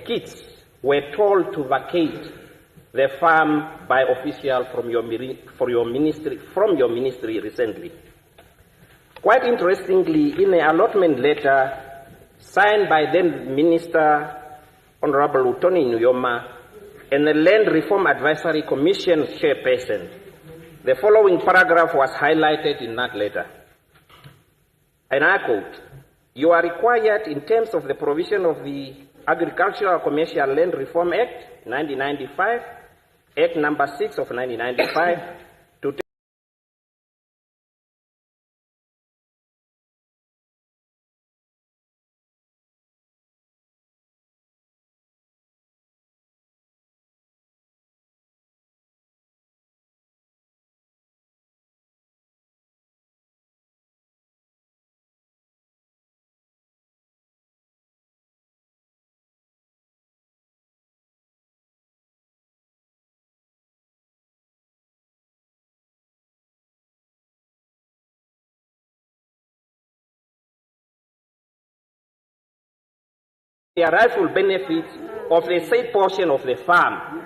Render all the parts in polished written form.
Kids were told to vacate the farm by official from your ministry recently. Quite interestingly, in an allotment letter signed by then Minister Honorable Sam Nujoma and the Land Reform Advisory Commission chairperson, the following paragraph was highlighted in that letter. And I quote, "You are required in terms of the provision of the Agricultural Commercial Land Reform Act 1995, Act number 6 of 1995, to take the rightful benefits of the said portion of the farm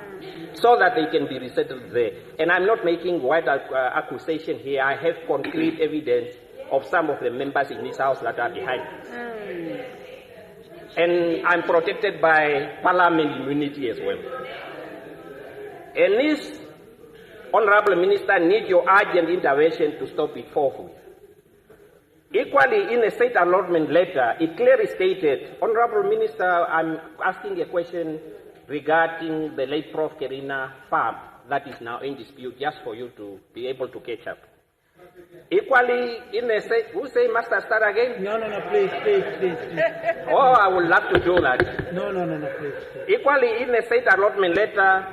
so that they can be resettled there." And I'm not making wide accusation here. I have concrete evidence of some of the members in this house that are behind me. And I'm protected by parliament immunity as well. And this Honorable Minister needs your urgent intervention to stop it forthwith. Equally, in a state allotment letter, it clearly stated, Honorable Minister, I'm asking a question regarding the late Prof. Kerina farm that is now in dispute, just for you to be able to catch up. Equally, in a state, who say Master start again? No, please. Oh, I would love to do that. No, please. Equally, in a state allotment letter,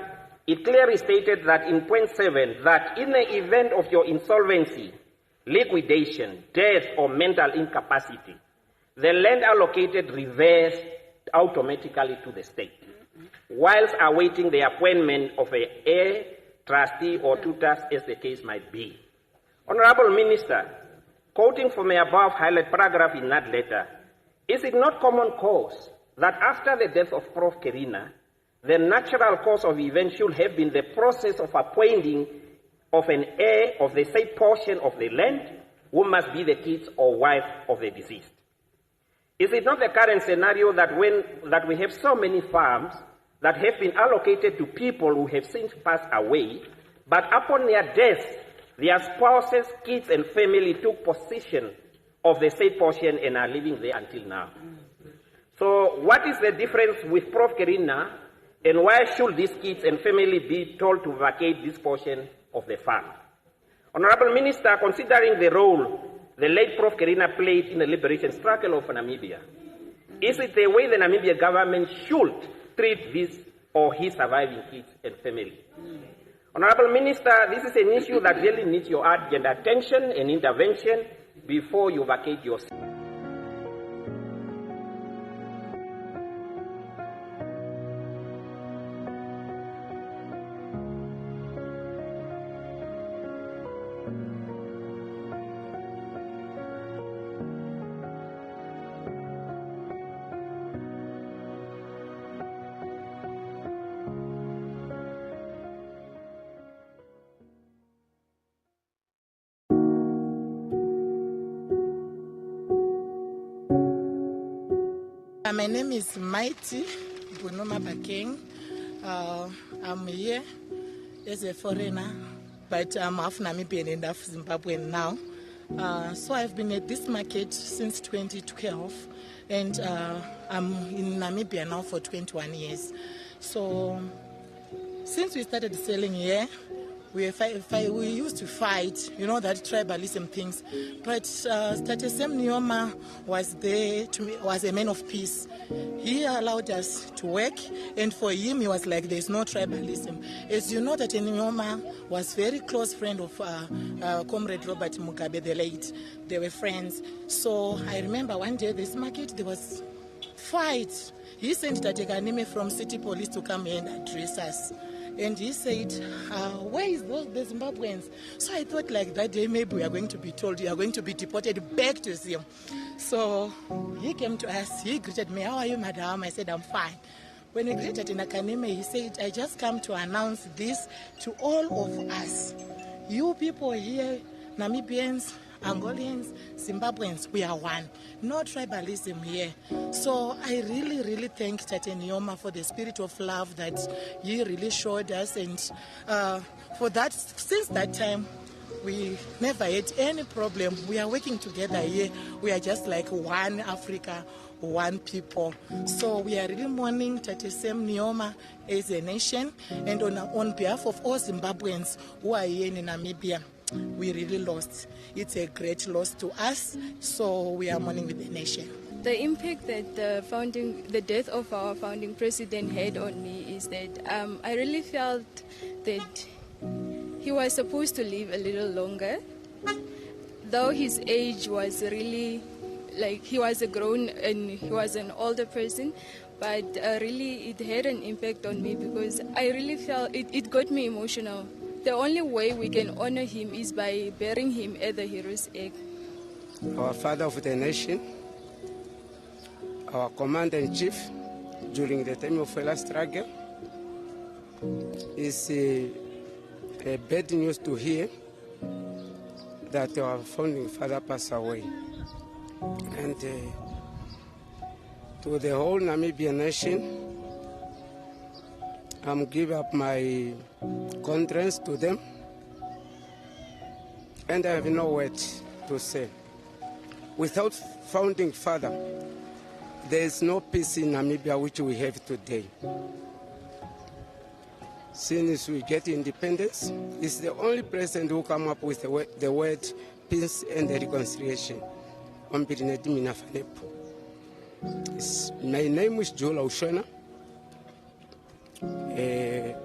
it clearly stated that in point 7, that in the event of your insolvency, liquidation, death, or mental incapacity, the land allocated reverts automatically to the state, whilst awaiting the appointment of an heir, trustee, or tutors, as the case might be. Honorable Minister, quoting from the above highlighted paragraph in that letter, is it not common cause that after the death of Prof. Kerina, the natural course of events should have been the process of appointing of an heir of the said portion of the land, who must be the kids or wife of the deceased? Is it not the current scenario that we have so many farms that have been allocated to people who have since passed away, but upon their death, their spouses, kids, and family took possession of the said portion and are living there until now? So what is the difference with Prof. Kerina, and why should these kids and family be told to vacate this portion of the farm? Honorable Minister, considering the role the late Prof. Kerina played in the liberation struggle of Namibia, is it the way the Namibia government should treat this or his surviving kids and family? Honorable Minister, this is an issue that really needs your urgent attention and intervention before you vacate your seat. My name is Mighty Bunoma Bakeng. I'm here as a foreigner, but I'm half Namibian and half Zimbabwean now. So I've been at this market since 2012, and I'm in Namibia now for 21 years. So since we started selling here, we used to fight, you know, that tribalism things. But Sam Nujoma was there, was a man of peace. He allowed us to work, and for him, he was like, there's no tribalism. As you know, that Nujoma was very close friend of Comrade Robert Mugabe, the late. They were friends. So I remember one day, this market, there was fight. He sent Tatekanime from city police to come and address us. And he said, where is the Zimbabweans? So I thought like that day maybe we are going to be told you are going to be deported back to Zim. So he came to us, he greeted me, how are you, madam? I said, I'm fine. When he greeted in Akaneme, he said, I just come to announce this to all of us. You people here, Namibians, Angolians, Zimbabweans, we are one. No tribalism here. So I really, really thank Tate Nujoma for the spirit of love that he really showed us. And for that, since that time, we never had any problem. We are working together here. We are just like one Africa, one people. So we are really mourning Tate Sam Nujoma as a nation. And on behalf of all Zimbabweans who are here in Namibia, we really lost. It's a great loss to us, so we are mourning with the nation. The impact that the death of our founding president had on me is that I really felt that he was supposed to live a little longer, though his age was really, like, he was a grown and he was an older person, but really it had an impact on me because I really felt it got me emotional. The only way we can honor him is by burying him at the Heroes' Egg. Our father of the nation, our commander-in-chief during the time of the struggle, is a bad news to hear that our founding father passed away. And to the whole Namibian nation, I'm giving up my condolence to them, and I have no words to say. Without founding father, there is no peace in Namibia which we have today. Since we get independence, he's the only president who come up with the word peace and reconciliation. My name is Jola Ushona, a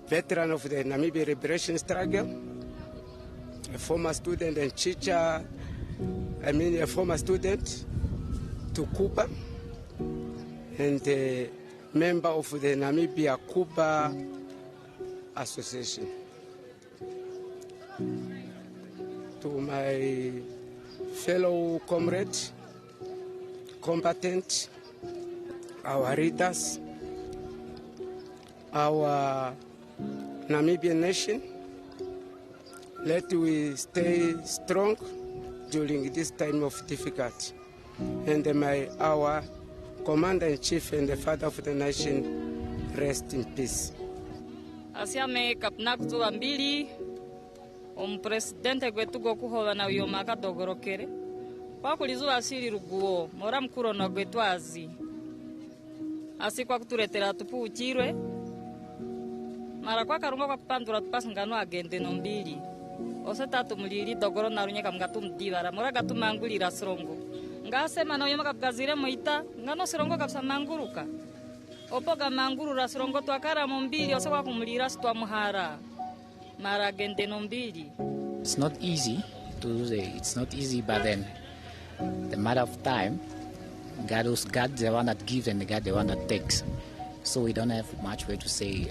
veteran of the Namibia liberation struggle, a former student and teacher, a former student to Cuba, and a member of the Namibia-Cuba Association. To my fellow comrades, combatants, our readers, our Namibian nation, let we stay strong during this time of difficulty. And our commander-in-chief and the father of the nation rest in peace. Asiame kapnak zuwa mbili, presidente kwetu gokuhola na uyomaka dogorokere. Pakulizuwa asili ruguo, mora mkuro na kwetu azi. Asikwa kuturetera tupu uchirwe. Mara kwa karunga kwa kupandura tupasa ngano agende nombili. Ose tatu mulili dogoro narunyeka mgatu mdivara. Mora gatu mangulira srongo. Ngase mana uyoma kapgazire moita, ngano srongo kapsa manguruka. Opoga mangurura srongo tuakara mombili, ose kwa kumulira situa muhara. Mara agende nombili. It's not easy to do it's not easy, but then the matter of time, God the one that gives and God the one that takes. So we don't have much way to say,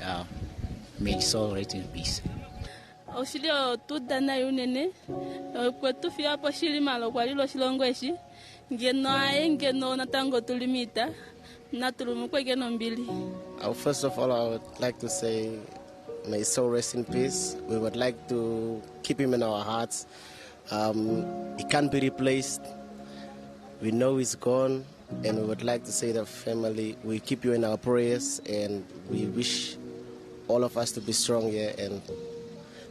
may his soul rest in peace. Oshilio tudana yunene, kwetu fia po shili malo kwa lilo shilongweshi, ngeno natango tulimita, natulumukwe geno mbili. First of all, I would like to say, may his soul rest in peace. We would like to keep him in our hearts. He can't be replaced. We know he's gone, and we would like to say to the family, we keep you in our prayers, and we wish all of us to be strong here, and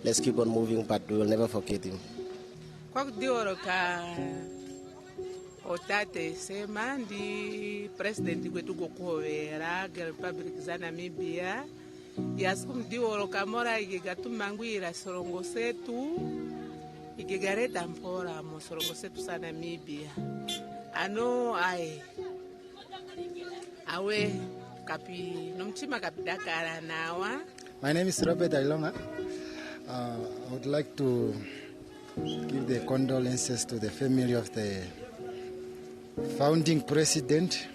let's keep on moving, but we will never forget him. Otate sema ndi president kwetu gokuhovera Republic za Namibia yasikumdiwoloka mora igegatumangwira sorongo setu igegareta mpora mo sorongo setu sa Namibia ano awe kapi nomchima kapidakara nawa. My name is Robert Ailonga. I would like to give the condolences to the family of the founding president.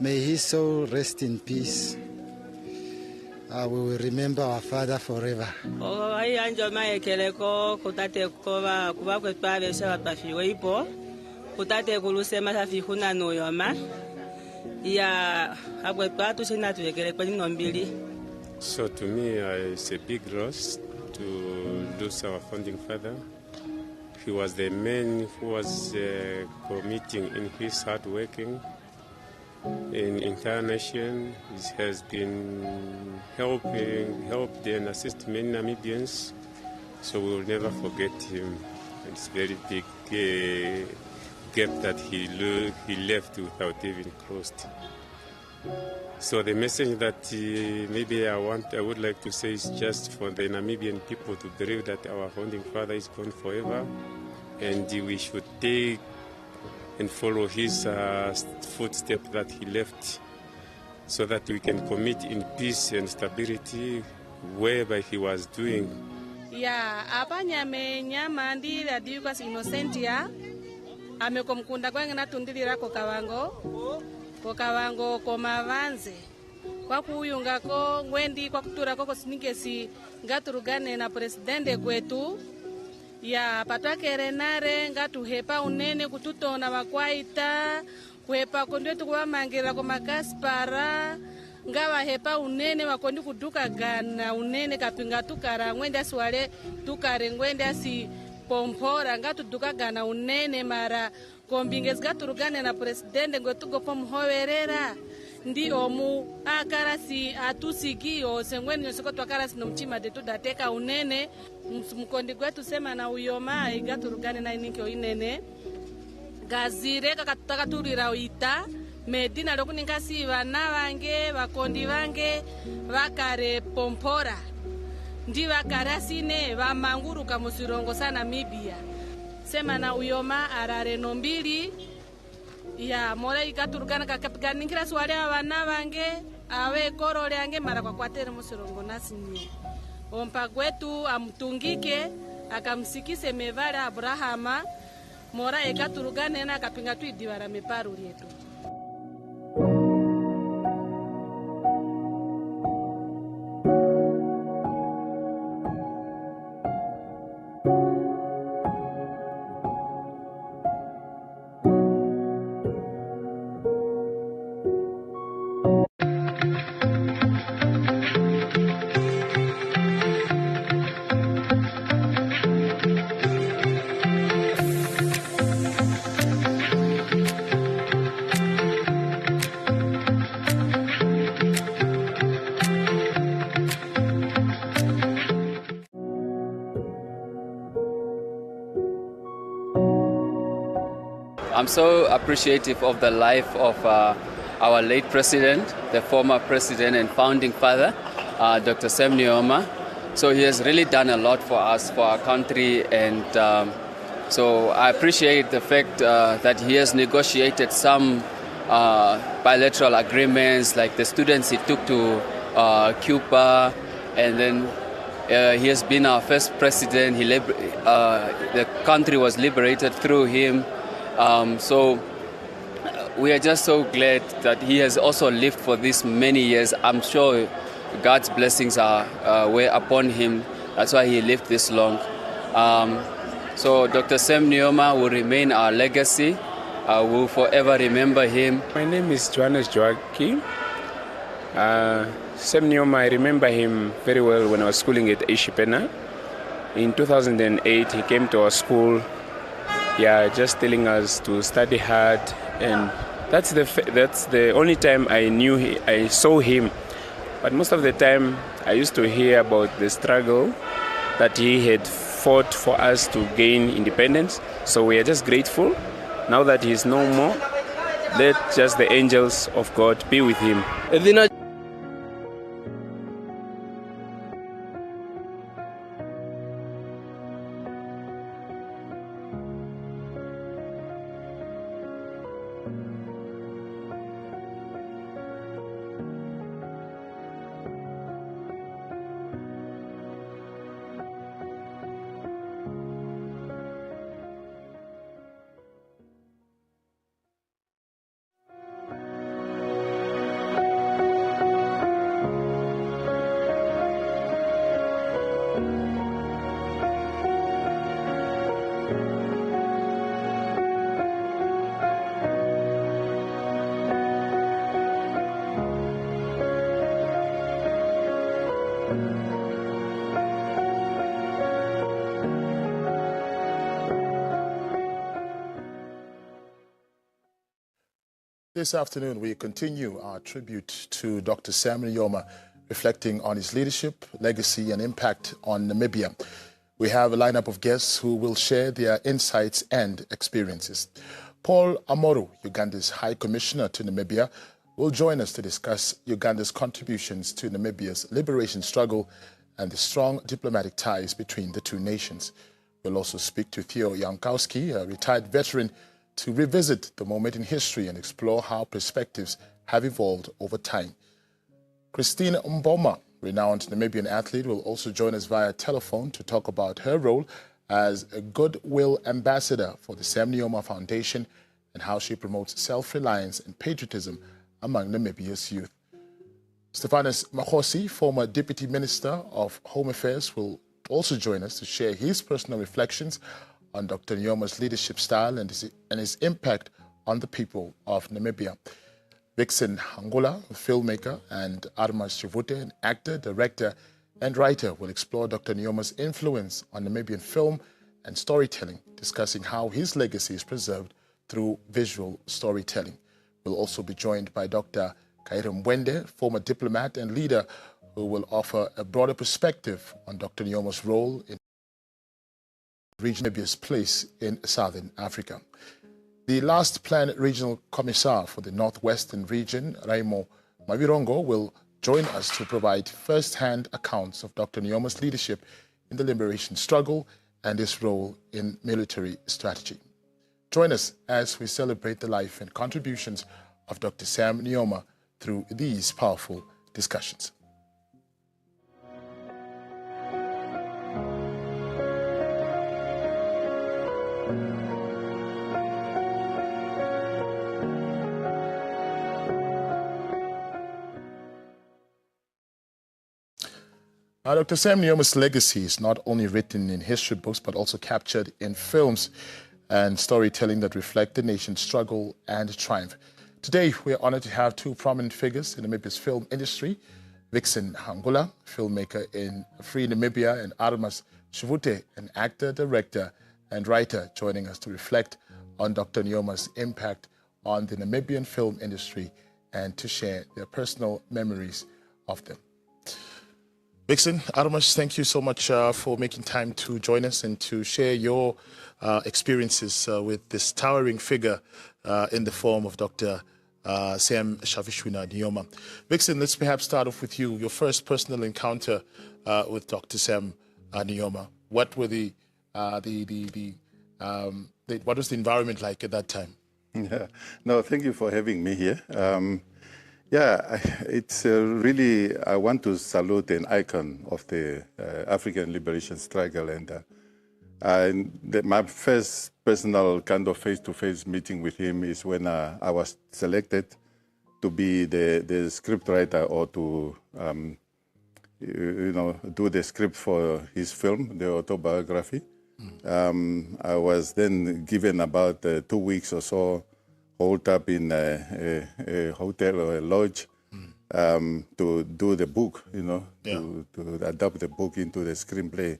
May his soul rest in peace. we will remember our father forever. Ai anjoma ekeleko kutate kuba kwetwa bese batafirwe ipo kutate kulusema safihuna Nujoma ya akwetwa tusina tuyekeleko nombili. So to me it's a big loss to lose our founding father. He was the man who was committing in his hard working in entire nation. He has been helped and assist many Namibians. So we will never forget him. It's a very big gap that he left without even crossed. So the message that maybe I would like to say is just for the Namibian people to believe that our founding father is gone forever, and we should take and follow his footsteps that he left, so that we can commit in peace and stability wherever he was doing. Ya apanya nyama ndi radikwa Innocentia amekomkunda kwange natundilira ko kawango komavanze kwa kuyungako ngwendi kwa kutura koko sinikesi ngaturugane na presidente kwetu ya patwakere nare ngatuhepa unene kututona wakwaita kuhepa kondwetu kuwamangira ko makaspara ngawa hepa unene wakondi kuduka gana unene kapinga tukara ngwende aswale tukare ngwende asi pompora ngatuduka gana unene mara kombinges gaturugane na presidente ngotugo pomhowerera ndi omu akarasi atusigio sengweni nyosoko twakarasi nomchima detu dateka unene mkondi kwetu sema na Nujoma igaturugane na inikyo inene gazire kakataka turira uita medina lokunikasi vana vange vakondi vange vakare pompora ndi vakarasine vamanguruka musirongo sa Namibia sema na Nujoma arare nombili ya mora ikaturukana kakapiganinkira swale vana vange awe korole ange mara kwa kwatere musirongo nasinye ompa kwetu amtungike akamsikise mevale Abrahama mora ikaturukane na kapinga tuidivara meparu yetu. I'm so appreciative of the life of our late president, the former president and founding father, Dr. Sam Nujoma. So he has really done a lot for us, for our country, and so I appreciate the fact that he has negotiated some bilateral agreements, like the students he took to Cuba, and then he has been our first president. The country was liberated through him. So we are just so glad that he has also lived for this many years. I'm sure God's blessings were upon him. That's why he lived this long. So Dr. Sam Nujoma will remain our legacy. We'll forever remember him. My name is Johannes Joachim. Sam Nujoma, I remember him very well when I was schooling at Ishipena. In 2008, he came to our school, just telling us to study hard, and that's the only time I saw him. But most of the time, I used to hear about the struggle that he had fought for us to gain independence. So we are just grateful. Now that he is no more, let just the angels of God be with him. This afternoon, we continue our tribute to Dr. Sam Nujoma, reflecting on his leadership, legacy, and impact on Namibia. We have a lineup of guests who will share their insights and experiences. Paul Amoru, Uganda's High Commissioner to Namibia, will join us to discuss Uganda's contributions to Namibia's liberation struggle and the strong diplomatic ties between the two nations. We'll also speak to Theo Jankowski, a retired veteran, to revisit the moment in history and explore how perspectives have evolved over time. Christine Mboma, renowned Namibian athlete, will also join us via telephone to talk about her role as a goodwill ambassador for the Sam Nujoma Foundation and how she promotes self-reliance and patriotism among Namibia's youth. Stephanus Makhosi, former Deputy Minister of Home Affairs, will also join us to share his personal reflections on Dr. Nujoma's leadership style and his impact on the people of Namibia. Vixen Hangula, a filmmaker, and Armas Chivute, an actor, director, and writer, will explore Dr. Nujoma's influence on Namibian film and storytelling, discussing how his legacy is preserved through visual storytelling. We'll also be joined by Dr. Kairo Mwende, former diplomat and leader, who will offer a broader perspective on Dr. Nujoma's role in Namibia's place in Southern Africa. The last planned regional commissar for the Northwestern region, Raimo Mavirongo, will join us to provide first-hand accounts of Dr. Nujoma's leadership in the liberation struggle and his role in military strategy. Join us as we celebrate the life and contributions of Dr. Sam Nujoma through these powerful discussions. Dr. Sam Nujoma's legacy is not only written in history books, but also captured in films and storytelling that reflect the nation's struggle and triumph. Today, we are honored to have two prominent figures in Namibia's film industry, Vixen Hangula, filmmaker in Free Namibia, and Armas Chivute, an actor, director, and writer, joining us to reflect on Dr. Nujoma's impact on the Namibian film industry and to share their personal memories of them. Vixen, Armas, thank you so much for making time to join us and to share your experiences with this towering figure in the form of Dr. Sam Shavishwina Nujoma. Vixen, let's perhaps start off with you, your first personal encounter with Dr. Sam Nujoma. What were what was the environment like at that time? Yeah. No, thank you for having me here. Yeah, it's really, I want to salute an icon of the African liberation struggle. And my first personal kind of face-to-face meeting with him is when I was selected to be the scriptwriter or to, do the script for his film, the autobiography. I was then given about 2 weeks or so, holed up in a hotel or a lodge to do the book, to adapt the book into the screenplay.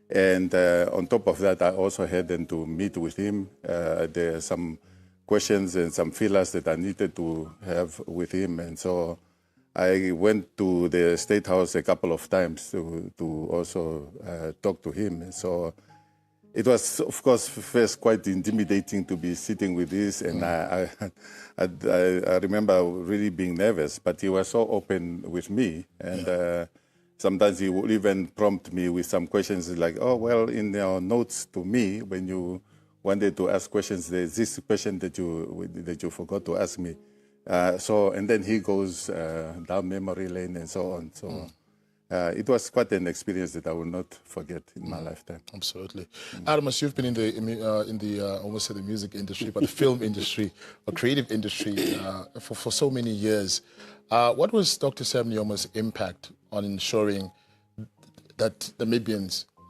And on top of that, I also had then to meet with him. There are some questions and some feelers that I needed to have with him. And so I went to the State House a couple of times to also talk to him. And so it was, of course, first quite intimidating to be sitting with this, and I remember really being nervous, but he was so open with me, and sometimes he would even prompt me with some questions like, oh, well, in your notes to me, when you wanted to ask questions, there's this question that you forgot to ask me. And then he goes down memory lane and so on. So. It was quite an experience that I will not forget in my lifetime. Absolutely. Armas, you've been in the almost the music industry, but the film industry, or creative industry, for so many years. What was Dr. Sam Nujoma's impact on ensuring that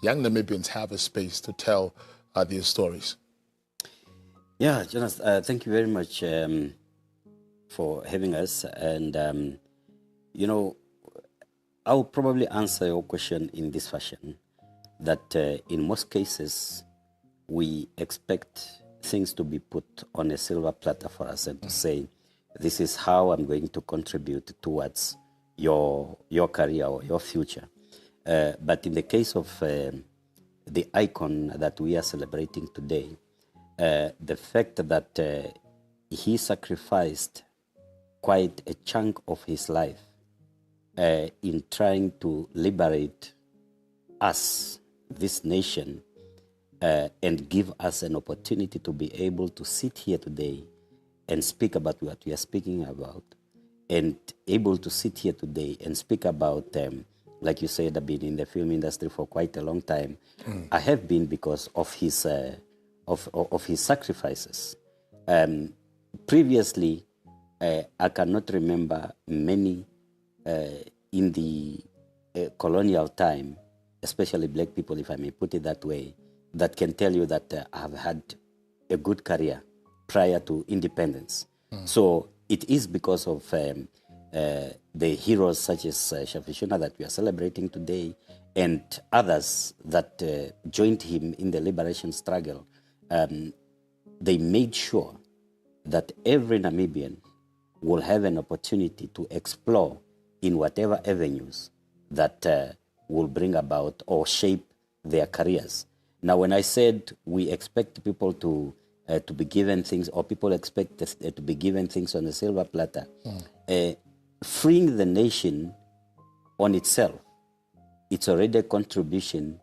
young Namibians have a space to tell their stories? Yeah, Jonas, thank you very much for having us. And, I'll probably answer your question in this fashion, that in most cases, we expect things to be put on a silver platter for us and to say, this is how I'm going to contribute towards your career or your future. But in the case of the icon that we are celebrating today, the fact that he sacrificed quite a chunk of his life in trying to liberate us, this nation, and give us an opportunity to be able to sit here today and speak about what we are speaking about, and able to sit here today and speak about, like you said, I've been in the film industry for quite a long time. I have been because of his sacrifices. Previously, I cannot remember many in the colonial time, especially black people, if I may put it that way, that can tell you that I have had a good career prior to independence. So it is because of the heroes such as Shafishuna that we are celebrating today, and others that joined him in the liberation struggle. They made sure that every Namibian will have an opportunity to explore in whatever avenues that will bring about or shape their careers. Now, when I said we expect people to be given things, or people expect to be given things on a silver platter, freeing the nation on itself, it's already a contribution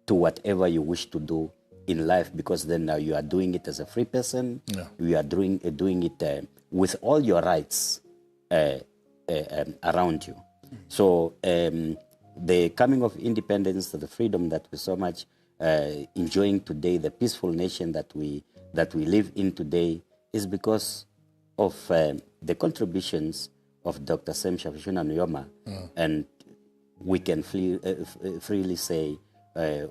to whatever you wish to do in life, because then now you are doing it as a free person. You are doing it with all your rights around you. So the coming of independence, the freedom that we so much enjoying today, the peaceful nation that we live in today, is because of the contributions of Dr. Sam Nujoma, and we can freely say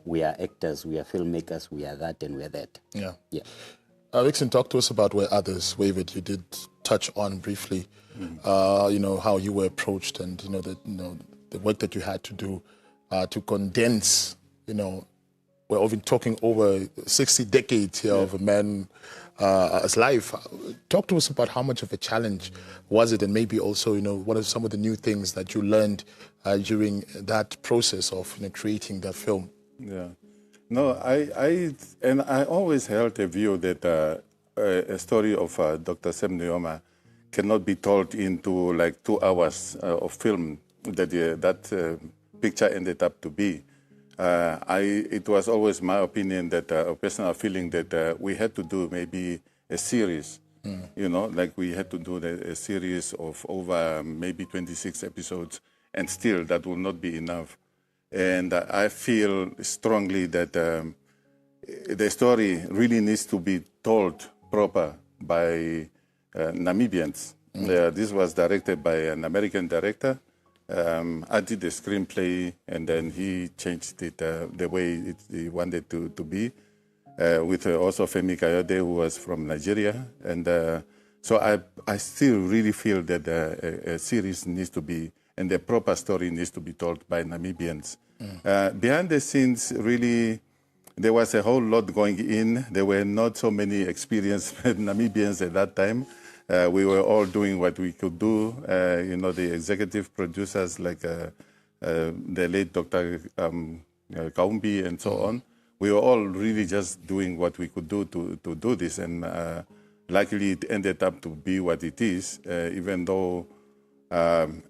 we are actors, we are filmmakers, we are that, and we are that. Vixen, talk to us about where others wavered. You did touch on briefly, how you were approached, and the work that you had to do to condense. We're often talking over 60 decades here of a man's life. Talk to us about how much of a challenge was it, and maybe also, what are some of the new things that you learned during that process of creating that film? No, I always held a view that a story of Dr. Sam Nujoma cannot be told into like 2 hours of film that picture ended up to be. It was always my opinion that a personal feeling that we had to do maybe a series, like we had to do a series of over maybe 26 episodes, and still that will not be enough. And I feel strongly that the story really needs to be told proper by Namibians. This was directed by an American director. I did the screenplay, and then he changed it the way he wanted to be, with also Femi Kayode, who was from Nigeria. And so I still really feel that a series needs to be, and the proper story needs to be told by Namibians. Behind the scenes, really, there was a whole lot going in. There were not so many experienced Namibians at that time. We were all doing what we could do. The executive producers like the late Dr. Kaumbi and so on. We were all really just doing what we could do to do this. And luckily it ended up to be what it is, even though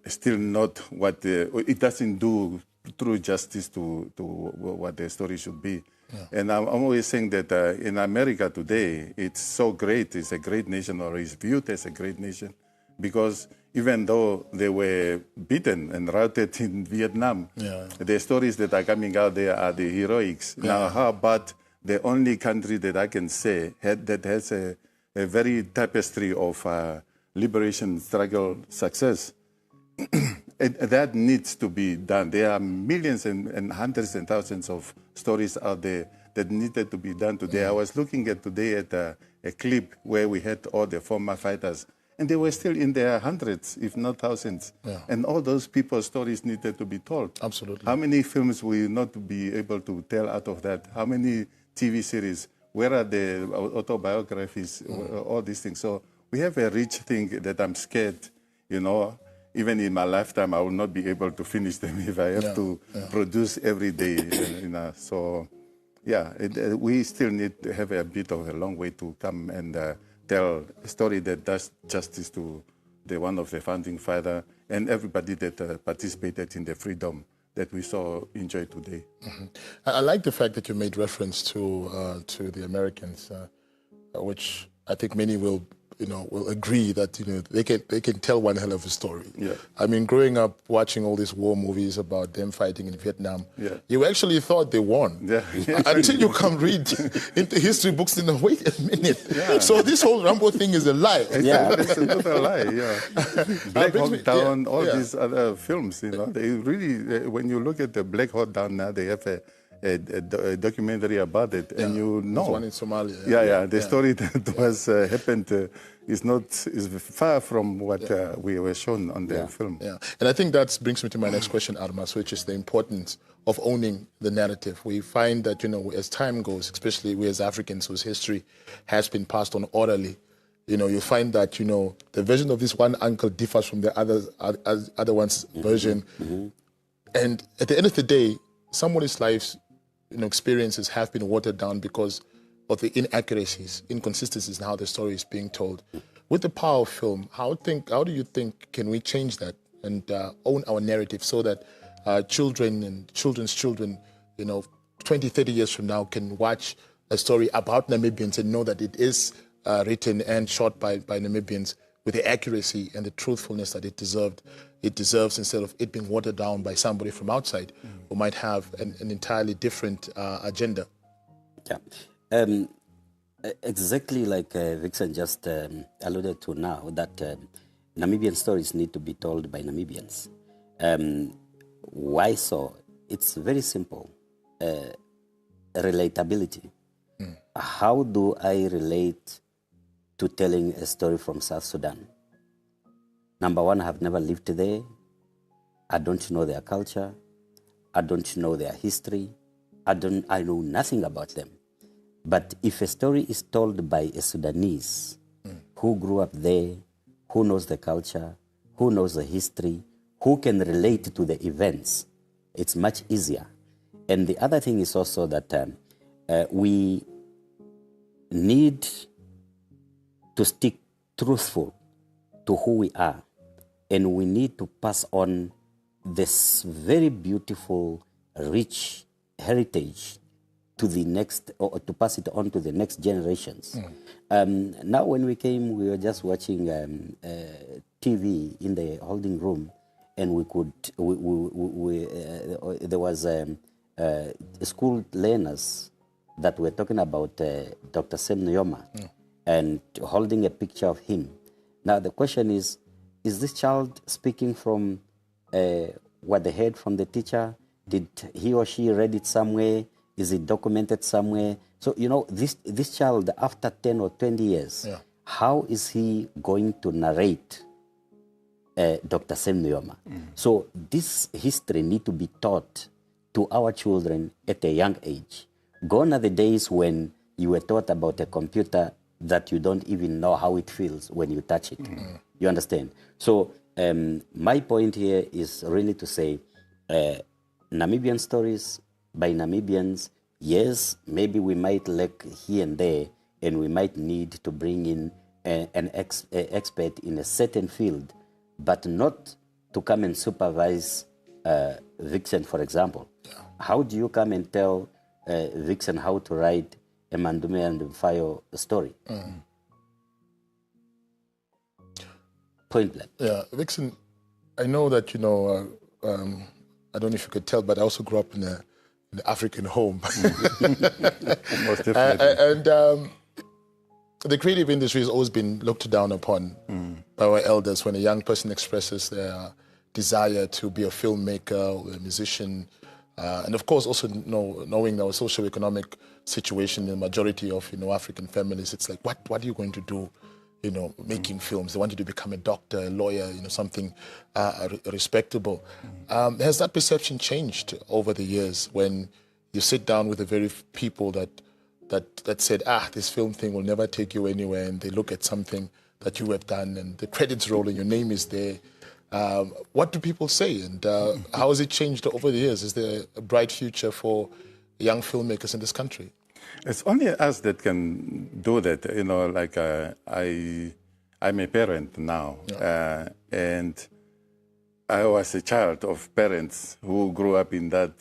still not what it doesn't do true justice to what the story should be. And I'm always saying that in America today, it's so great, it's a great nation, or is viewed as a great nation, because even though they were beaten and routed in Vietnam, the stories that are coming out there are the heroics. Now, how about the only country that I can say that has a very tapestry of liberation struggle success? That needs to be done. There are millions and hundreds and thousands of stories out there that needed to be done today. I was looking at today at a clip where we had all the former fighters, and they were still in their hundreds, if not thousands. And all those people's stories needed to be told. Absolutely. How many films will you not be able to tell out of that? How many TV series? Where are the autobiographies? All these things. So we have a rich thing that I'm scared, you know, even in my lifetime, I will not be able to finish them if I have to produce every day, you know. So, yeah, we still need to have a bit of a long way to come and tell a story that does justice to the one of the founding father and everybody that participated in the freedom that we so enjoy today. I like the fact that you made reference to the Americans, which I think many will agree that they can tell one hell of a story. Yeah. I mean, growing up watching all these war movies about them fighting in Vietnam, you actually thought they won. Yeah. Until you come read into history books and wait a minute. So this whole Rambo thing is a lie. Yeah, it's a lie. Yeah. Black Hawk Down, all these other films, you know, they really. When you look at the Black Hawk Down now, they have a documentary about it, and you know, there's one in Somalia. The story that was happened is far from what we were shown on the film. Yeah, and I think that brings me to my next question, Armas, which is the importance of owning the narrative. We find that as time goes, especially we as Africans whose history has been passed on orally, you find that the version of this one uncle differs from the other one's version, and at the end of the day, somebody's life's experiences have been watered down because of the inaccuracies, inconsistencies in how the story is being told. With the power of film, how do you think can we change that and own our narrative so that children and children's children, 20, 30 years from now can watch a story about Namibians and know that it is written and shot by Namibians with the accuracy and the truthfulness that it deserves instead of it being watered down by somebody from outside who might have an entirely different agenda. Yeah. Exactly like Vixen just alluded to now, that Namibian stories need to be told by Namibians. Why so? It's very simple. Relatability. How do I relate to telling a story from South Sudan? Number one, I have never lived there. I don't know their culture. I don't know their history. I know nothing about them. But if a story is told by a Sudanese who grew up there, who knows the culture, who knows the history, who can relate to the events, it's much easier. And the other thing is also that we need to stick truthful to who we are, and we need to pass on this very beautiful, rich heritage to the next, or to pass it on to the next generations. Now, when we came, we were just watching TV in the holding room, and there was school learners that were talking about Dr. Sam Nujoma and holding a picture of him. Now, the question is this child speaking from what they heard from the teacher? Did he or she read it somewhere? Is it documented somewhere? So, this child, after 10 or 20 years, how is he going to narrate Dr. Sam Nujoma? So this history need to be taught to our children at a young age. Gone are the days when you were taught about a computer that you don't even know how it feels when you touch it. You understand? So my point here is really to say Namibian stories by Namibians, yes, maybe we might lack here and there, and we might need to bring in an expert in a certain field, but not to come and supervise Vixen, for example. How do you come and tell Vixen how to write a Mandume and Mfayo story? Point blank. Yeah, Vixen, I know that, I don't know if you could tell, but I also grew up in an African home. Most definitely. And the creative industry has always been looked down upon by our elders when a young person expresses their desire to be a filmmaker or a musician. And of course, also knowing our socioeconomic situation in the majority of African families, it's like, what are you going to do? Making films. They want you to become a doctor, a lawyer, something respectable. Has that perception changed over the years when you sit down with the very people that said, this film thing will never take you anywhere, and they look at something that you have done, and the credits roll and your name is there. What do people say, and how has it changed over the years? Is there a bright future for young filmmakers in this country? It's only us that can do that. You know, like I'm a parent now, and I was a child of parents who grew up in that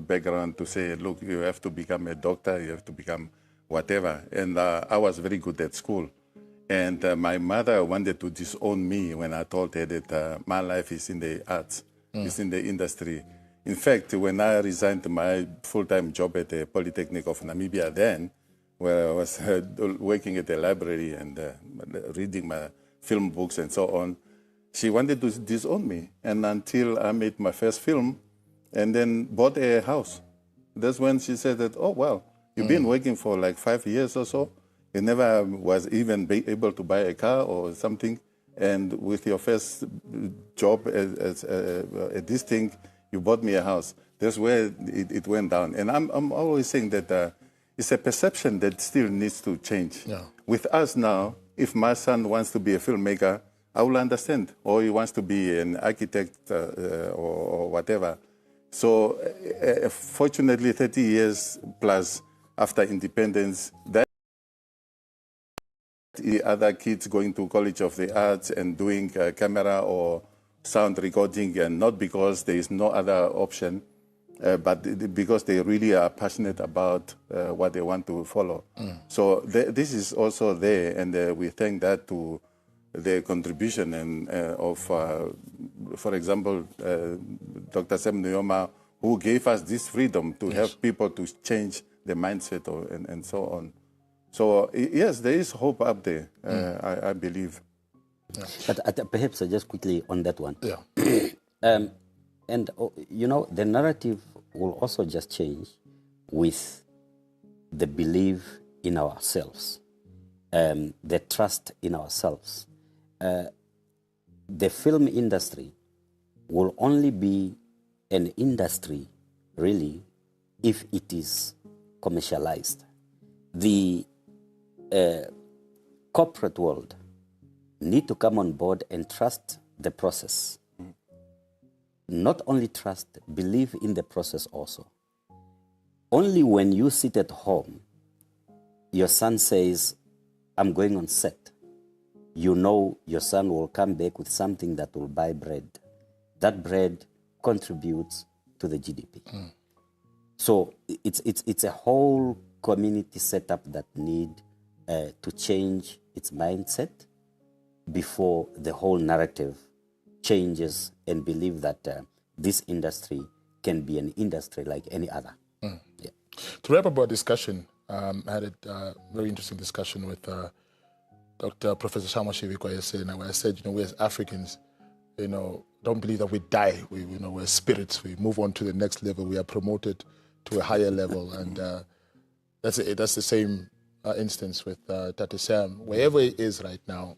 background to say, look, you have to become a doctor, you have to become whatever. And I was very good at school. And my mother wanted to disown me when I told her that my life is in the arts, it's in the industry. In fact, when I resigned my full-time job at the Polytechnic of Namibia then, where I was working at the library and reading my film books and so on, she wanted to disown me. And until I made my first film and then bought a house. That's when she said that, oh, well, you've been working for like 5 years or so. You never was even able to buy a car or something. And with your first job at this thing, you bought me a house. That's where it went down. And I'm always saying that it's a perception that still needs to change. Yeah. With us now, if my son wants to be a filmmaker, I will understand. Or he wants to be an architect or whatever. So fortunately, 30 years plus after independence, that other kids going to College of the Arts and doing camera or sound recording, and not because there is no other option, but because they really are passionate about what they want to follow. So this is also there, and we thank that to the contribution and of, for example, Dr. Sam Nujoma, who gave us this freedom to help people to change the mindset and so on. So yes, there is hope up there, I believe. Yeah. But perhaps just quickly on that one. Yeah. And you know, the narrative will also just change with the belief in ourselves, the trust in ourselves. The film industry will only be an industry, really, if it is commercialized. The corporate world need to come on board and trust the process. Not only trust, believe in the process also. Only when you sit at home, your son says, I'm going on set. You know your son will come back with something that will buy bread. That bread contributes to the GDP. So it's a whole community setup that need to change its mindset before the whole narrative changes and believe that this industry can be an industry like any other. Yeah. To wrap up our discussion, I had a very interesting discussion with Dr. Professor Shama Shivikwa yesterday, where I said, you know, we as Africans, you know, don't believe that we die. We're spirits. We move on to the next level. We are promoted to a higher level, and that's the same instance with Tata Sam. Wherever he is right now,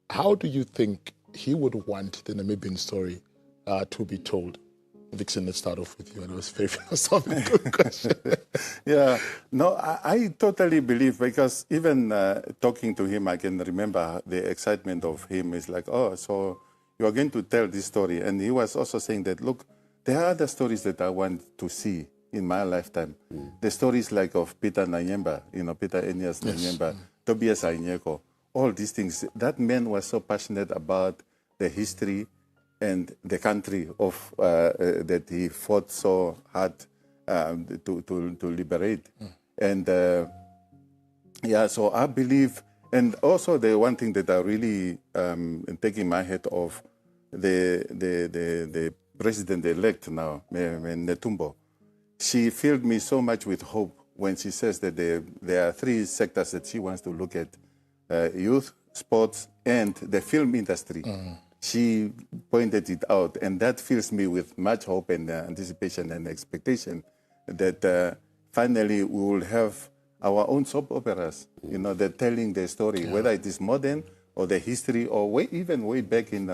how do you think he would want the Namibian story to be told? Vixen, let's start off with you. It was a very philosophical question. Yeah, no, I totally believe, because even talking to him, I can remember the excitement of him. It's like, oh, so you are going to tell this story. And he was also saying that, look, there are other stories that I want to see in my lifetime. The stories like of Peter Nanyemba, you know, Peter Enias Nanyemba, Tobias Ainyeko, all these things. That man was so passionate about the history and the country of that he fought so hard to liberate. And yeah, so I believe, and also the one thing that I really taking my head off, the president-elect now, Netumbo, she filled me so much with hope when she says that there are 3 sectors that she wants to look at: youth, sports, and the film industry. She pointed it out, and that fills me with much hope and anticipation and expectation that finally we will have our own soap operas, you know, that telling the story, whether it is modern or the history, or even way back in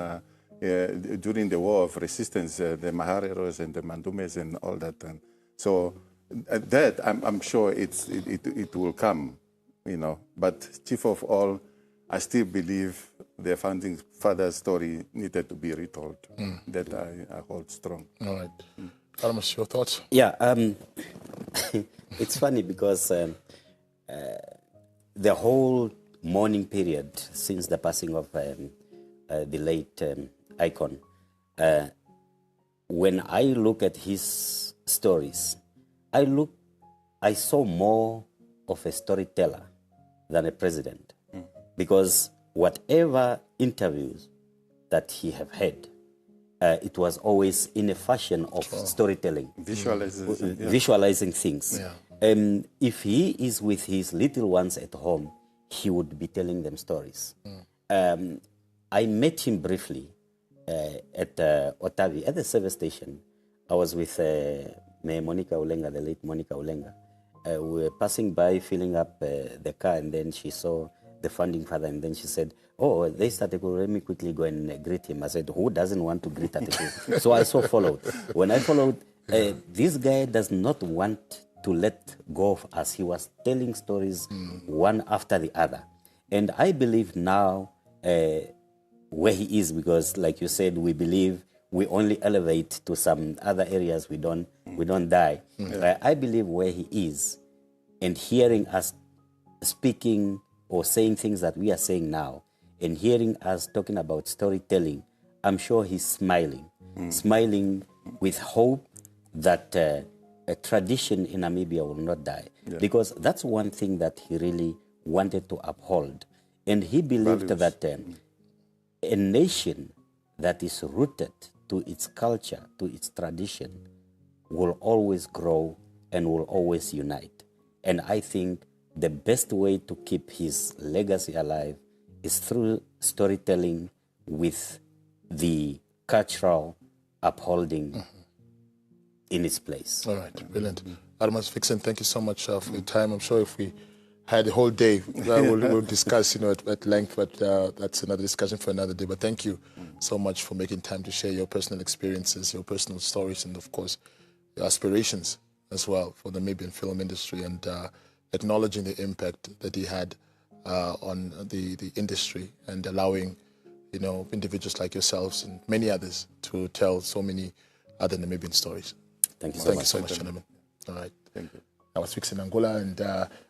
during the War of Resistance, the Mahareros and the Mandumes and all that. And so that I'm sure it will come, you know. But chief of all, I still believe the founding father's story needed to be retold. That I hold strong. All right. Armas, your thoughts? Yeah, it's funny because the whole mourning period since the passing of the late icon, when I look at his stories, I saw more of a storyteller than a president, because whatever interviews that he have had, it was always in a fashion of storytelling, visualizing things. Yeah. If he is with his little ones at home, he would be telling them stories. I met him briefly at Otavi, at the service station. I was with Mayor Monica Ulenga, the late Monica Ulenga. We were passing by, filling up the car, and then she saw the founding father, and then she said, "Oh, they started. Let me quickly go and greet him." I said, "Who doesn't want to greet Atiku?" So I followed. When I followed, this guy does not want to let go of us. He was telling stories one after the other. And I believe now where he is, because like you said, we believe we only elevate to some other areas, we don't die. I believe where he is, and hearing us speaking or saying things that we are saying now, and hearing us talking about storytelling, I'm sure he's smiling with hope that a tradition in Namibia will not die. Because that's one thing that he really wanted to uphold. And he believed that a nation that is rooted to its culture, to its tradition, will always grow and will always unite. And I think the best way to keep his legacy alive is through storytelling with the cultural upholding in its place. All right, brilliant. Armas Vixen, thank you so much for your time. I'm sure if we had a whole day, we'll discuss, at length, but that's another discussion for another day. But thank you so much for making time to share your personal experiences, your personal stories, and of course, your aspirations as well for the Namibian film industry, and acknowledging the impact that he had on the industry, and allowing, individuals like yourselves and many others to tell so many other Namibian stories. Thank you so much, gentlemen. All right. Thank you. I was fixing Angola, and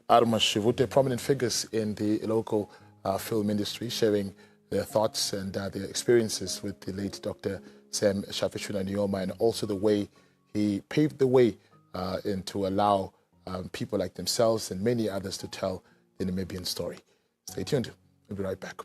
Armas Shivute, prominent figures in the local film industry, sharing their thoughts and their experiences with the late Dr. Sam Nujoma, and also the way he paved the way and to allow people like themselves and many others to tell the Namibian story. Stay tuned. We'll be right back.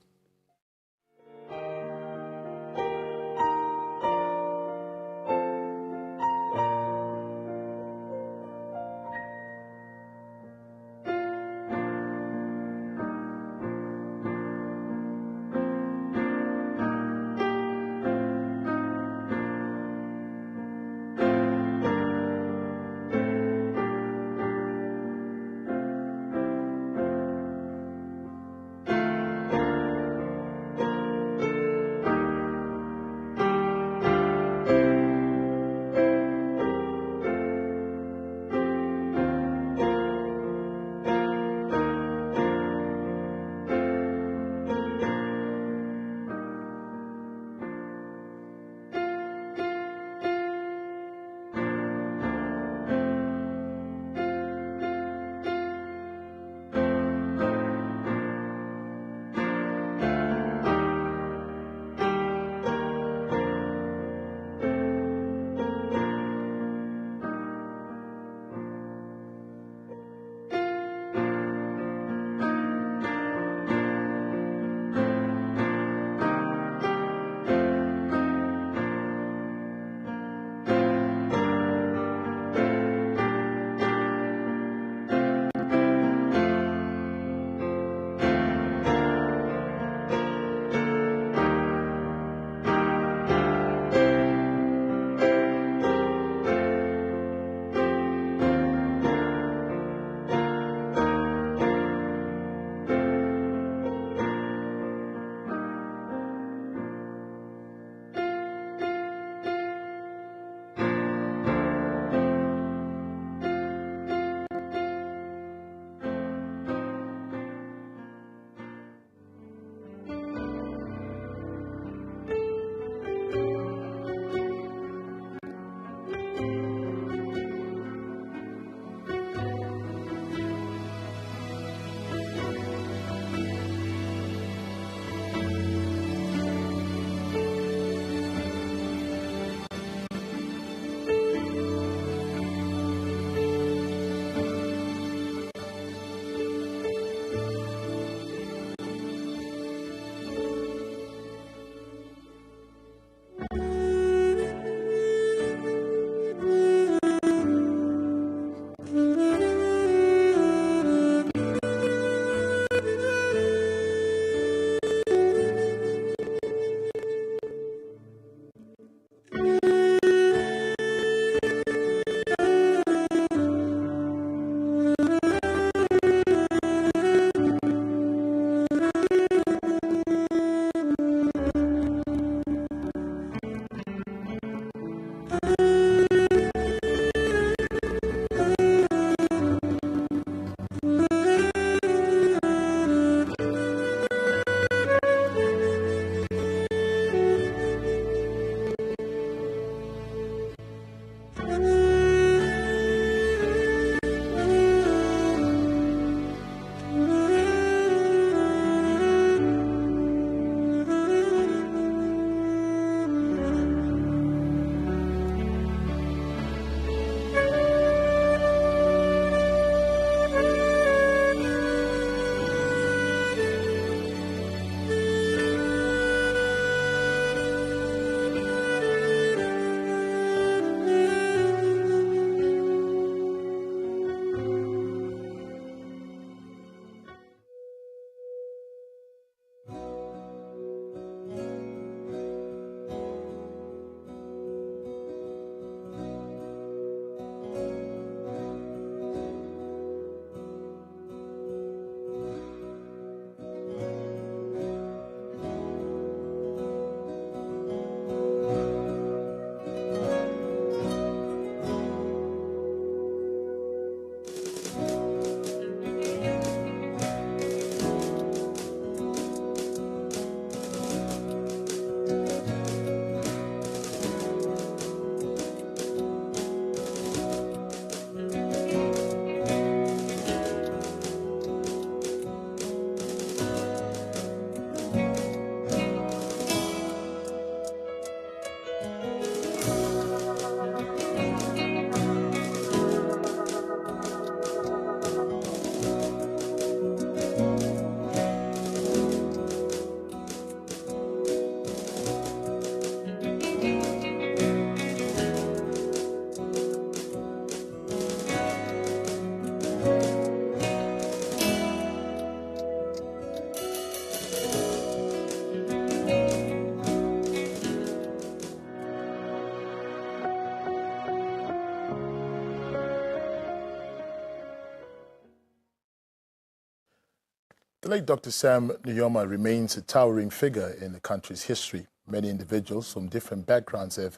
The late Dr. Sam Nujoma remains a towering figure in the country's history. Many individuals from different backgrounds have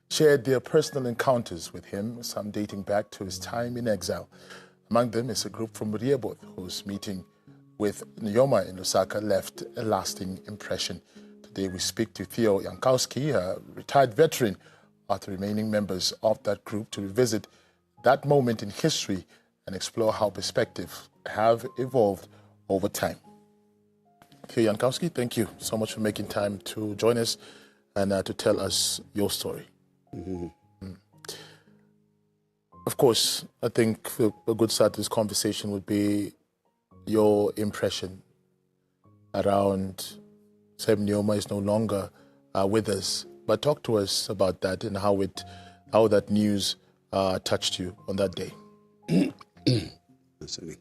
shared their personal encounters with him, some dating back to his time in exile. Among them is a group from Rieboth, whose meeting with Nujoma in Lusaka left a lasting impression. Today we speak to Theo Jankowski, a retired veteran of the remaining members of that group, to revisit that moment in history and explore how perspectives have evolved over time. Theo Jankowski, thank you so much for making time to join us and to tell us your story. Of course, I think a good start to this conversation would be your impression around Sam Nujoma is no longer with us. But talk to us about that and how that news touched you on that day. Sorry.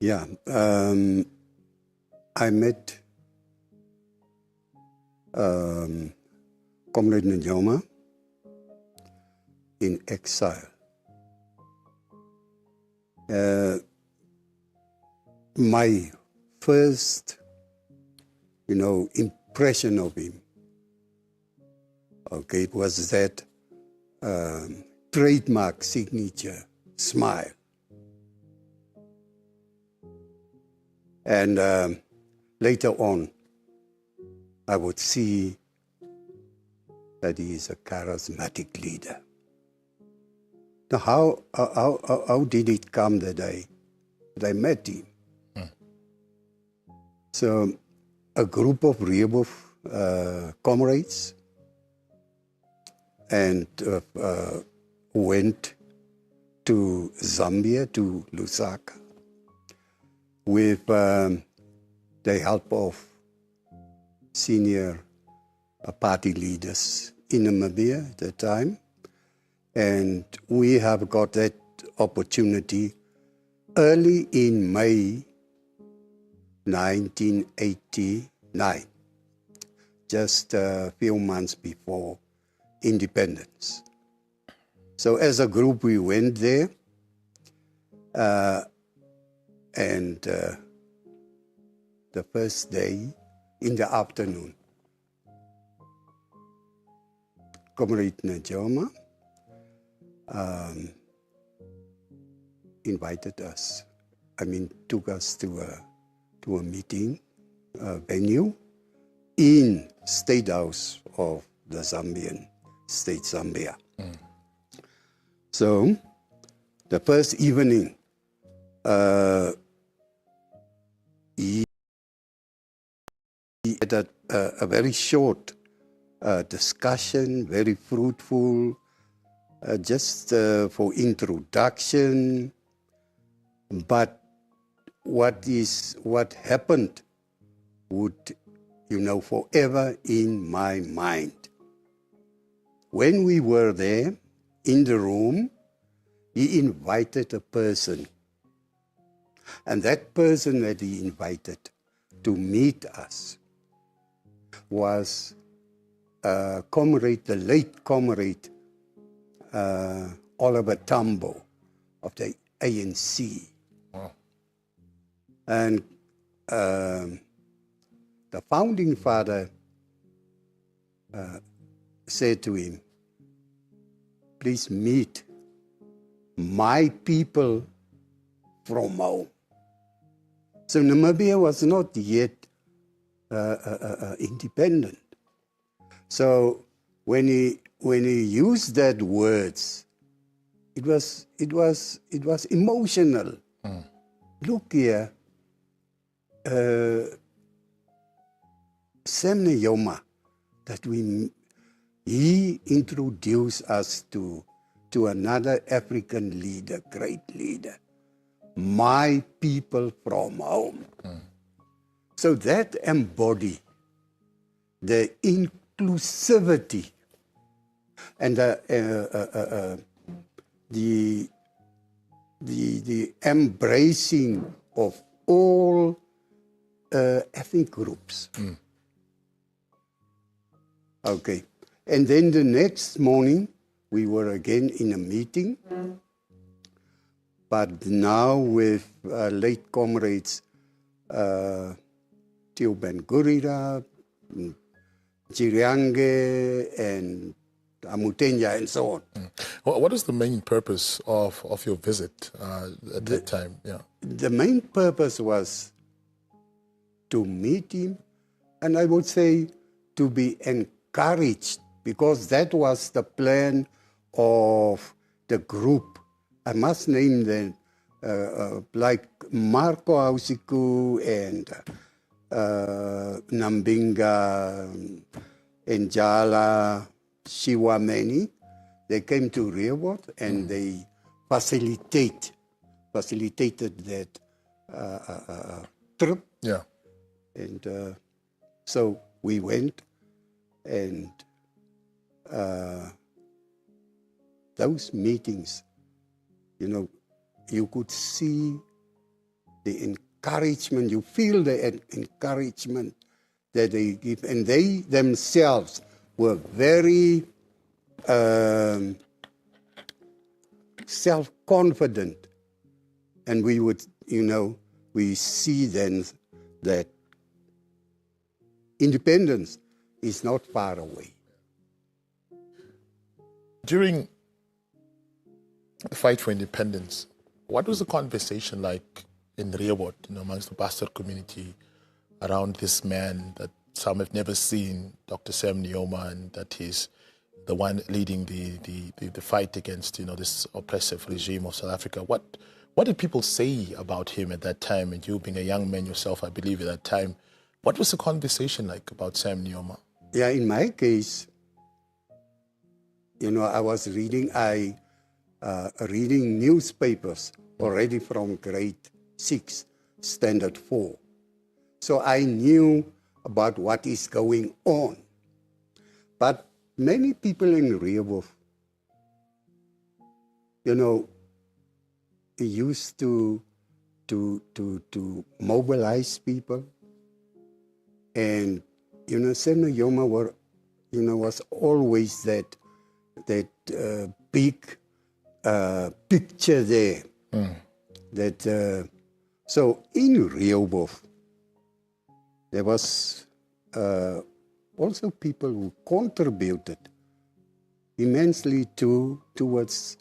Yeah, I met Comrade Nujoma in exile. My first, impression of him, it was that trademark signature smile. And later on, I would see that he is a charismatic leader. Now, how did it come that I met him? So, a group of Rieboth comrades and went to Zambia, to Lusaka, with the help of senior party leaders in Namibia at the time. And we have got that opportunity early in May 1989, just a few months before independence. So as a group, we went there, and the first day in the afternoon, Comrade Nujoma invited us, took us to a meeting venue in State House of the Zambian state, Zambia. So, the first evening, he had a very short discussion, very fruitful, just for introduction. But what happened would, forever in my mind. When we were there in the room, he invited a person. And that person that he invited to meet us was the late comrade Oliver Tambo of the ANC. Wow. And the founding father said to him, please meet my people from home. So Namibia was not yet independent. So when he used that words, it was emotional. Look here, Sam Nujoma, he introduced us to another African leader, great leader. My people from home. So that embodied the inclusivity and the embracing of all ethnic groups. Okay. And then the next morning, we were again in a meeting. But now with late comrades Theo Ben-Gurira, Chiriange, and Amutenya, and so on. What is the main purpose of your visit at that time? Yeah. The main purpose was to meet him, and I would say to be encouraged, because that was the plan of the group. I must name them, like Marco Ausiku and Nambinga, Njala, Shiwameni. They came to Rehoboth and they facilitated that trip. Yeah. And so we went, and those meetings, you know, you could see the encouragement, you feel the encouragement that they give, and they themselves were very self-confident. And we would, you know, we see then that independence is not far away. During the fight for independence, what was the conversation like in Rehoboth, you know, amongst the pastor community around this man that some have never seen, Dr. Sam Nujoma, and that he's the one leading the fight against, you know, this oppressive regime of South Africa? What did people say about him at that time? And you being a young man yourself, I believe, at that time, what was the conversation like about Sam Nujoma? Yeah, in my case, you know, I was reading newspapers already from grade 6, standard 4. So I knew about what is going on. But many people in Rehoboth, you know, used to mobilize people. And, you know, Sam Nujoma was always that big picture there. So in Rehoboth, there was also people who contributed immensely towards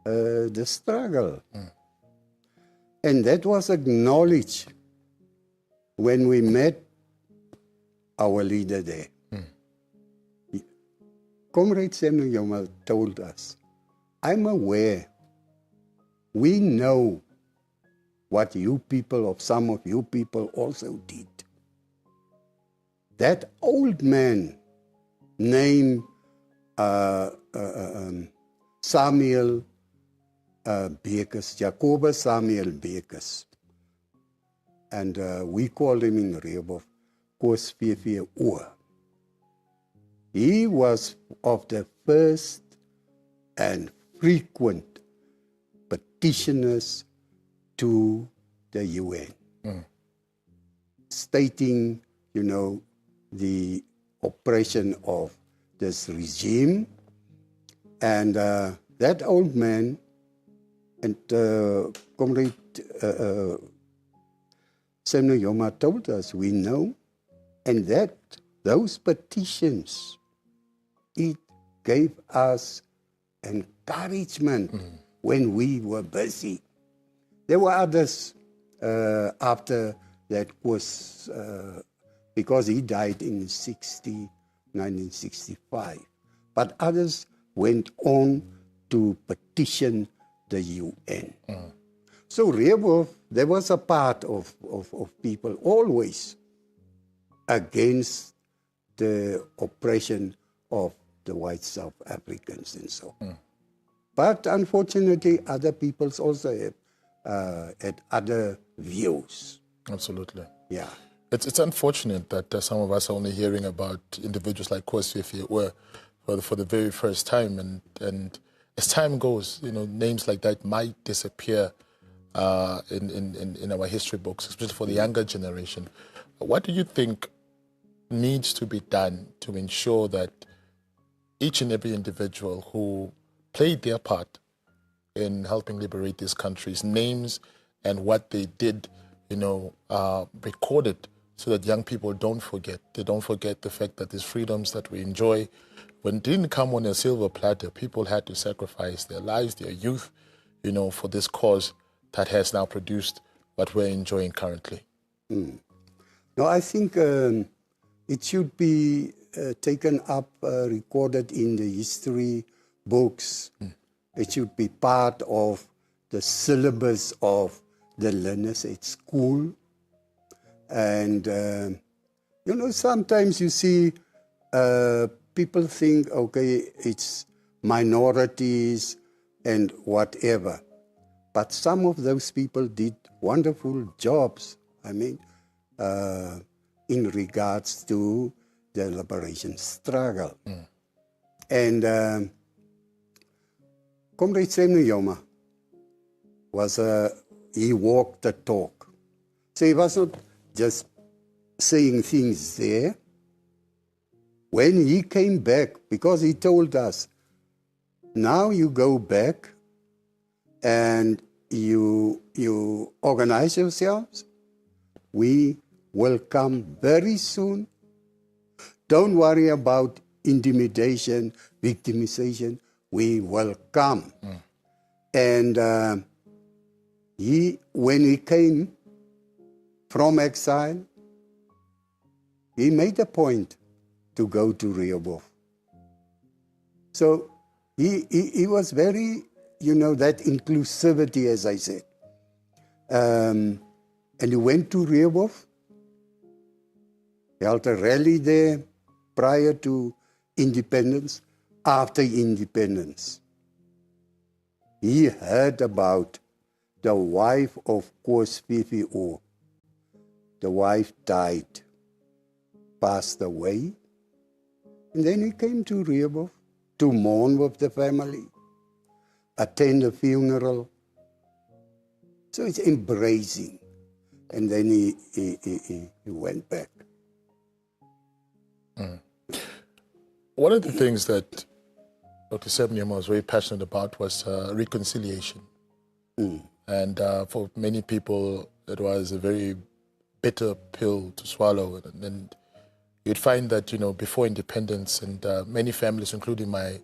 the struggle. And that was acknowledged when we met our leader there. Comrade Sam Nujoma told us, I'm aware, we know what you people, or some of you people, also did. That old man named Samuel Bekes, Jacobus Samuel Bekes, and we called him in Rehoboth Koos VV Oor. He was of the first and frequent petitioners to the UN, stating, you know, the oppression of this regime. And that old man, and Comrade Sam Nujoma told us, we know, and that those petitions, it gave us encouragement when we were busy. There were others after that was, because he died in 1965. But others went on to petition the UN. So Rehoboth, there was a part of people always against the oppression of the white South Africans and so on. But unfortunately, other peoples also had other views. Absolutely. Yeah. It's unfortunate that some of us are only hearing about individuals like Koos VV Oor for the very first time, and as time goes, you know, names like that might disappear in our history books, especially for the younger generation. What do you think needs to be done to ensure that each and every individual who played their part in helping liberate these countries, names and what they did, recorded so that young people don't forget. They don't forget the fact that these freedoms that we enjoy, when it didn't come on a silver platter, people had to sacrifice their lives, their youth, for this cause that has now produced what we're enjoying currently. No, I think it should be taken up, recorded in the history books. It should be part of the syllabus of the learners at school. And, sometimes you see people think, okay, it's minorities and whatever. But some of those people did wonderful jobs, in regards to the liberation struggle. And Comrade Sam Nujoma he walked the talk. So he was not just saying things there. When he came back, because he told us, now you go back and you organize yourselves. We will come very soon. Don't worry about intimidation, victimization. We will come. And when he came from exile, he made a point to go to Rehoboth. So he was very, that inclusivity, as I said. And he went to Rehoboth, held a rally there prior to independence, after independence. He heard about the wife of Koos VVO. The wife died, passed away. And then he came to Rehoboth to mourn with the family, attend the funeral. So it's embracing. And then he went back. One of the things that Dr. Sam Nujoma was very passionate about was reconciliation. And for many people, it was a very bitter pill to swallow. And you'd find that, before independence, and many families, including my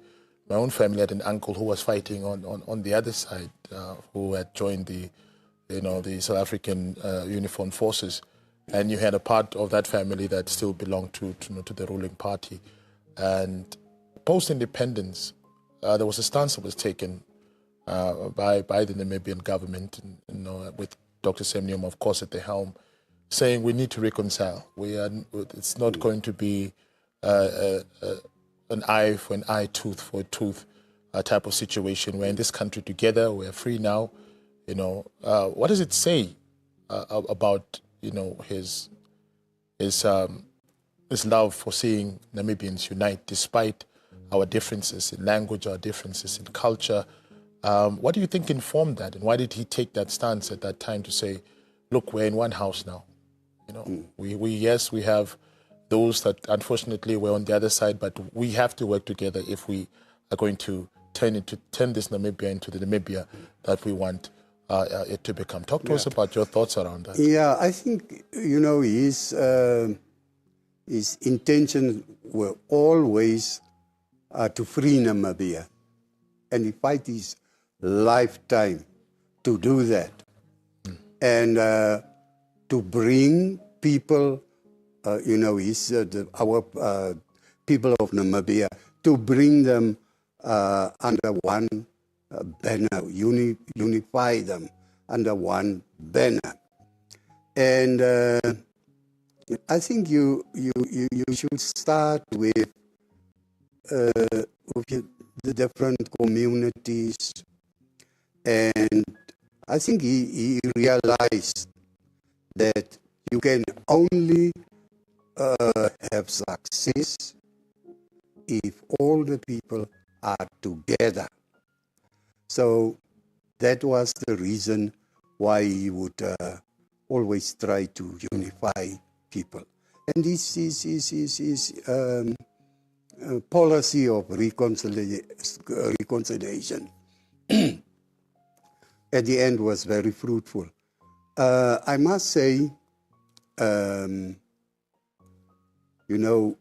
own family, had an uncle who was fighting on the other side, who had joined the South African Uniformed Forces. And you had a part of that family that still belonged to the ruling party. And post-independence, there was a stance that was taken by the Namibian government, with Dr. Sam Nujoma, of course, at the helm, saying we need to reconcile. It's not going to be an eye for an eye, tooth for a tooth type of situation. We're in this country together. We're free now. What does it say about his love for seeing Namibians unite despite our differences in language, our differences in culture? What do you think informed that, and why did he take that stance at that time to say, look, we're in one house now? We have those that unfortunately were on the other side, but we have to work together if we are going to turn this Namibia into the Namibia that we want it to become. Talk to us about your thoughts around that. Yeah, I think, his intentions were always to free Namibia. And he fight his lifetime to do that. And to bring people, our people of Namibia, to bring them under one banner, unify them under one banner. And I think you should start with the different communities. And I think he realized that you can only have success if all the people are together. So that was the reason why he would always try to unify people. And this is his policy of reconciliation. at the end was very fruitful. I must say, you know,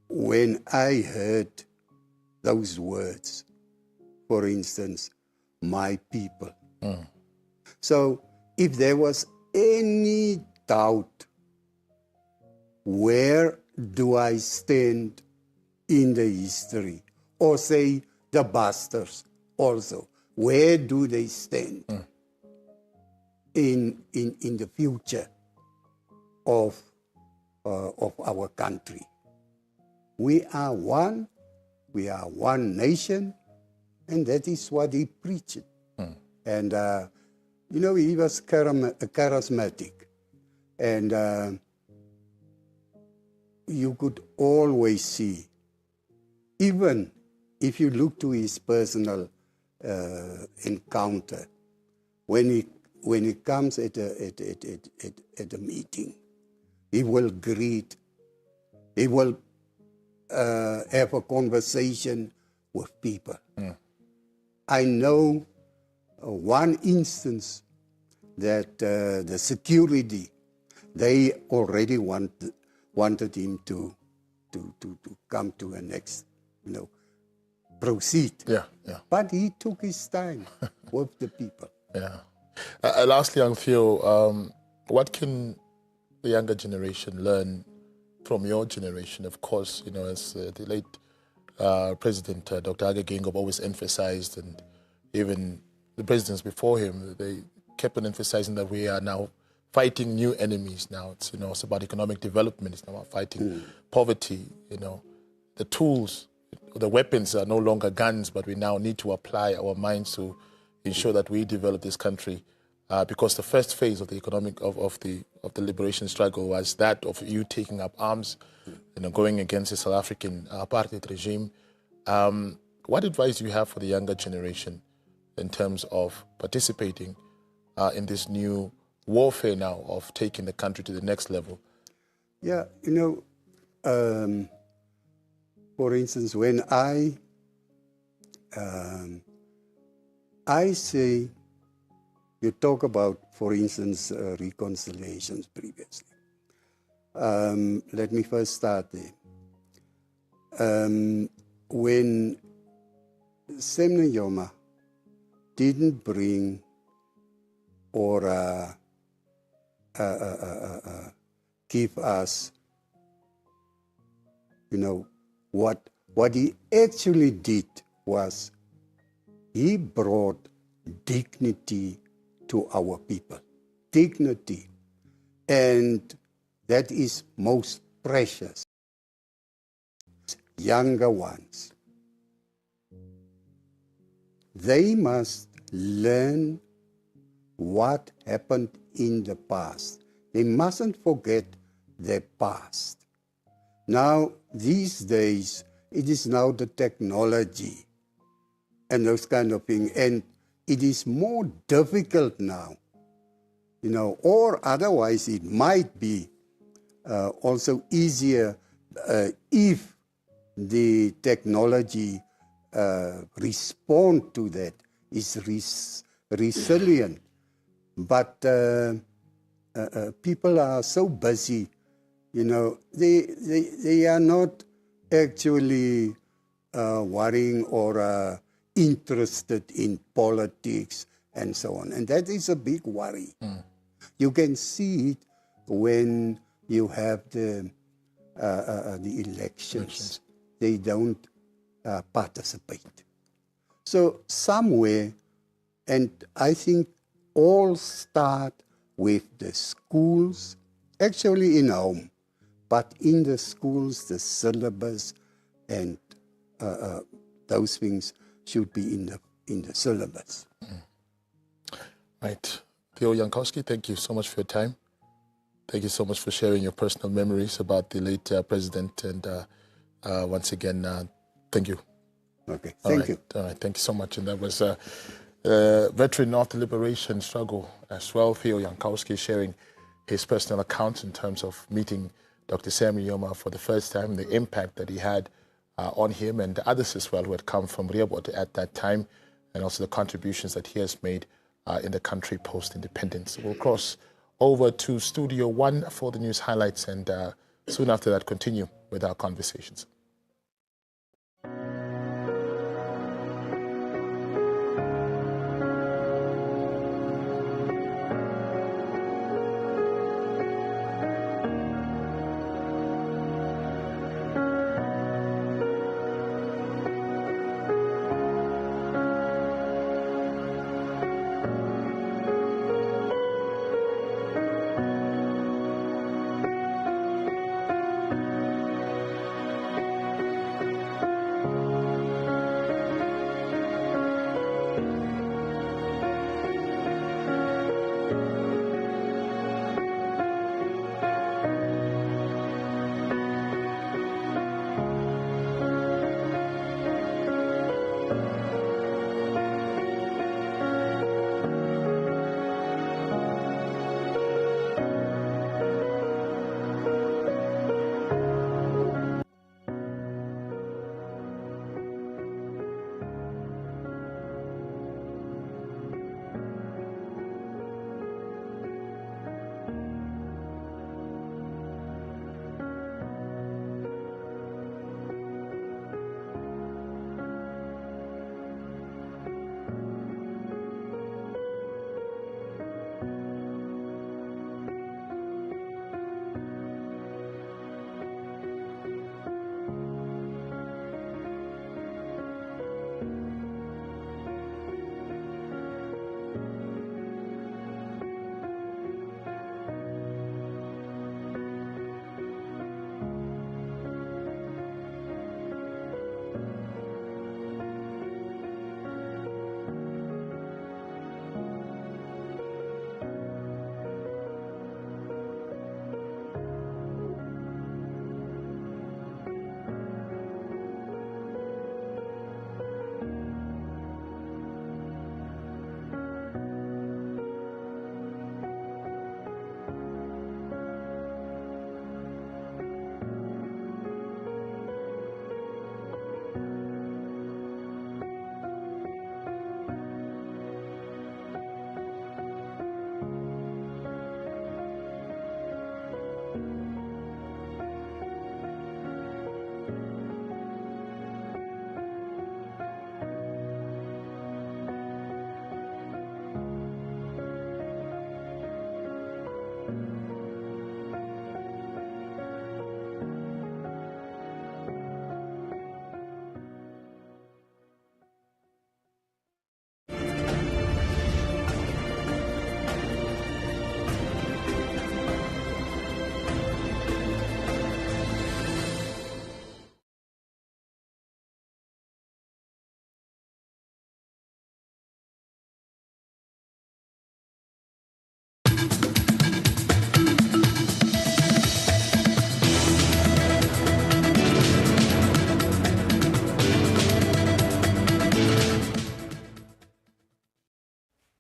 when I heard those words, for instance, my people. So if there was any doubt, where do I stand in the history? Or say the bastards also, where do they stand in the future of our country? We are one nation, and that is what he preached. And, you know, he was charismatic. And you could always see, even if you look to his personal encounter, when he comes at a meeting, he will greet, he will have a conversation with people. I know one instance that the security, they already wanted him to come to a next, you know, proceed. Yeah. But he took his time with the people. Yeah. Lastly, young Theo, what can the younger generation learn from your generation? Of course, you know, as the late President Dr. Hage Geingob always emphasized, and even the presidents before him, they kept on emphasizing that we are now fighting new enemies now. It's, you know, it's about economic development. It's about fighting poverty. You know, the tools, the weapons are no longer guns, but we now need to apply our minds to ensure that we develop this country. Because the first phase of the of the liberation struggle was that of you taking up arms, you know, going against the South African apartheid regime. What advice do you have for the younger generation in terms of participating in this new warfare now of taking the country to the next level? Yeah, you know, for instance, when I say, you talk about, for instance, reconciliations previously. Let me first start there. When Sam Nujoma didn't bring or give us, you know, what he actually did was he brought dignity to our people. Dignity. And that is most precious. Younger ones, they must learn what happened in the past. They mustn't forget their past. Now, these days, it is now the technology and those kind of things. And it is more difficult now, you know, or otherwise it might be also easier if the technology respond to that, is resilient. But people are so busy, you know, they are not actually worrying or interested in politics and so on. And that is a big worry. You can see it when you have the elections. They don't participate. So somewhere, and I think all start with the schools, actually in home, but in the schools, the syllabus and those things should be in the syllabus. Right. Theo Jankowski, thank you so much for your time. Thank you so much for sharing your personal memories about the late president. And once again, thank you. Okay, thank you. All right, thank you so much. And that was veteran of the liberation struggle as well, Theo Jankowski, sharing his personal account in terms of meeting Dr. Sam Nujoma for the first time, the impact that he had on him and others as well who had come from Rehoboth at that time, and also the contributions that he has made in the country post-independence. We'll cross over to Studio 1 for the news highlights and soon after that continue with our conversations.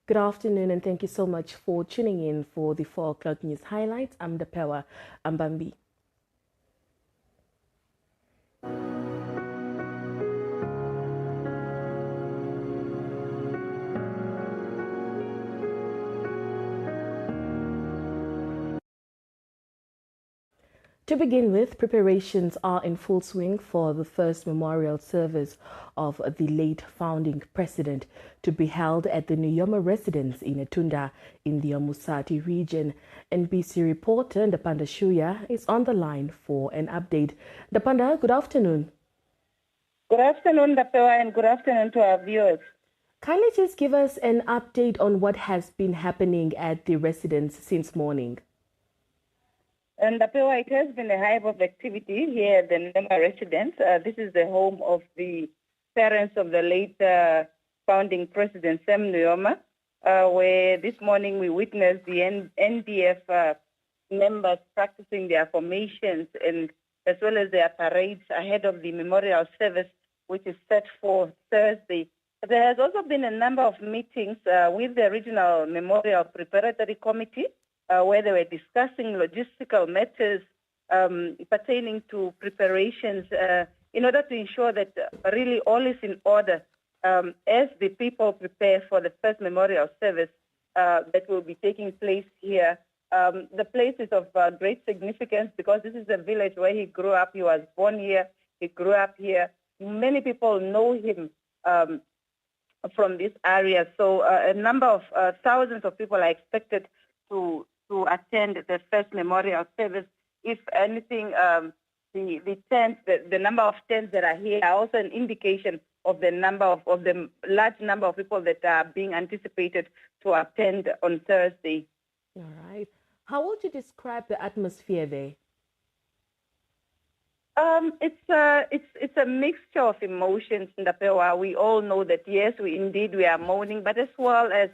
Good afternoon and thank you so much for tuning in for the 4 o'clock news highlights. I'm Dapewa Ambambi. To begin with, preparations are in full swing for the first memorial service of the late founding president to be held at the Nujoma residence in Etunda in the Omusati region. NBC reporter Ndapanda Shuya is on the line for an update. Ndapanda, good afternoon. Good afternoon, Dapewa, and good afternoon to our viewers. Kindly just give us an update on what has been happening at the residence since morning. And Dapewa, it has been a hive of activity here at the Nujoma residence. This is the home of the parents of the late founding president, Sam Nujoma, where this morning we witnessed the NDF members practicing their formations and as well as their parades ahead of the memorial service, which is set for Thursday. There has also been a number of meetings with the Regional Memorial Preparatory Committee, where they were discussing logistical matters pertaining to preparations in order to ensure that really all is in order as the people prepare for the first memorial service that will be taking place here, the place is of great significance because this is a village where he grew up. He was born here. He grew up here. Many people know him from this area. So a number of thousands of people are expected to attend the first memorial service. If anything, the tents, the number of tents that are here are also an indication of the number of the large number of people that are being anticipated to attend on Thursday. All right. How would you describe the atmosphere there? It's a mixture of emotions, Ndapewa. We all know that, yes, we are mourning, but as well as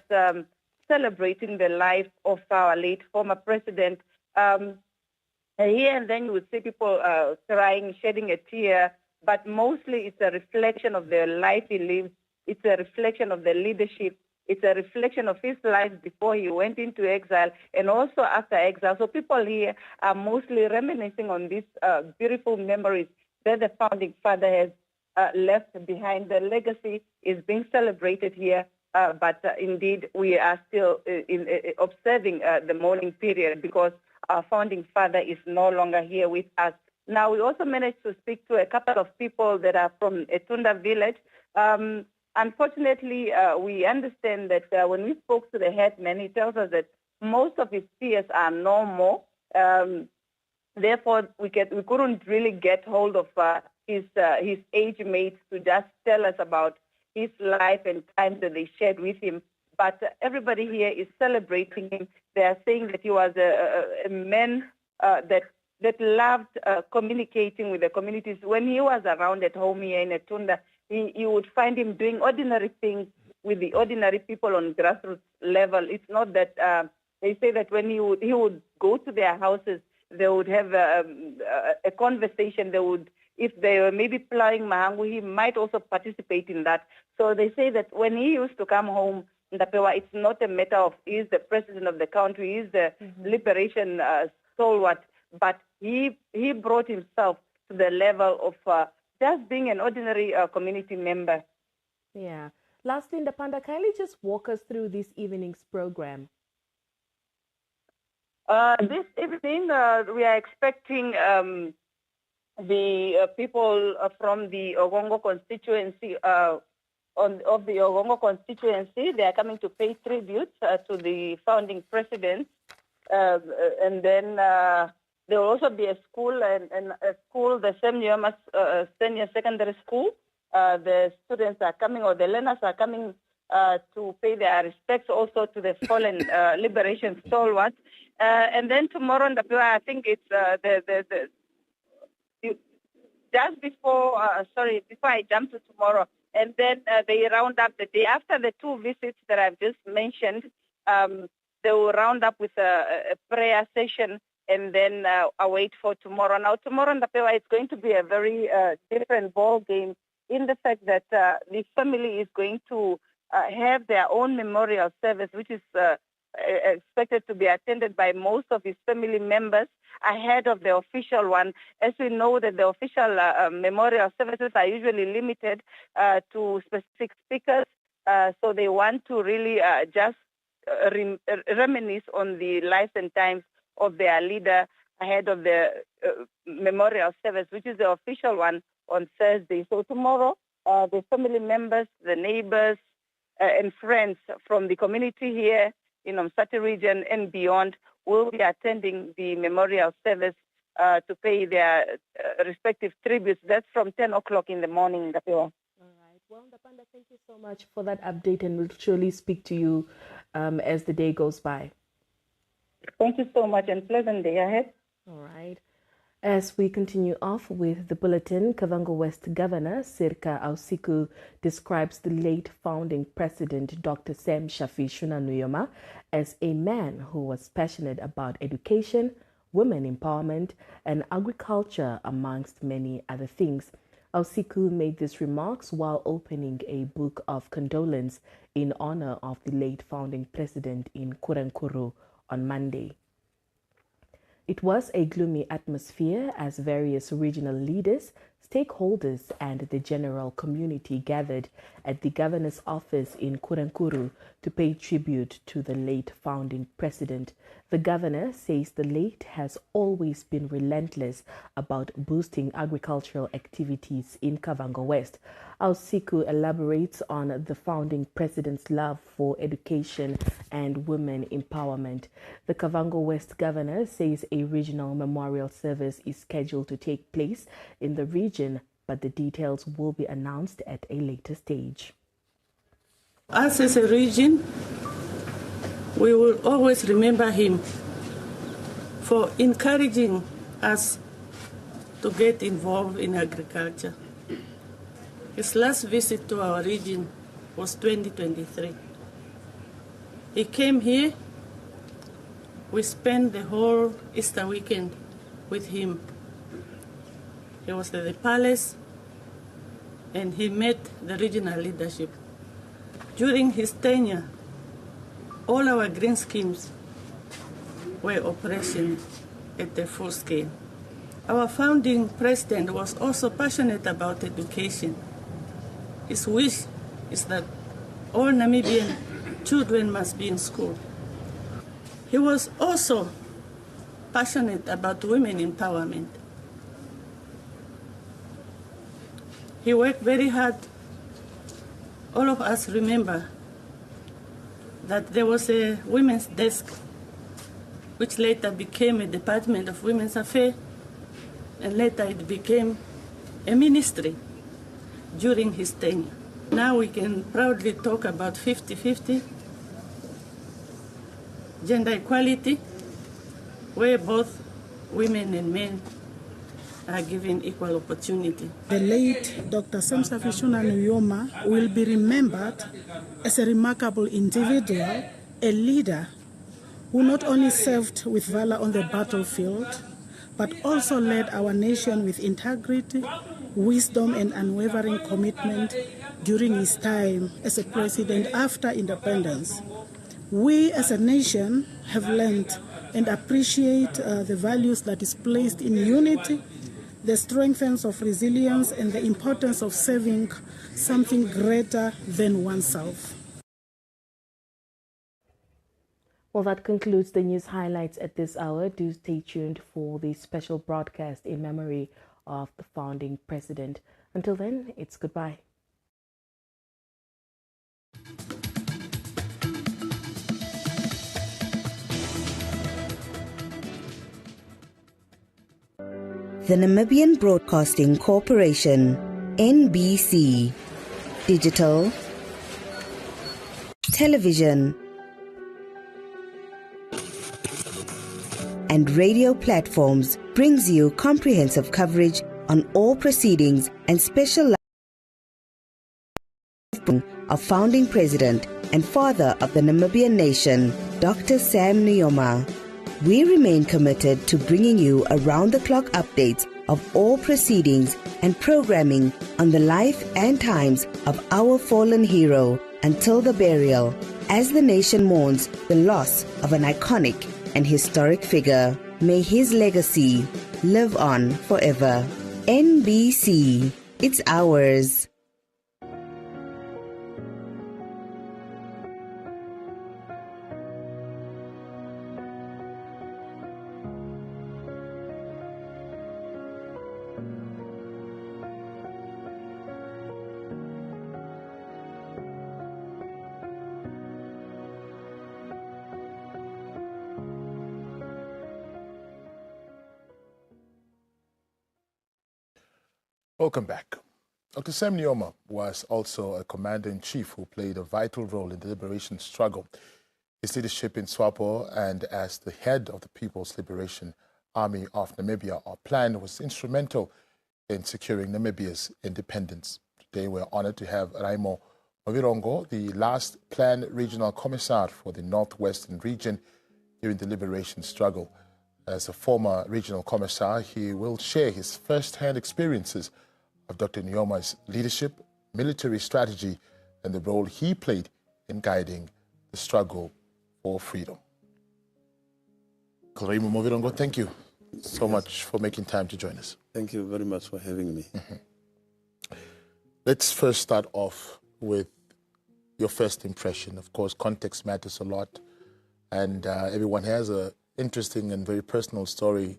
celebrating the life of our late former president. Here and then you would see people crying, shedding a tear, but mostly it's a reflection of the life he lived. It's a reflection of the leadership. It's a reflection of his life before he went into exile and also after exile. So people here are mostly reminiscing on these beautiful memories that the founding father has left behind. The legacy is being celebrated here, but indeed we are still observing the mourning period because our founding father is no longer here with us. Now, we also managed to speak to a couple of people that are from Etunda village. Unfortunately, we understand that when we spoke to the headman, he tells us that most of his peers are no more. Therefore, we couldn't really get hold of his age mates to just tell us about his life and times that they shared with him. But everybody here is celebrating him. They are saying that he was a man that loved communicating with the communities. When he was around at home here in Etunda, you would find him doing ordinary things with the ordinary people on grassroots level. It's not that they say that when he would go to their houses, they would have a conversation. If they were maybe plowing mahangu, he might also participate in that. So they say that when he used to come home, Ndapewa, it's not a matter of he's the president of the country, he's the liberation stalwart, but he brought himself to the level of just being an ordinary community member. Yeah. Lastly, Ndapanda, kindly just walk us through this evening's program. This evening, we are expecting the people from the Ogongo constituency, of the Ogongo constituency. They are coming to pay tribute to the founding president. And then there will also be a school, and a school, the Sam Nujoma Senior Secondary School. The students are coming, or the learners are coming to pay their respects also to the fallen liberation stalwarts. And then tomorrow, I think it's just before, before I jump to tomorrow, and then they round up the day after the two visits that I've just mentioned. They will round up with a prayer session and then await for tomorrow. Now, tomorrow in Ndapewa, it's going to be a very different ball game in the fact that the family is going to have their own memorial service, which is expected to be attended by most of his family members ahead of the official one. As we know that the official memorial services are usually limited to specific speakers, so they want to really just reminisce on the lives and times of their leader ahead of the memorial service, which is the official one on Thursday. So tomorrow, the family members, the neighbors, and friends from the community here in Umsati region and beyond will be attending the memorial service to pay their respective tributes. That's from 10 o'clock in the morning, Ndapewa. All right. Well, Ndapanda, thank you so much for that update, and we'll surely speak to you as the day goes by. Thank you so much, and pleasant day ahead. All right. As we continue off with the bulletin, Kavango West Governor Sirka Ausiku describes the late founding president Dr. Sam Nujoma as a man who was passionate about education, women empowerment, and agriculture, amongst many other things. Ausiku made these remarks while opening a book of condolence in honor of the late founding president in Kurankuru on Monday. It was a gloomy atmosphere as various regional leaders Stakeholders and the general community gathered at the governor's office in Kurankuru to pay tribute to the late founding president. The governor says the late has always been relentless about boosting agricultural activities in Kavango West. Our Siku elaborates on the founding president's love for education and women empowerment. The Kavango West governor says a regional memorial service is scheduled to take place in the region, but the details will be announced at a later stage. Us as a region, we will always remember him for encouraging us to get involved in agriculture. His last visit to our region was 2023. He came here. We spent the whole Easter weekend with him. He was at the palace and he met the regional leadership. During his tenure, all our green schemes were operational at a full scale. Our founding president was also passionate about education. His wish is that all Namibian children must be in school. He was also passionate about women empowerment. He worked very hard. All of us remember that there was a women's desk, which later became a Department of Women's Affairs, and later it became a ministry during his tenure. Now we can proudly talk about 50-50 gender equality, where both women and men are given equal opportunity. The late Dr. Sam Nujoma will be remembered as a remarkable individual, a leader who not only served with valor on the battlefield, but also led our nation with integrity, wisdom, and unwavering commitment during his time as a president after independence. We as a nation have learned and appreciate the values that is placed in unity, the strengths of resilience, and the importance of serving something greater than oneself. Well, that concludes the news highlights at this hour. Do stay tuned for the special broadcast in memory of the founding president. Until then, it's goodbye. The Namibian Broadcasting Corporation, NBC, digital, television, and radio platforms brings you comprehensive coverage on all proceedings and special life of founding president and father of the Namibian nation, Dr. Sam Nujoma. We remain committed to bringing you around-the-clock updates of all proceedings and programming on the life and times of our fallen hero until the burial, as the nation mourns the loss of an iconic and historic figure. May his legacy live on forever. NBC, it's ours. Welcome back. Dr. Sam Nujoma was also a commander-in-chief who played a vital role in the liberation struggle. His leadership in SWAPO and as the head of the People's Liberation Army of Namibia, or PLAN, was instrumental in securing Namibia's independence. Today we're honored to have Raimo Movirongo, the last PLAN regional commissar for the Northwestern region during the liberation struggle. As a former regional commissar, he will share his first-hand experiences of Dr. Nujoma's leadership, military strategy, and the role he played in guiding the struggle for freedom. Raimo Movirongo, thank you so much for making time to join us. Thank you very much for having me. Let's first start off with your first impression. Of course, context matters a lot, and everyone has an interesting and very personal story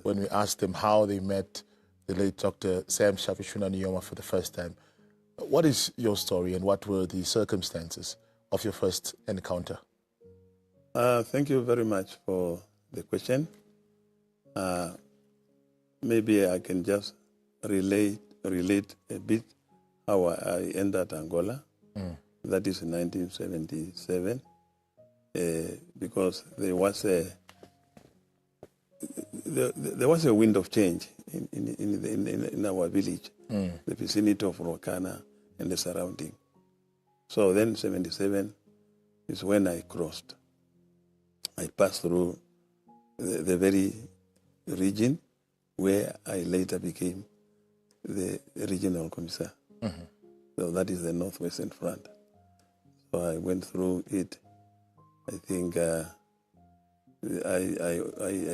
when we ask them how they met the late Dr. Sam Nujoma for the first time. What is your story, and what were the circumstances of your first encounter? Thank you very much for the question. Maybe I can just relate a bit how I entered Angola. That is in 1977, because there was a wind of change in our village, the vicinity of Rokana and the surrounding. So then 77 is when I crossed. I passed through the very region where I later became the regional commissar. So that is the Northwestern Front. So I went through it. I think I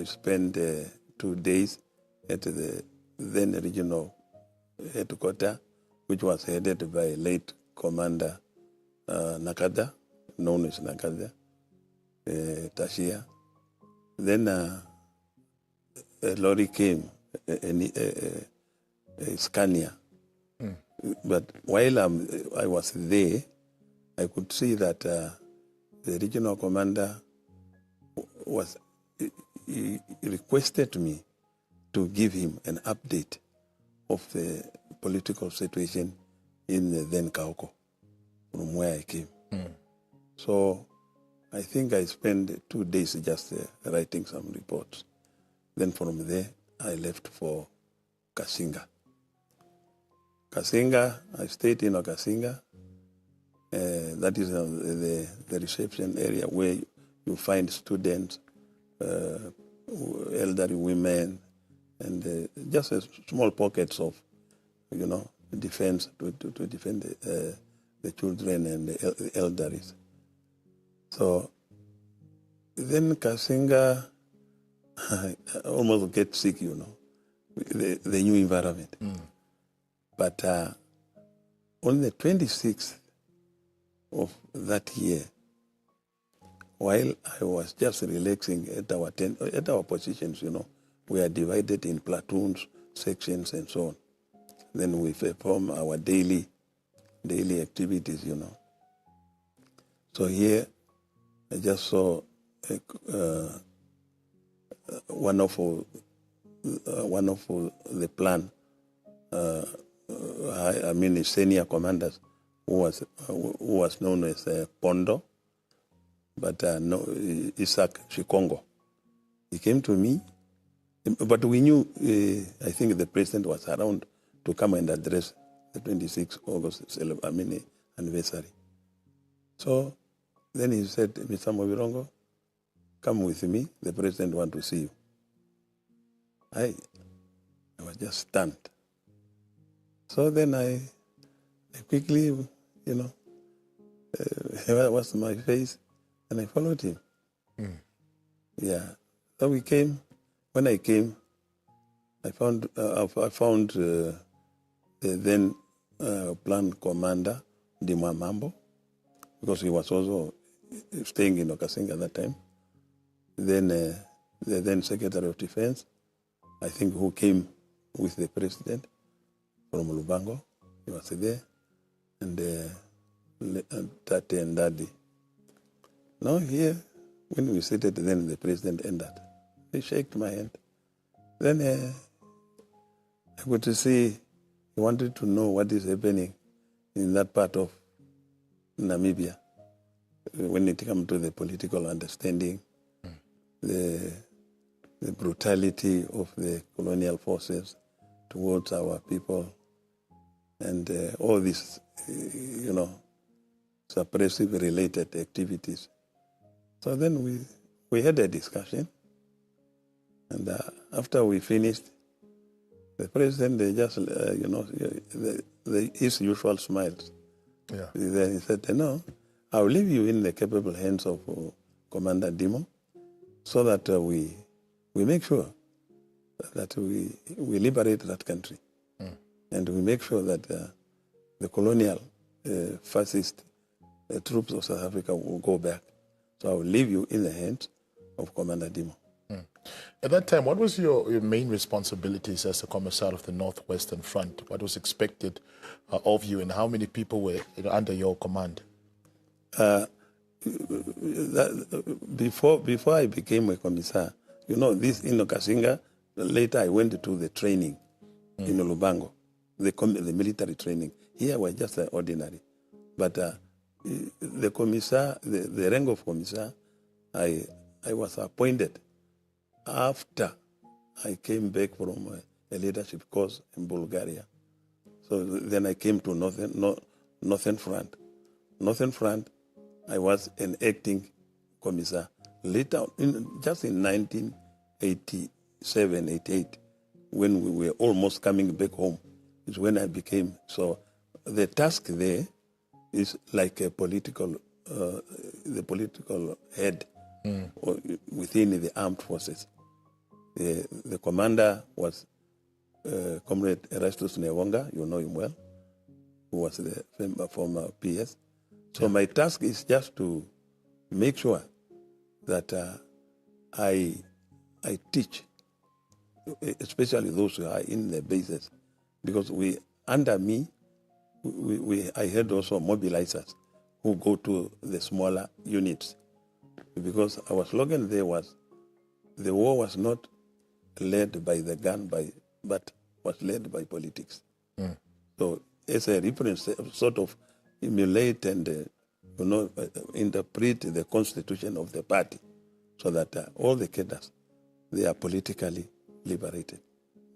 spent 2 days at the then regional headquarters, which was headed by late Commander Nakada, known as Nakada, Tashia. Then a lorry came, a Scania. But while I was there, I could see that the regional commander he requested me to give him an update of the political situation in the then Kaoko, from where I came. So I think I spent 2 days just writing some reports. Then from there, I left for Kasinga. I stayed in Kasinga. That is the reception area where you find students, elderly women, and just a small pockets of, defense to defend the children and the elderly. So then Kasinga, I almost get sick, the new environment. But on the 26th of that year, while I was just relaxing at our positions, we are divided in platoons, sections, and so on. Then we perform our daily activities, So here, I just saw one of the plan. Senior commanders who was known as Pondo, but no, Isaac Shikongo. He came to me, but we knew, I think the president was around to come and address the 26th August anniversary. So then he said, Mr. Mobirongo, come with me, the president wants to see you. I was just stunned. So then I quickly, washed my face and I followed him. Yeah. So we came. When I came, I found the then plan commander, Dima Mambo, because he was also staying in Okasinga at that time. Then the then Secretary of Defense, I think, who came with the president from Lubango, he was there, and Tate and Daddy. Now here, when we seated, then the president entered. He shook my hand. Then I could see he wanted to know what is happening in that part of Namibia when it comes to the political understanding, the brutality of the colonial forces towards our people, and all these, suppressive related activities. So then we had a discussion, and after we finished, the president, they just, his usual smiles. Yeah. Then he said, no, I'll leave you in the capable hands of Commander Dimo, so that we make sure that we liberate that country. And we make sure that the colonial fascist troops of South Africa will go back. So I will leave you in the hands of Commander Dimo. At that time, what was your main responsibilities as the Commissar of the Northwestern Front? What was expected of you, and how many people were under your command? Before I became a commissar, this in Okasinga, later I went to the training in Lubango, the military training. Here we're just ordinary. But the commissar, the rank of commissar, I was appointed after I came back from a leadership course in Bulgaria. So then I came to Northern Front. Northern Front, I was an acting commissar. Later, just in 1987, 88, when we were almost coming back home, is when I became. So the task there is like a political, the political head within the armed forces. The commander was Comrade Erastus Newonga, you know him well, who was the former PS. So my task is just to make sure that I teach, especially those who are in the bases, because under me, I had also mobilizers who go to the smaller units, because our slogan there was, the war was not led by the gun, but was led by politics. So as a reference, sort of emulate and interpret the constitution of the party, so that all the cadres, they are politically liberated,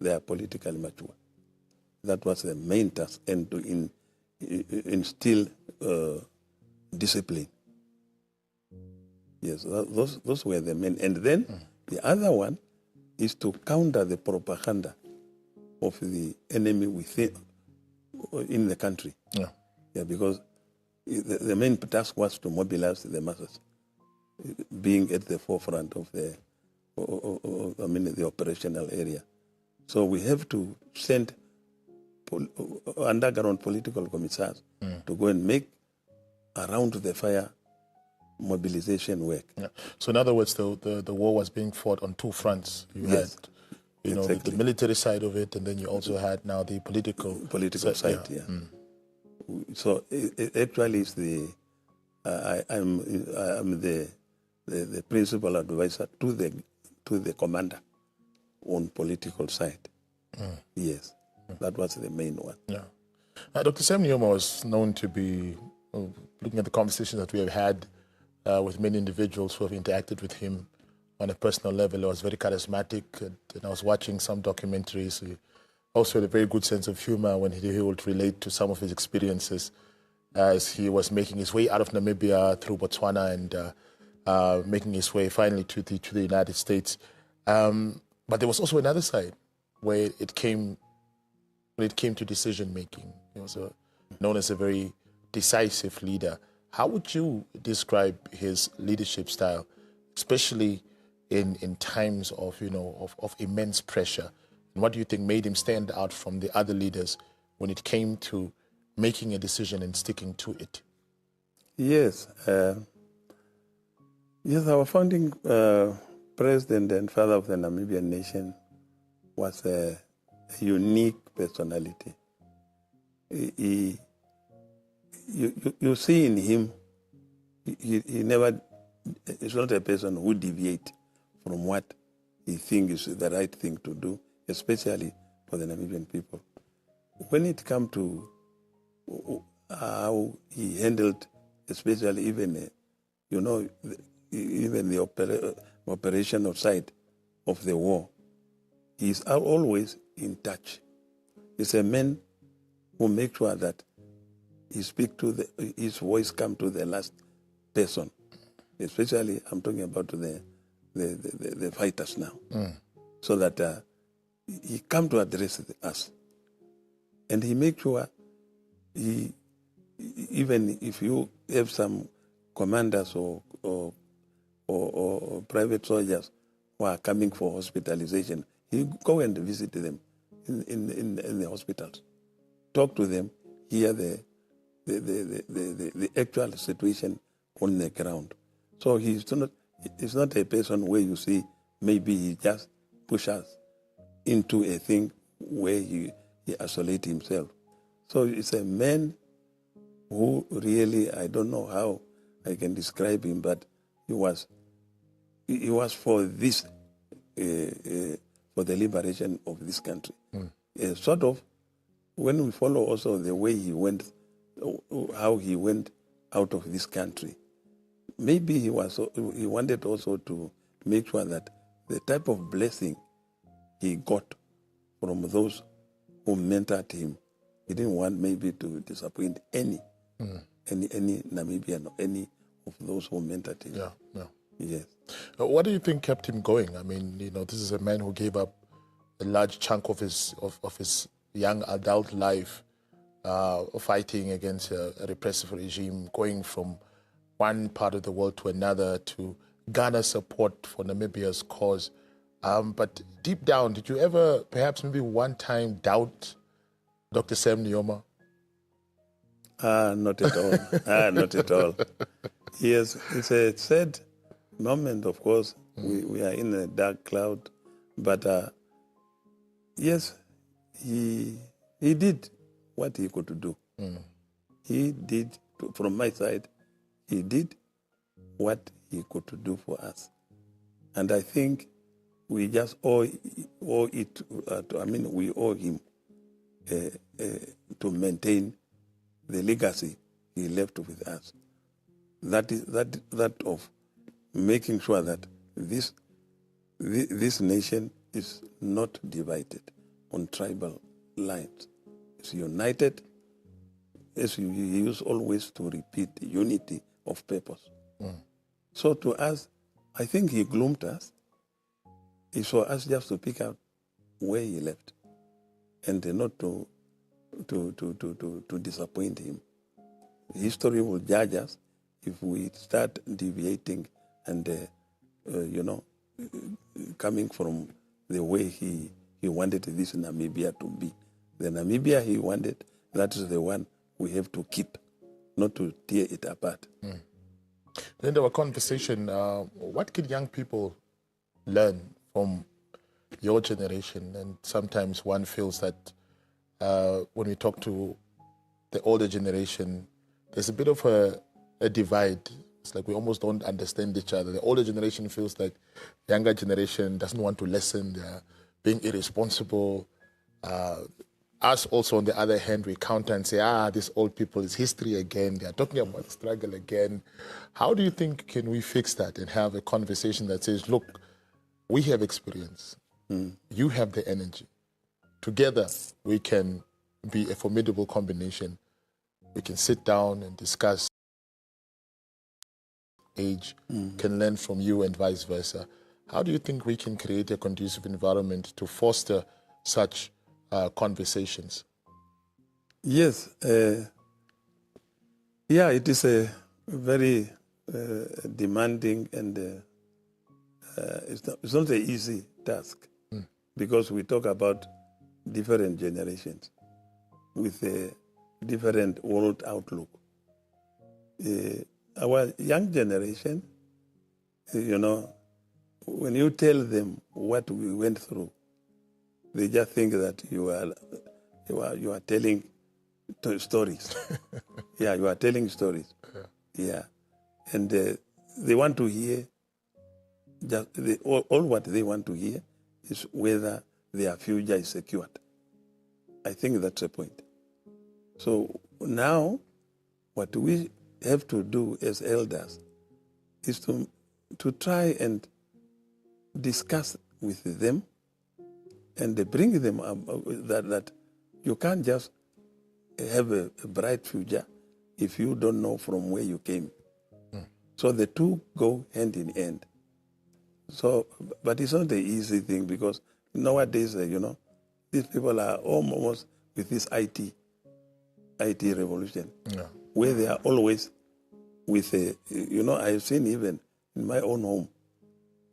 they are politically mature. That was the main task, and to instill discipline. Yes, those were the main. And then the other one is to counter the propaganda of the enemy in the country. Yeah, because the main task was to mobilize the masses, being at the forefront of the operational area. So we have to send underground political commissars to go and make around the fire mobilization work. Yeah. So in other words, the war was being fought on two fronts. You had exactly. the military side of it, and then you also had now the political side. Yeah. So actually, it's I'm the principal advisor to the commander on political side. Yes, that was the main one. Yeah. Dr. Sam Nujoma was known to be, looking at the conversations that we have had with many individuals who have interacted with him on a personal level, he was very charismatic. And I was watching some documentaries. He also had a very good sense of humor when he would relate to some of his experiences as he was making his way out of Namibia through Botswana and making his way finally to the United States. But there was also another side where it came to decision making. He was known as a very decisive leader. How would you describe his leadership style, especially in times of immense pressure? And what do you think made him stand out from the other leaders when it came to making a decision and sticking to it? Yes. Yes, our founding president and father of the Namibian nation was a unique personality. You see in him, he never, he's not a person who deviates from what he thinks is the right thing to do, especially for the Namibian people. When it comes to how he handled, especially even, even the operational side of the war, he's always in touch. He's a man who makes sure that he speaks to his voice come to the last person. Especially, I'm talking about the fighters now, so that he come to address us, and he makes sure even if you have some commanders or private soldiers who are coming for hospitalization, He go and visit them in the hospitals, talk to them, hear the actual situation on the ground. So he's not a person where you see maybe he just pushes us into a thing where he isolates himself. So it's a man who really, I don't know how I can describe him, but he was for this, for the liberation of this country. Sort of, when we follow also the way he went, how he went out of this country, maybe he wanted also to make sure that the type of blessing he got from those who mentored him, he didn't want maybe to disappoint any Namibian or any of those who mentored him. Yeah. Yes. What do you think kept him going? I mean, this is a man who gave up a large chunk of his young adult life fighting against a repressive regime, going from one part of the world to another to garner support for Namibia's cause. But deep down, did you ever, perhaps maybe one time, doubt Dr. Sam Nujoma? Not at all. Not at all. Yes, it's a sad moment, of course. We are in a dark cloud. But yes, he did what he could do. He did, from my side, he did what he could do for us. And I think we just owe it, we owe him to maintain the legacy he left with us. That is that of making sure that this nation is not divided on tribal lines. It's united, as you use always to repeat, unity of purpose. So to us, I think he gloomed us. He saw us just to pick out where he left and not to disappoint him. History will judge us if we start deviating and, coming from the way he wanted this Namibia to be. The Namibia he wanted, that is the one we have to keep, not to tear it apart. In our conversation, what can young people learn from your generation? And sometimes one feels that when we talk to the older generation, there's a bit of a divide. It's like we almost don't understand each other. The older generation feels like the younger generation doesn't want to listen. They're being irresponsible. Us also, on the other hand, we counter and say, these old people, it's history again. They're talking about struggle again. How do you think can we fix that and have a conversation that says, look, we have experience. You have the energy. Together, we can be a formidable combination. We can sit down and discuss age, can learn from you and vice versa. How do you think we can create a conducive environment to foster such conversations? Yes. It is a very demanding and it's not an easy task because we talk about different generations with a different world outlook. Our young generation, when you tell them what we went through, they just think that you are telling stories. You are telling stories. And they want to hear, all what they want to hear is whether their future is secured. I think that's the point. So now, what we have to do as elders is to try and discuss with them and bring them up that you can't just have a bright future if you don't know from where you came. So the two go hand in hand. So, but it's not an easy thing because nowadays, these people are almost with this IT revolution, where they are always with I've seen even in my own home,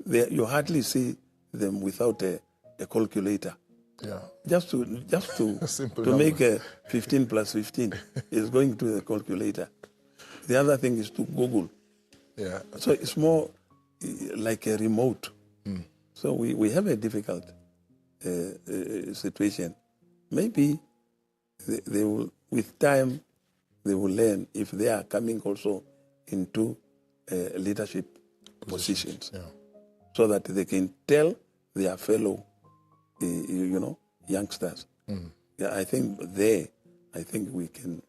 you hardly see them without a a calculator. Yeah. Just to make a 15 plus 15 is going to the calculator. The other thing is to Google. Yeah. So it's more like a remote. So we have a difficult situation. Maybe they will, with time, they will learn if they are coming also into leadership positions, so that they can tell their fellow, youngsters. Yeah, I think we can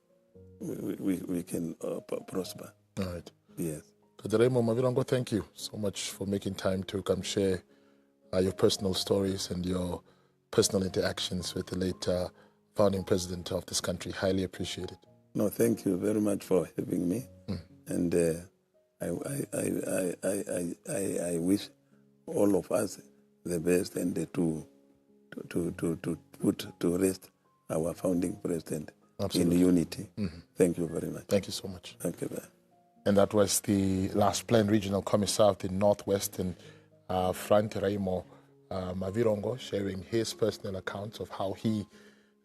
prosper. All right. Yes. Kaderemo Mavirongo, thank you so much for making time to come share your personal stories and your personal interactions with the late founding president of this country. Highly appreciated. No, thank you very much for having me. And I wish all of us the best and to put to rest our founding president in unity. Thank you very much. Thank you so much. Thank you. And that was the last planned regional commissar of the Northwestern Front, Raimo Mavirongo, sharing his personal accounts of how he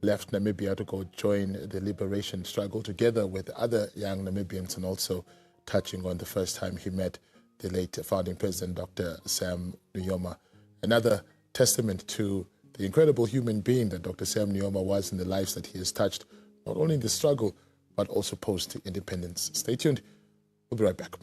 left Namibia to go join the liberation struggle together with other young Namibians, and also touching on the first time he met the late founding president, Dr. Sam Nujoma. Another testament to the incredible human being that Dr. Sam Nujoma was in the lives that he has touched, not only in the struggle, but also post-independence. Stay tuned. We'll be right back.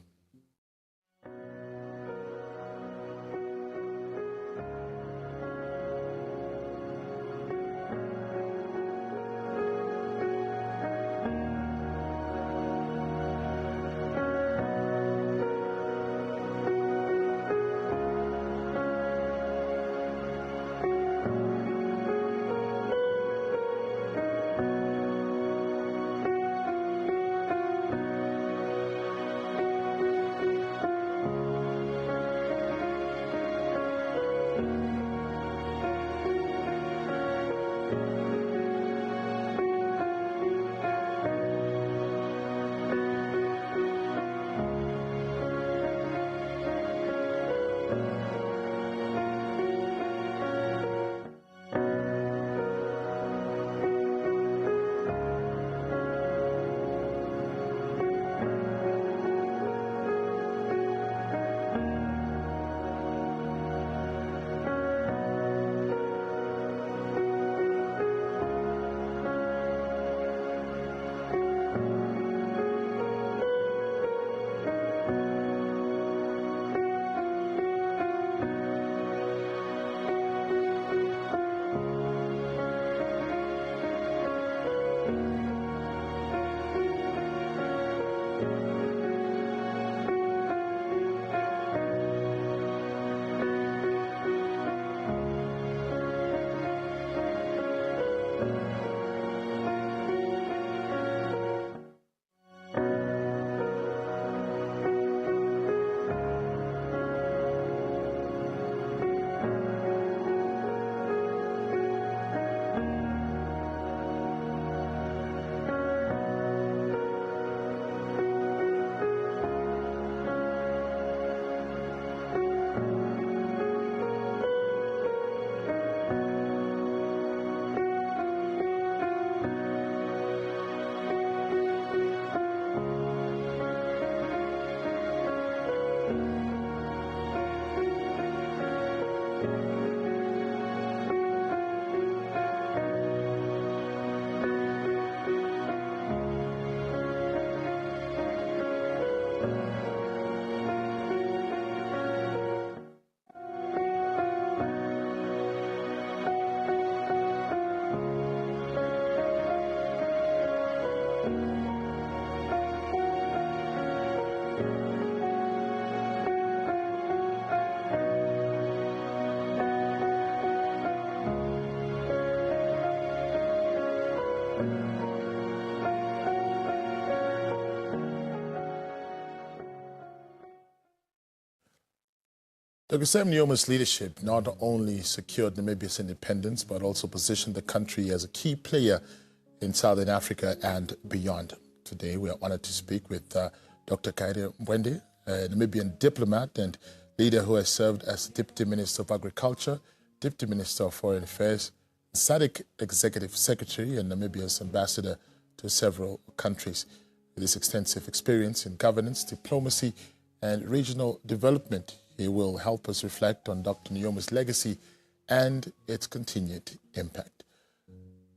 Dr. Sam Nujoma's leadership not only secured Namibia's independence, but also positioned the country as a key player in Southern Africa and beyond. Today, we are honored to speak with Dr. Kaire Mwende, a Namibian diplomat and leader who has served as Deputy Minister of Agriculture, Deputy Minister of Foreign Affairs, SADC Executive Secretary, and Namibia's ambassador to several countries. With his extensive experience in governance, diplomacy, and regional development, he will help us reflect on Dr. Nuyoma's legacy and its continued impact.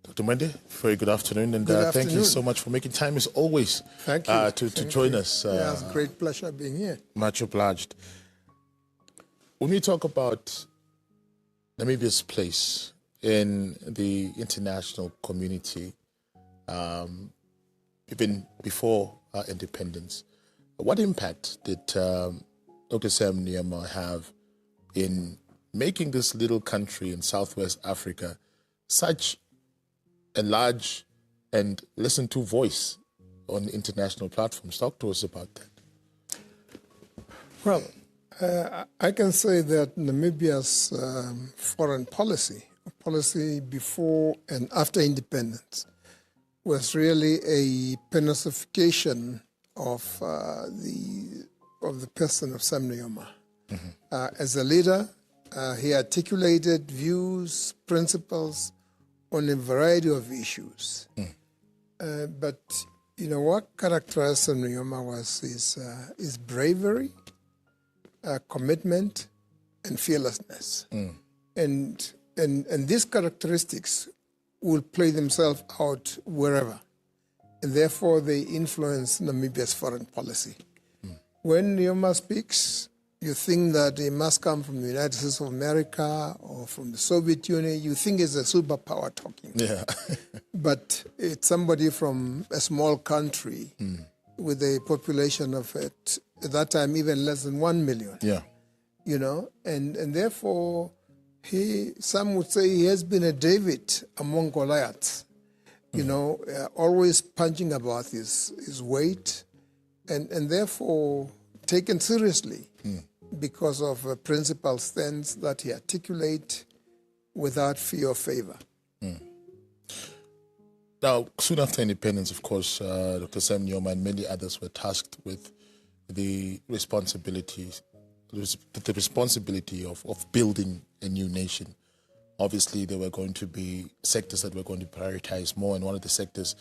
Dr. Mwende, very good afternoon, and thank you so much for making time, as always, to join us. Yeah, it's a great pleasure being here. Much obliged. When we talk about Namibia's place in the international community, even before our independence, what impact did Dr. Sam Nujoma have in making this little country in Southwest Africa such a large and listened to voice on international platforms? Talk to us about that. Well, I can say that Namibia's foreign policy before and after independence was really a personification of the person of Sam Nujoma. As a leader, he articulated views, principles on a variety of issues. But you know what characterized Sam Nujoma was his bravery, commitment, and fearlessness. And these characteristics will play themselves out wherever. And therefore, they influence Namibia's foreign policy. When Nujoma speaks, you think that he must come from the United States of America or from the Soviet Union. You think it's a superpower talking. Yeah. But it's somebody from a small country with a population of, at that time, even less than 1 million. Yeah. You know, and therefore, some would say he has been a David among Goliaths. You know, always punching above his weight, and therefore taken seriously because of a principled stance that he articulates without fear or favor. Now, soon after independence, of course, Dr. Sam Nujoma and many others were tasked with the responsibility of building a new nation. Obviously, there were going to be sectors that were going to prioritize more, and one of the sectors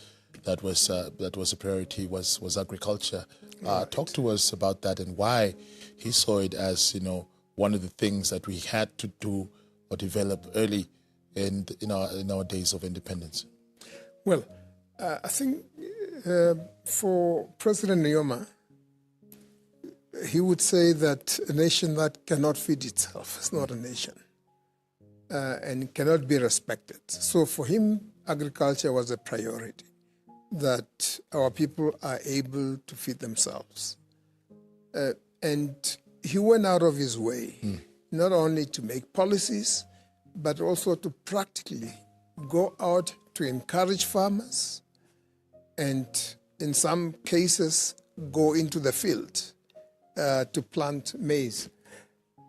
that was a priority was agriculture. Right. Talk to us about that and why he saw it as, you know, one of the things that we had to do or develop early in our days of independence. Well, I think for President Nujoma, he would say that a nation that cannot feed itself is not a nation. And cannot be respected. So for him, agriculture was a priority, that our people are able to feed themselves. And he went out of his way, not only to make policies, but also to practically go out to encourage farmers and, in some cases, go into the field to plant maize.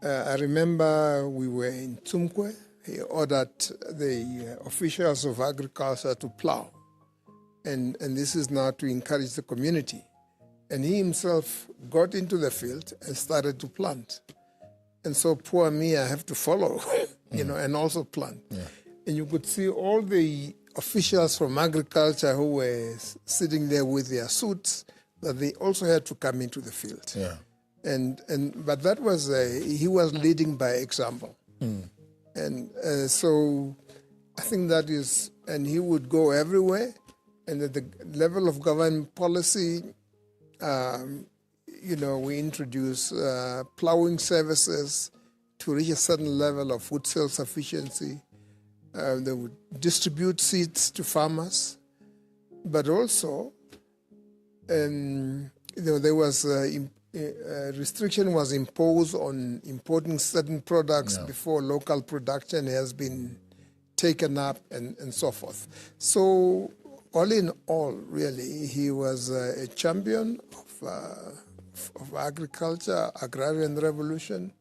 I remember we were in Tsumkwe. He ordered the officials of agriculture to plow. And this is now to encourage the community. And he himself got into the field and started to plant. And so poor me, I have to follow, you know, and also plant. Yeah. And you could see all the officials from agriculture who were sitting there with their suits, that they also had to come into the field. Yeah. But that was, he was leading by example. And so I think that is, and he would go everywhere. And at the level of government policy, you know, we introduced plowing services to reach a certain level of food self-sufficiency. They would distribute seeds to farmers. But also, you know, there was restriction was imposed on importing certain products before local production has been taken up and so forth. So all in all, really, he was a champion of agriculture, agrarian revolution.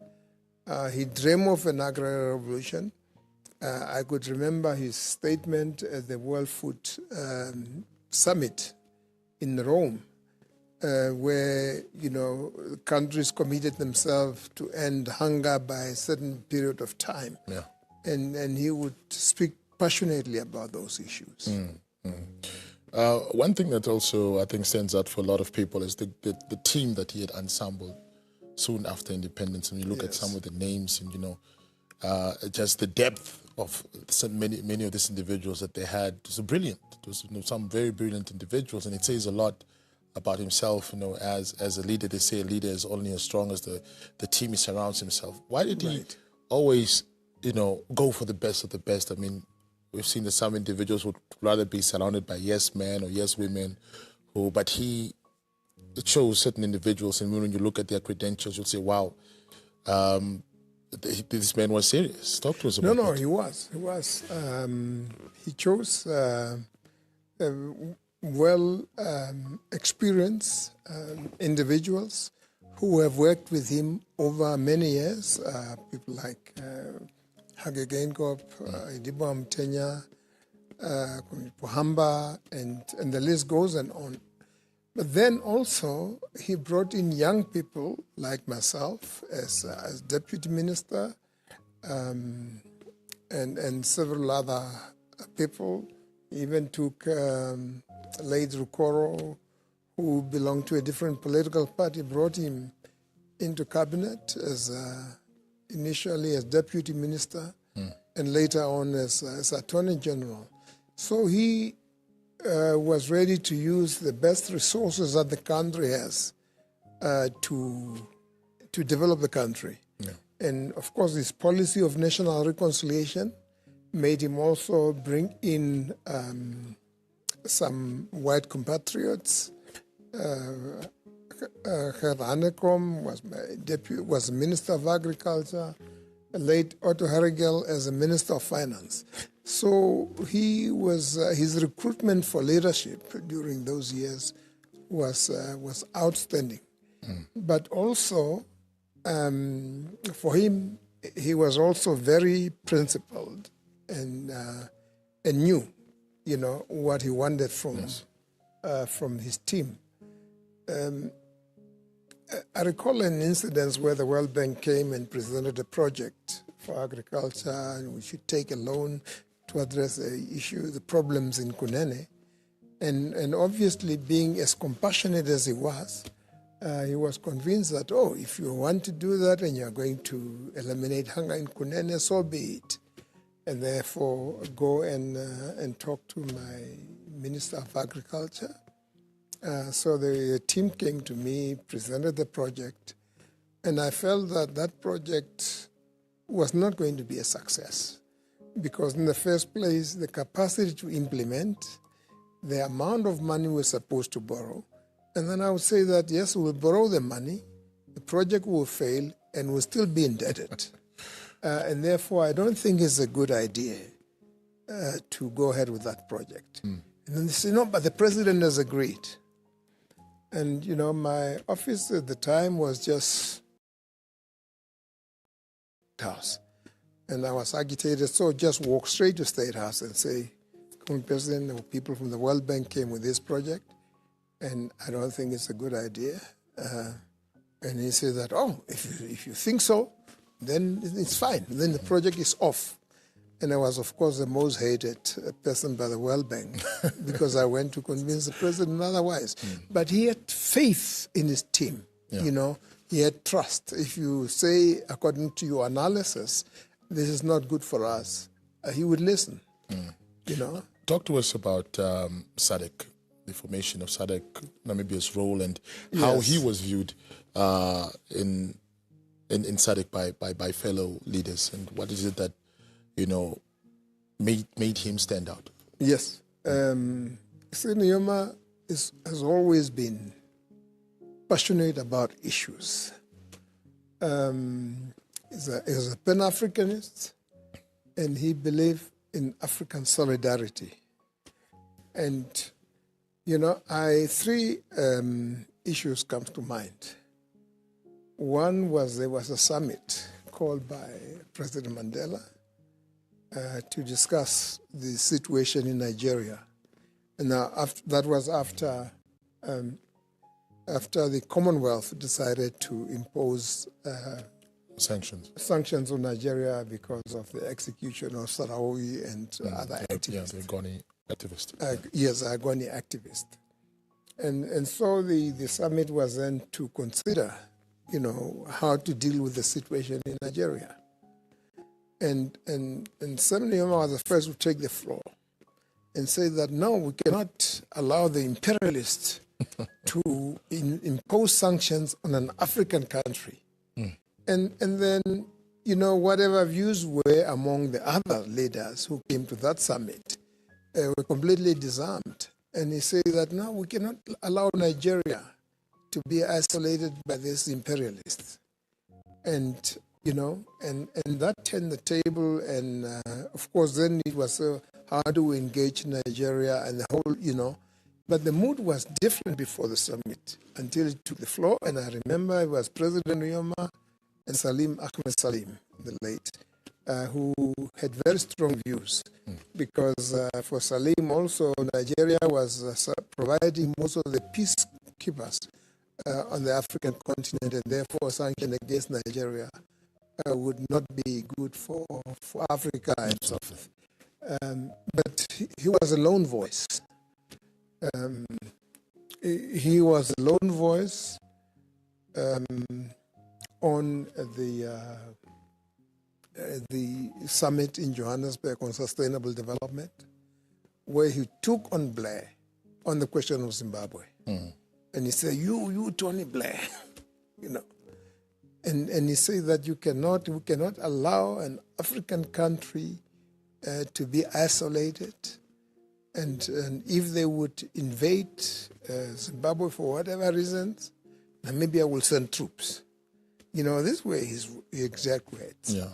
He dreamed of an agrarian revolution. I could remember his statement at the World Food Summit in Rome, where, you know, countries committed themselves to end hunger by a certain period of time. Yeah. and he would speak passionately about those issues. One thing that also I think stands out for a lot of people is the team that he had assembled soon after independence. And you look at some of the names and, you know, just the depth of many of these individuals that they had. It was brilliant. It was, you know, some very brilliant individuals, and it says a lot about himself, you know, as a leader. They say a leader is only as strong as the team he surrounds himself. Why did he always, you know, go for the best of the best? I mean, we've seen that some individuals would rather be surrounded by yes men or yes women, but he chose certain individuals, and when you look at their credentials, you'll say, wow, this man was serious. Talk to us about that. No, he was. He chose experienced individuals who have worked with him over many years, people like Hage Geingob, Idibo Mtenya, Pohamba, and the list goes on. But then also he brought in young people like myself as deputy minister, and several other people. He even took late Rukoro, who belonged to a different political party, brought him into cabinet as initially as deputy minister, and later on as attorney general. So he was ready to use the best resources that the country has to develop the country. And of course, his policy of national reconciliation made him also bring in some white compatriots. Herr Hanekom was Minister of Agriculture, late Otto Herregel as a Minister of Finance. So he was his recruitment for leadership during those years was outstanding. But also for him, he was also very principled and knew, you know, what he wanted from his team. I recall an incident where the World Bank came and presented a project for agriculture, and we should take a loan to address the problems in Kunene. And obviously, being as compassionate as he was convinced that, if you want to do that and you're going to eliminate hunger in Kunene, so be it. And therefore, go and talk to my Minister of Agriculture. So the team came to me, presented the project, and I felt that project was not going to be a success because in the first place, the capacity to implement, the amount of money we're supposed to borrow, and then I would say that, yes, we'll borrow the money, the project will fail, and we'll still be indebted. And therefore, I don't think it's a good idea to go ahead with that project. And then they say, no, but the president has agreed. And, you know, my office at the time was just house. And I was agitated, so just walk straight to State House and say, President, the people from the World Bank came with this project, and I don't think it's a good idea. And he said that, if you think so, then it's fine. Then the project is off. And I was, of course, the most hated person by the World Bank because I went to convince the president otherwise. But he had faith in his team. You know, he had trust. If you say, according to your analysis, this is not good for us, he would listen. You know. Talk to us about SADC, the formation of SADC, Namibia's role, and how he was viewed in SADC by fellow leaders, and what is it that, you know, made him stand out? Yes. Sam Nujoma has always been passionate about issues. He's a Pan-Africanist, and he believed in African solidarity. And, you know, three issues come to mind. One was there was a summit called by President Mandela to discuss the situation in Nigeria. And now that was after the Commonwealth decided to impose sanctions on Nigeria because of the execution of Sarawi and other activists. Yeah, the Agoni activist. Yes, Agoni activist. And so the summit was then to consider, how to deal with the situation in Nigeria. And Sam Nujoma was the first to take the floor and say that no, we cannot allow the imperialists to impose sanctions on an African country. And then, whatever views were among the other leaders who came to that summit were completely disarmed. And he said that no, we cannot allow Nigeria to be isolated by these imperialists. And, and that turned the table. And, of course, then it was how do we engage Nigeria and the whole, But the mood was different before the summit until it took the floor. And I remember it was President Nujoma and Ahmed Salim, the late, who had very strong views. Because for Salim also, Nigeria was providing most of the peacekeepers on the African continent, and therefore sanction against Nigeria would not be good for Africa and so forth. But he was a lone voice. He was a lone voice on the summit in Johannesburg on sustainable development, where he took on Blair on the question of Zimbabwe. And he said, you Tony Blair, And he said that we cannot allow an African country to be isolated. And if they would invade Zimbabwe for whatever reasons, Namibia will send troops. This were his exact words. Yeah.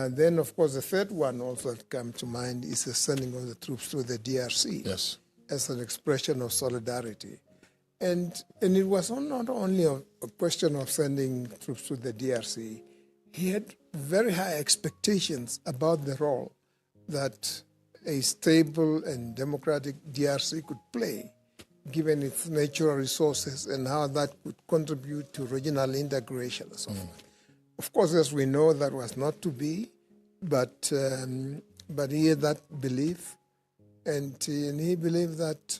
Then, of course, the third one also that comes to mind is the sending of the troops to the DRC. Yes. As an expression of solidarity. And it was not only a question of sending troops to the DRC. He had very high expectations about the role that a stable and democratic DRC could play, given its natural resources and how that could contribute to regional integration and so forth. Of course, as we know, that was not to be, but he had that belief, and he believed that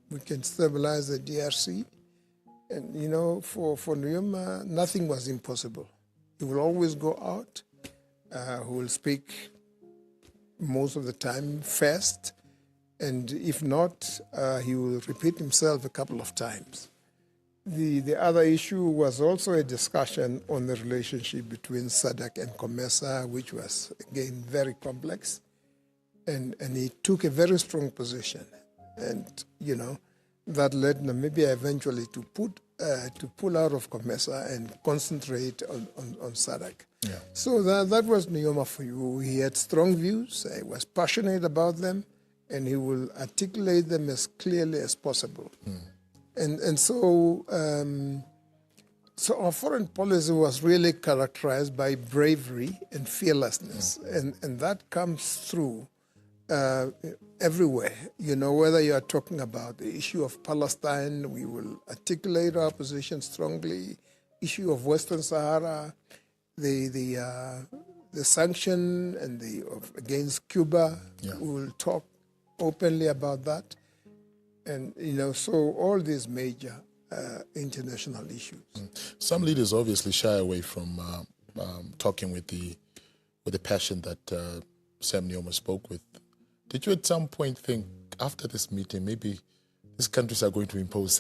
we can stabilize the DRC. And, for Nujoma, nothing was impossible. He will always go out. He will speak most of the time first, and if not, he will repeat himself a couple of times. The other issue was also a discussion on the relationship between SADC and COMESA, which was, again, very complex. And he took a very strong position. And, that led Namibia eventually to pull out of COMESA and concentrate on SADC. Yeah. So that was Nujoma for you. He had strong views, he was passionate about them, and he will articulate them as clearly as possible. And so our foreign policy was really characterized by bravery and fearlessness, and that comes through everywhere. Whether you are talking about the issue of Palestine, we will articulate our position strongly. Issue of Western Sahara, the sanction and against Cuba, we will talk openly about that. And, so all these major international issues. Some leaders obviously shy away from talking with the passion that Sam Nujoma spoke with. Did you at some point think, after this meeting, maybe these countries are going to impose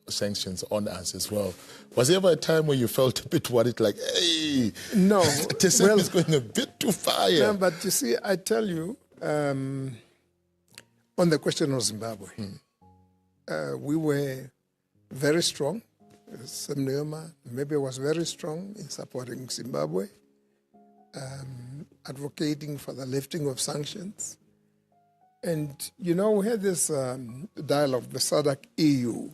sanctions on us as well? Was there ever a time where you felt a bit worried, like, hey, no, TSM is going a bit too far here? No, but you see, I tell you, on the question of Zimbabwe, we were very strong. Sam Nujoma maybe was very strong in supporting Zimbabwe, advocating for the lifting of sanctions. And, we had this dialogue, the SADC-EU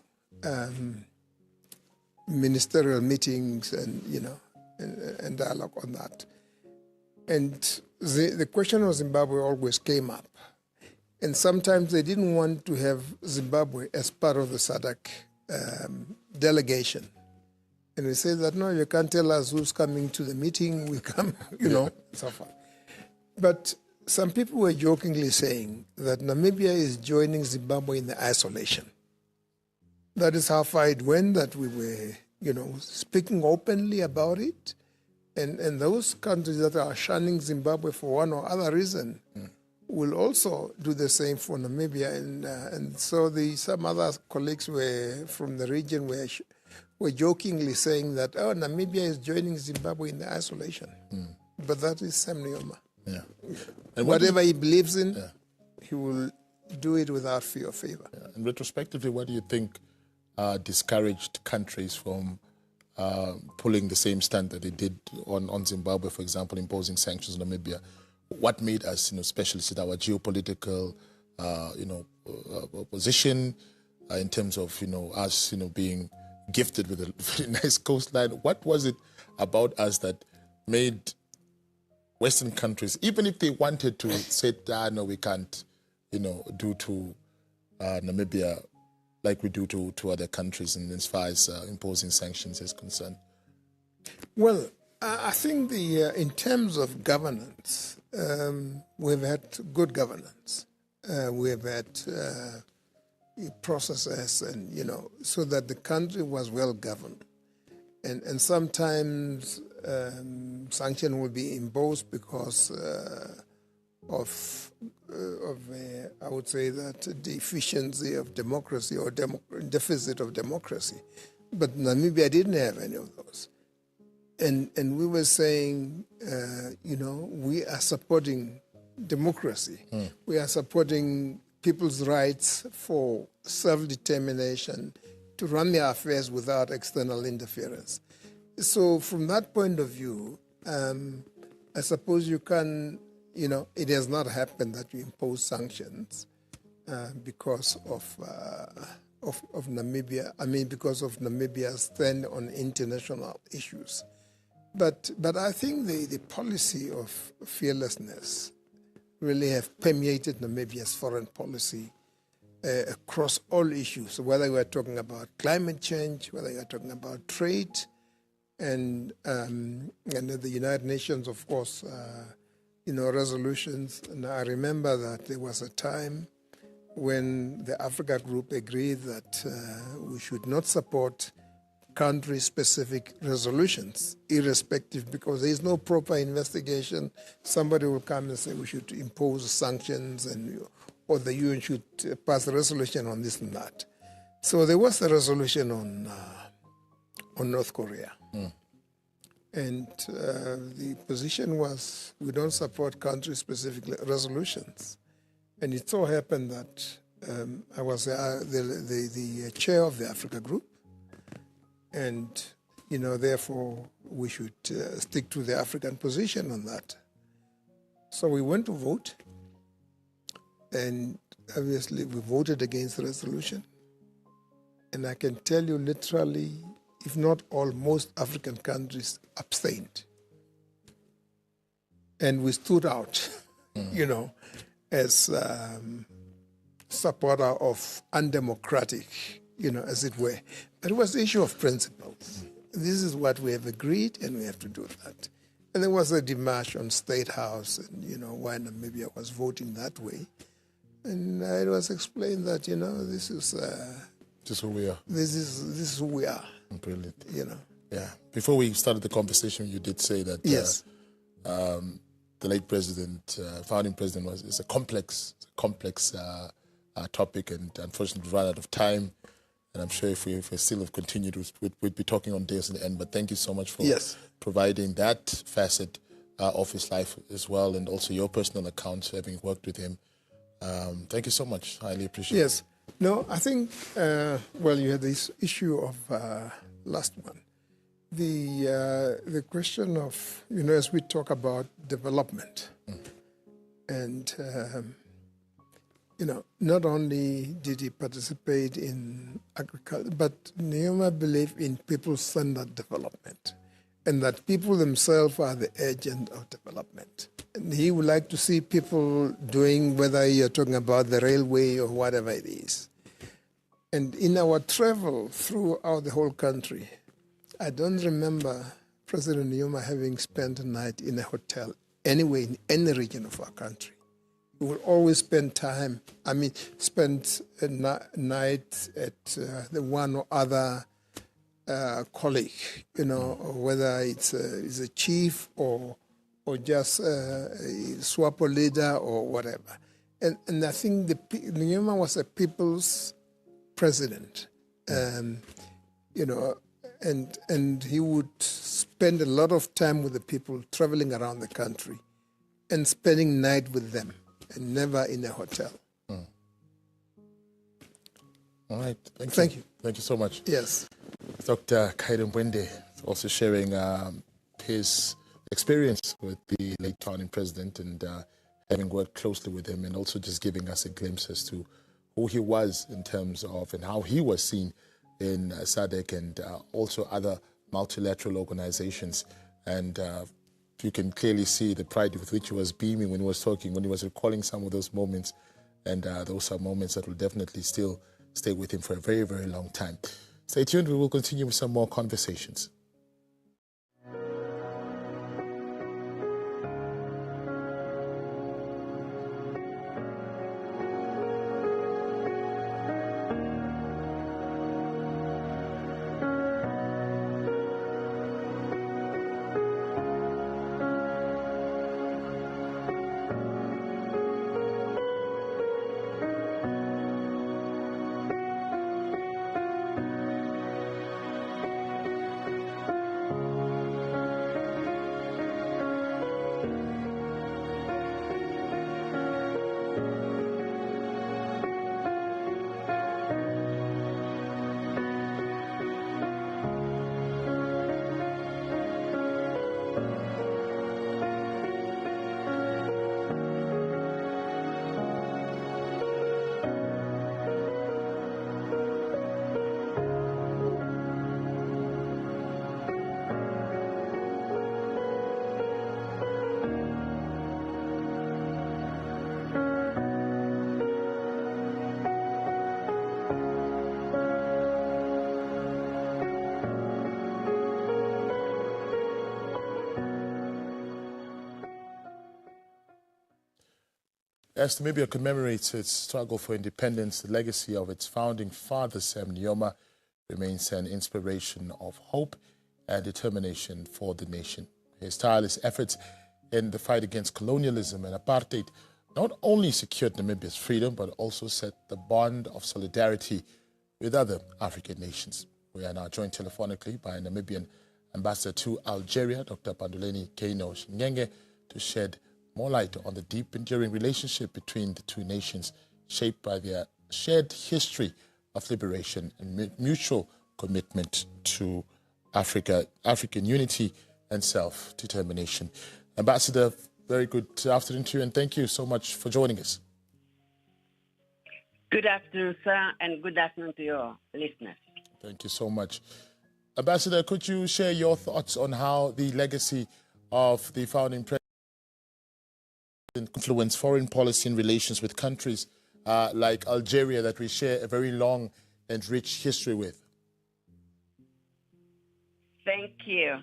ministerial meetings and, and dialogue on that. And the question of Zimbabwe always came up. And sometimes they didn't want to have Zimbabwe as part of the SADC delegation. And we say that, no, you can't tell us who's coming to the meeting, we come, so far. But some people were jokingly saying that Namibia is joining Zimbabwe in the isolation. That is how far it went, that we were, speaking openly about it. And those countries that are shunning Zimbabwe for one or other reason will also do the same for Namibia. And so some other colleagues from the region were jokingly saying that, oh, Namibia is joining Zimbabwe in the isolation. But that is Sam Nujoma. Yeah. And whatever he believes in, he will do it without fear or favor. Yeah. And retrospectively, what do you think discouraged countries from pulling the same stand that they did on Zimbabwe, for example, imposing sanctions on Namibia? What made us, especially with our geopolitical, position in terms of, us, being gifted with a very nice coastline? What was it about us that made Western countries, even if they wanted to say, no, we can't, do to Namibia like we do to other countries, and as far as imposing sanctions is concerned? Well, I think in terms of governance, we've had good governance. We've had processes, and so that the country was well governed. And sometimes sanction will be imposed because of I would say that deficiency of democracy or deficit of democracy. But Namibia didn't have any of those. And we were saying, we are supporting democracy. We are supporting people's rights for self-determination, to run their affairs without external interference. So from that point of view, I suppose you can, it has not happened that you impose sanctions because of Namibia. I mean, because of Namibia's stand on international issues. But I think the policy of fearlessness really have permeated Namibia's foreign policy across all issues, whether we're talking about climate change, whether you're talking about trade, and the United Nations, of course, resolutions. And I remember that there was a time when the Africa Group agreed that we should not support country-specific resolutions, irrespective, because there is no proper investigation. Somebody will come and say we should impose sanctions, or the UN should pass a resolution on this and that. So there was a resolution on North Korea. And the position was we don't support country-specific resolutions. And it so happened that I was the chair of the Africa Group, and therefore we should stick to the African position on that. So we went to vote, and obviously we voted against the resolution. And I can tell you literally, if not all, most African countries abstained. And we stood out, as supporter of undemocratic, as it were. But it was the issue of principles. This is what we have agreed, and we have to do that. And there was a demarche on State House, and, why Namibia was voting that way. And it was explained that, this is... This is who we are. This is who we are. Brilliant. Yeah. Before we started the conversation, you did say that yes. The late president, founding president, is a complex topic, and unfortunately we've run out of time. And I'm sure if we still have continued, we'd be talking on days in the end. But thank you so much for providing that facet of his life as well, and also your personal accounts, having worked with him. Thank you so much. Highly appreciate it. Yes. No, I think, you had this issue of last one. The question of, as we talk about development, and, not only did he participate in agriculture, but Nujoma believed in people-centered development, and that people themselves are the agent of development. And he would like to see people doing, whether you're talking about the railway or whatever it is. And in our travel throughout the whole country, I don't remember President Nujoma having spent a night in a hotel anywhere in any region of our country. He would always spend time, spend a night at the one or other colleague, whether it's a chief or just a SWAPO leader or whatever. And I think Nujoma was a people's president, and he would spend a lot of time with the people, traveling around the country and spending night with them, and never in a hotel. All right. Thank you. Thank you so much. Yes. Dr. Kaiden Mwende also sharing his experience with the late founding president and having worked closely with him, and also just giving us a glimpse as to who he was in terms of and how he was seen in SADC and also other multilateral organizations. And you can clearly see the pride with which he was beaming when he was talking, when he was recalling some of those moments. And those are moments that will definitely still stay with him for a very, very long time. Stay tuned. We will continue with some more conversations. As Namibia commemorates its struggle for independence, the legacy of its founding father, Sam Nujoma, remains an inspiration of hope and determination for the nation. His tireless efforts in the fight against colonialism and apartheid not only secured Namibia's freedom, but also set the bond of solidarity with other African nations. We are now joined telephonically by Namibian Ambassador to Algeria, Dr. Panduleni Keino Shingenge, to shed more light on the deep, enduring relationship between the two nations, shaped by their shared history of liberation and mutual commitment to African unity and self-determination. Ambassador, very good afternoon to you, and thank you so much for joining us. Good afternoon, sir, and good afternoon to your listeners. Thank you so much. Ambassador, could you share your thoughts on how the legacy of the founding president influence foreign policy and relations with countries like Algeria that we share a very long and rich history with? Thank you.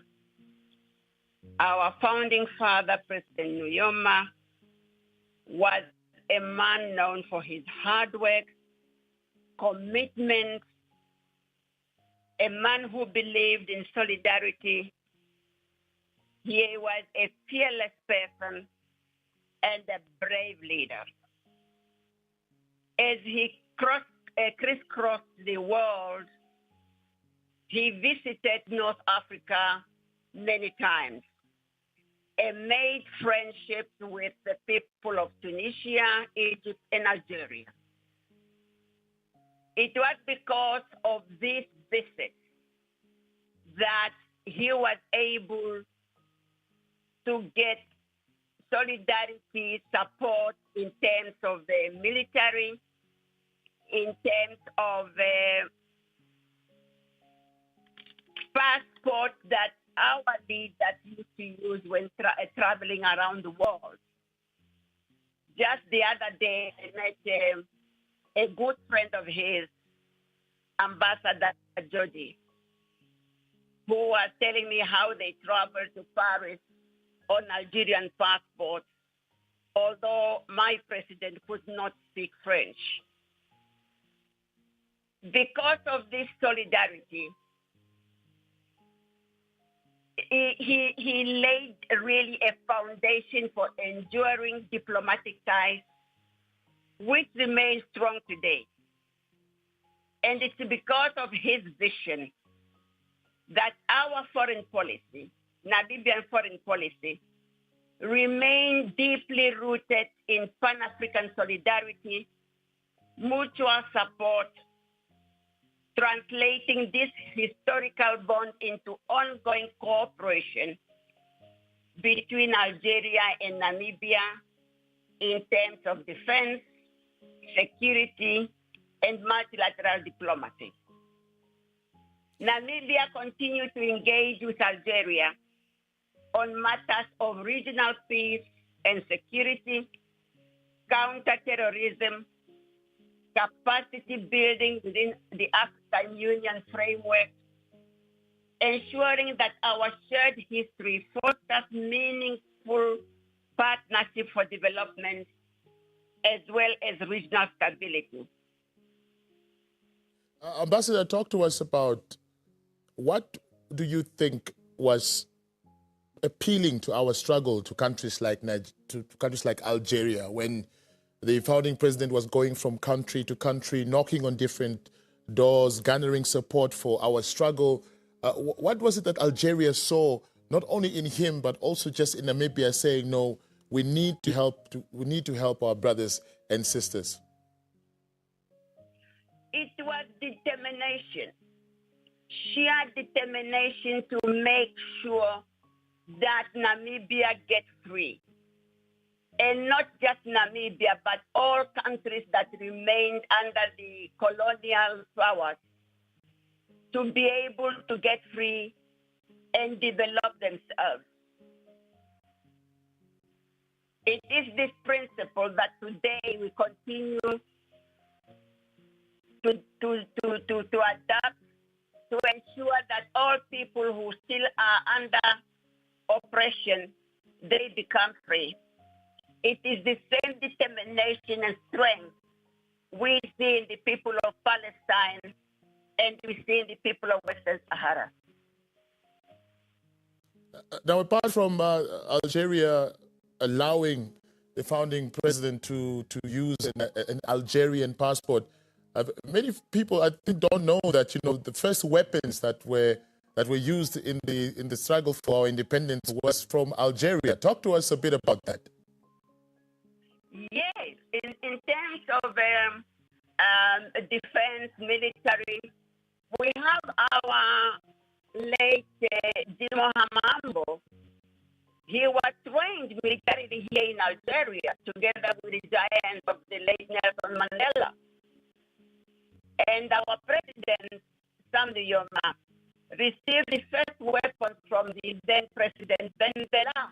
Our founding father, President Nujoma, was a man known for his hard work, commitment, a man who believed in solidarity. He was a fearless person and a brave leader. As he crisscrossed the world, he visited North Africa many times and made friendships with the people of Tunisia, Egypt, and Algeria. It was because of this visit that he was able to get solidarity support in terms of the military, in terms of passport that our leaders used to use when traveling around the world. Just the other day, I met a good friend of his, Ambassador Jody. who was telling me how they traveled to Paris on Algerian passports, although my president could not speak French. Because of this solidarity, he laid really a foundation for enduring diplomatic ties, which remain strong today. And it's because of his vision that our foreign policy, Namibian foreign policy, remain deeply rooted in Pan-African solidarity, mutual support, translating this historical bond into ongoing cooperation between Algeria and Namibia in terms of defense, security, and multilateral diplomacy. Namibia continues to engage with Algeria on matters of regional peace and security, counterterrorism, capacity building within the African Union framework, ensuring that our shared history fosters meaningful partnership for development as well as regional stability. Ambassador, talk to us about what do you think was appealing to our struggle to countries like Algeria when the founding president was going from country to country, knocking on different doors, garnering support for our struggle. What was it that Algeria saw, not only in him, but also just in Namibia, saying, no, we need to help our brothers and sisters? It was determination, sheer determination to make sure that Namibia gets free. And not just Namibia, but all countries that remained under the colonial powers to be able to get free and develop themselves. It is this principle that today we continue to adapt to ensure that all people who still are under oppression, they become free. It is the same determination and strength we see in the people of Palestine and we see in the people of Western Sahara. Now, apart from Algeria allowing the founding president to use an Algerian passport, many people, I think, don't know that the first weapons that were used in the struggle for our independence was from Algeria. Talk to us a bit about that. Yes, in terms of defense, military, we have our late Dimo Hamambo. He was trained militarily here in Algeria together with the giant of the late Nelson Mandela. And our president, Sam Nujoma, received the first weapons from the then president, Benzela.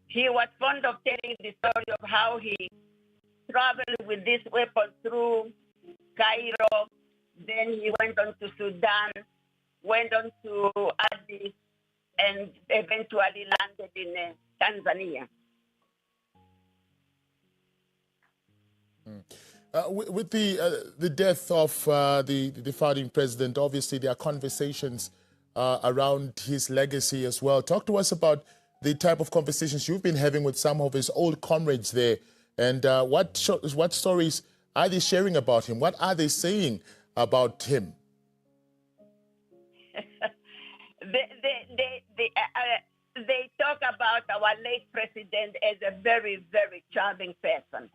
He was fond of telling the story of how he traveled with this weapon through Cairo, then he went on to Sudan, went on to Addis, and eventually landed in Tanzania. With the death of the founding president, obviously there are conversations around his legacy as well. Talk to us about the type of conversations you've been having with some of his old comrades there, and what stories are they sharing about him? What are they saying about him? They talk about our late president as a very, very charming person.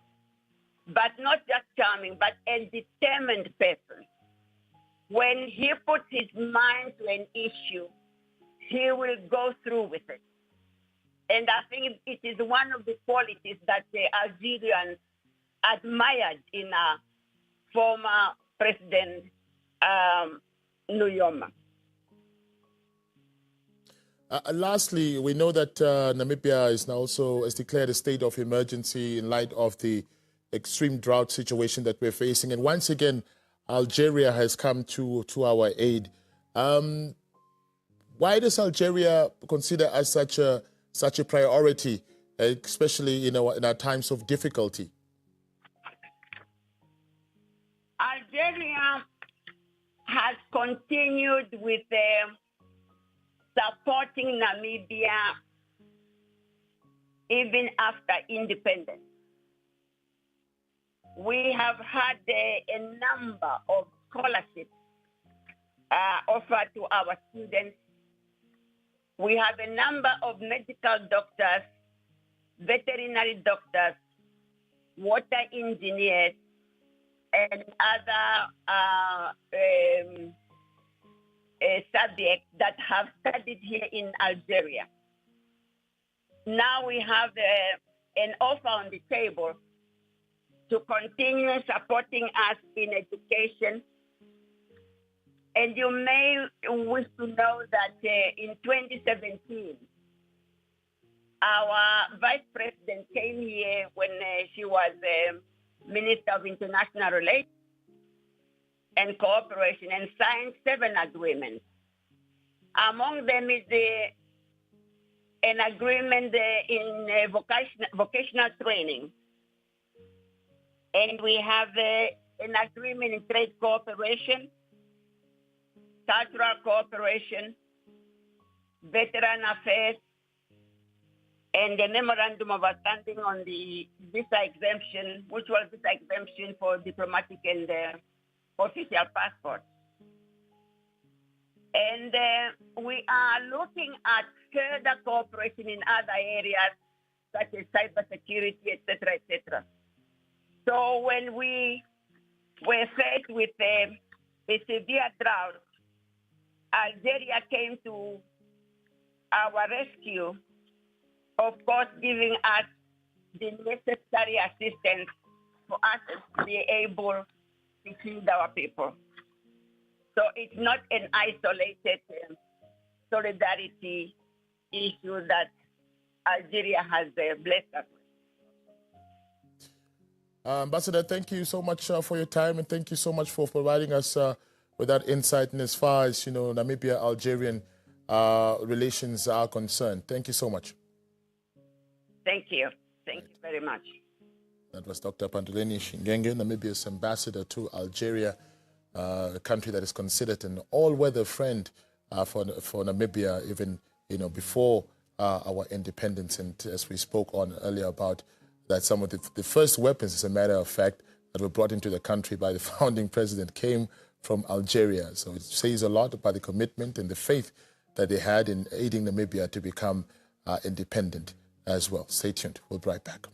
But not just charming, but a determined person. When he puts his mind to an issue, he will go through with it. And I think it is one of the qualities that the Algerians admired in our former president, Nujoma. Lastly, we know that Namibia is now also has declared a state of emergency in light of the extreme drought situation that we're facing. And once again, Algeria has come to our aid. Why does Algeria consider as such a priority, especially in our times of difficulty? Algeria has continued with supporting Namibia even after independence. We have had a number of scholarships offered to our students. We have a number of medical doctors, veterinary doctors, water engineers, and other subjects that have studied here in Algeria. Now we have an offer on the table to continue supporting us in education. And you may wish to know that in 2017, our vice president came here when she was Minister of International Relations and Cooperation and signed 7 agreements. Among them is an agreement in vocational training. And we have an agreement in trade cooperation, cultural cooperation, veteran affairs, and the memorandum of understanding on the visa exemption, which was visa exemption for diplomatic and official passports. And we are looking at further cooperation in other areas, such as cybersecurity, etc., etc. So when we were faced with a severe drought, Algeria came to our rescue, of course, giving us the necessary assistance for us to be able to feed our people. So it's not an isolated solidarity issue that Algeria has blessed us with. Ambassador, thank you so much for your time, and thank you so much for providing us with that insight in as far as, Namibia-Algerian relations are concerned. Thank you so much. Thank you. Thank you very much. That was Dr. Pantuleni Shingenge, Namibia's ambassador to Algeria, a country that is considered an all-weather friend for Namibia, even before our independence. And as we spoke on earlier about that, some of the first weapons, as a matter of fact, that were brought into the country by the founding president came from Algeria. So it says a lot about the commitment and the faith that they had in aiding Namibia to become independent as well. Stay tuned. We'll be right back.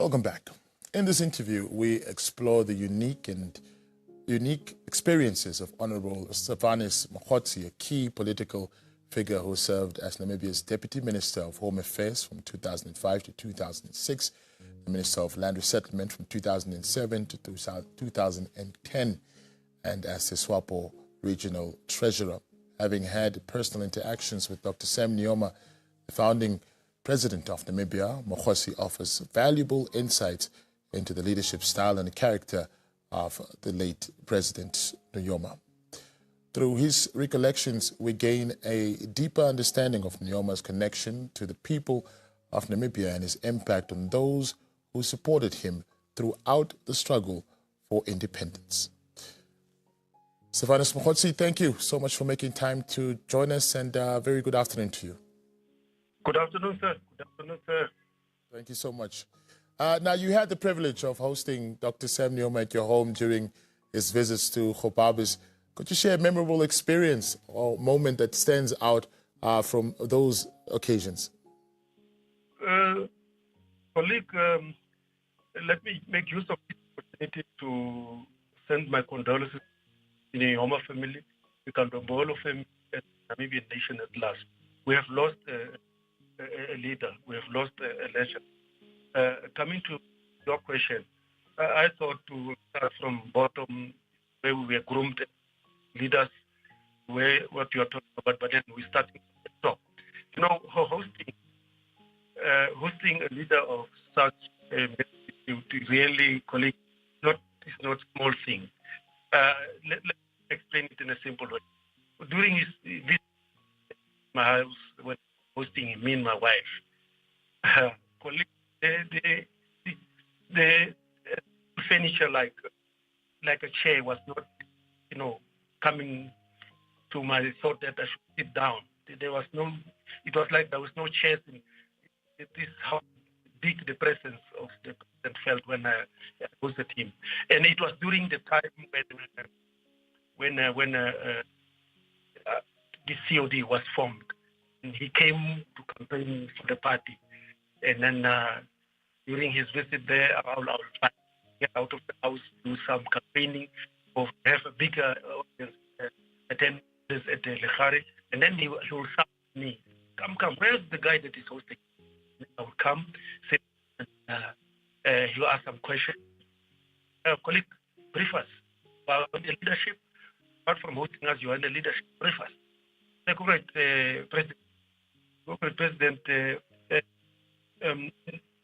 Welcome back. In this interview, we explore the unique experiences of Honorable Stephanus Mogotsi, a key political figure who served as Namibia's Deputy Minister of Home Affairs from 2005 to 2006, the Minister of Land Resettlement from 2007 to 2010, and as the SWAPO Regional Treasurer. Having had personal interactions with Dr. Sam Nujoma, the founding President of Namibia, Mogotsi offers valuable insights into the leadership style and character of the late President Nujoma. Through his recollections, we gain a deeper understanding of Nuyoma's connection to the people of Namibia and his impact on those who supported him throughout the struggle for independence. Stephanus Mogotsi, thank you so much for making time to join us, and very good afternoon to you. Good afternoon, sir. Good afternoon, sir. Thank you so much. Now, you had the privilege of hosting Dr. Sam Nujoma at your home during his visits to Gobabis. Could you share a memorable experience or moment that stands out from those occasions? Colleague, let me make use of this opportunity to send my condolences to the Nujoma family, the Ovamboland family, and the Namibian nation at large. We have lost a leader. We have lost a legend. Coming to your question, I thought to start from bottom, where we were groomed leaders, where what you are talking about, but then we started at the top. You know, hosting a leader of such a really colleague is not a small thing. Let me explain it in a simple way. During his visit to my house, when hosting him, me and my wife, colleague, the furniture like a chair was not, coming to my thought that I should sit down. There was no, it was like there was no chairs. It is how big the presence of the president felt when I hosted him, and it was during the time when the COD was formed, and he came to campaign for the party. And then during his visit there, I'll get out of the house, do some campaigning, or have a bigger audience attend this at the Lechari. And then he will shout at me, come, where's the guy that is hosting? I will come, sit, and he'll ask some questions. Colleague, brief us about the leadership. Apart from hosting us, you are in the leadership. Brief us. President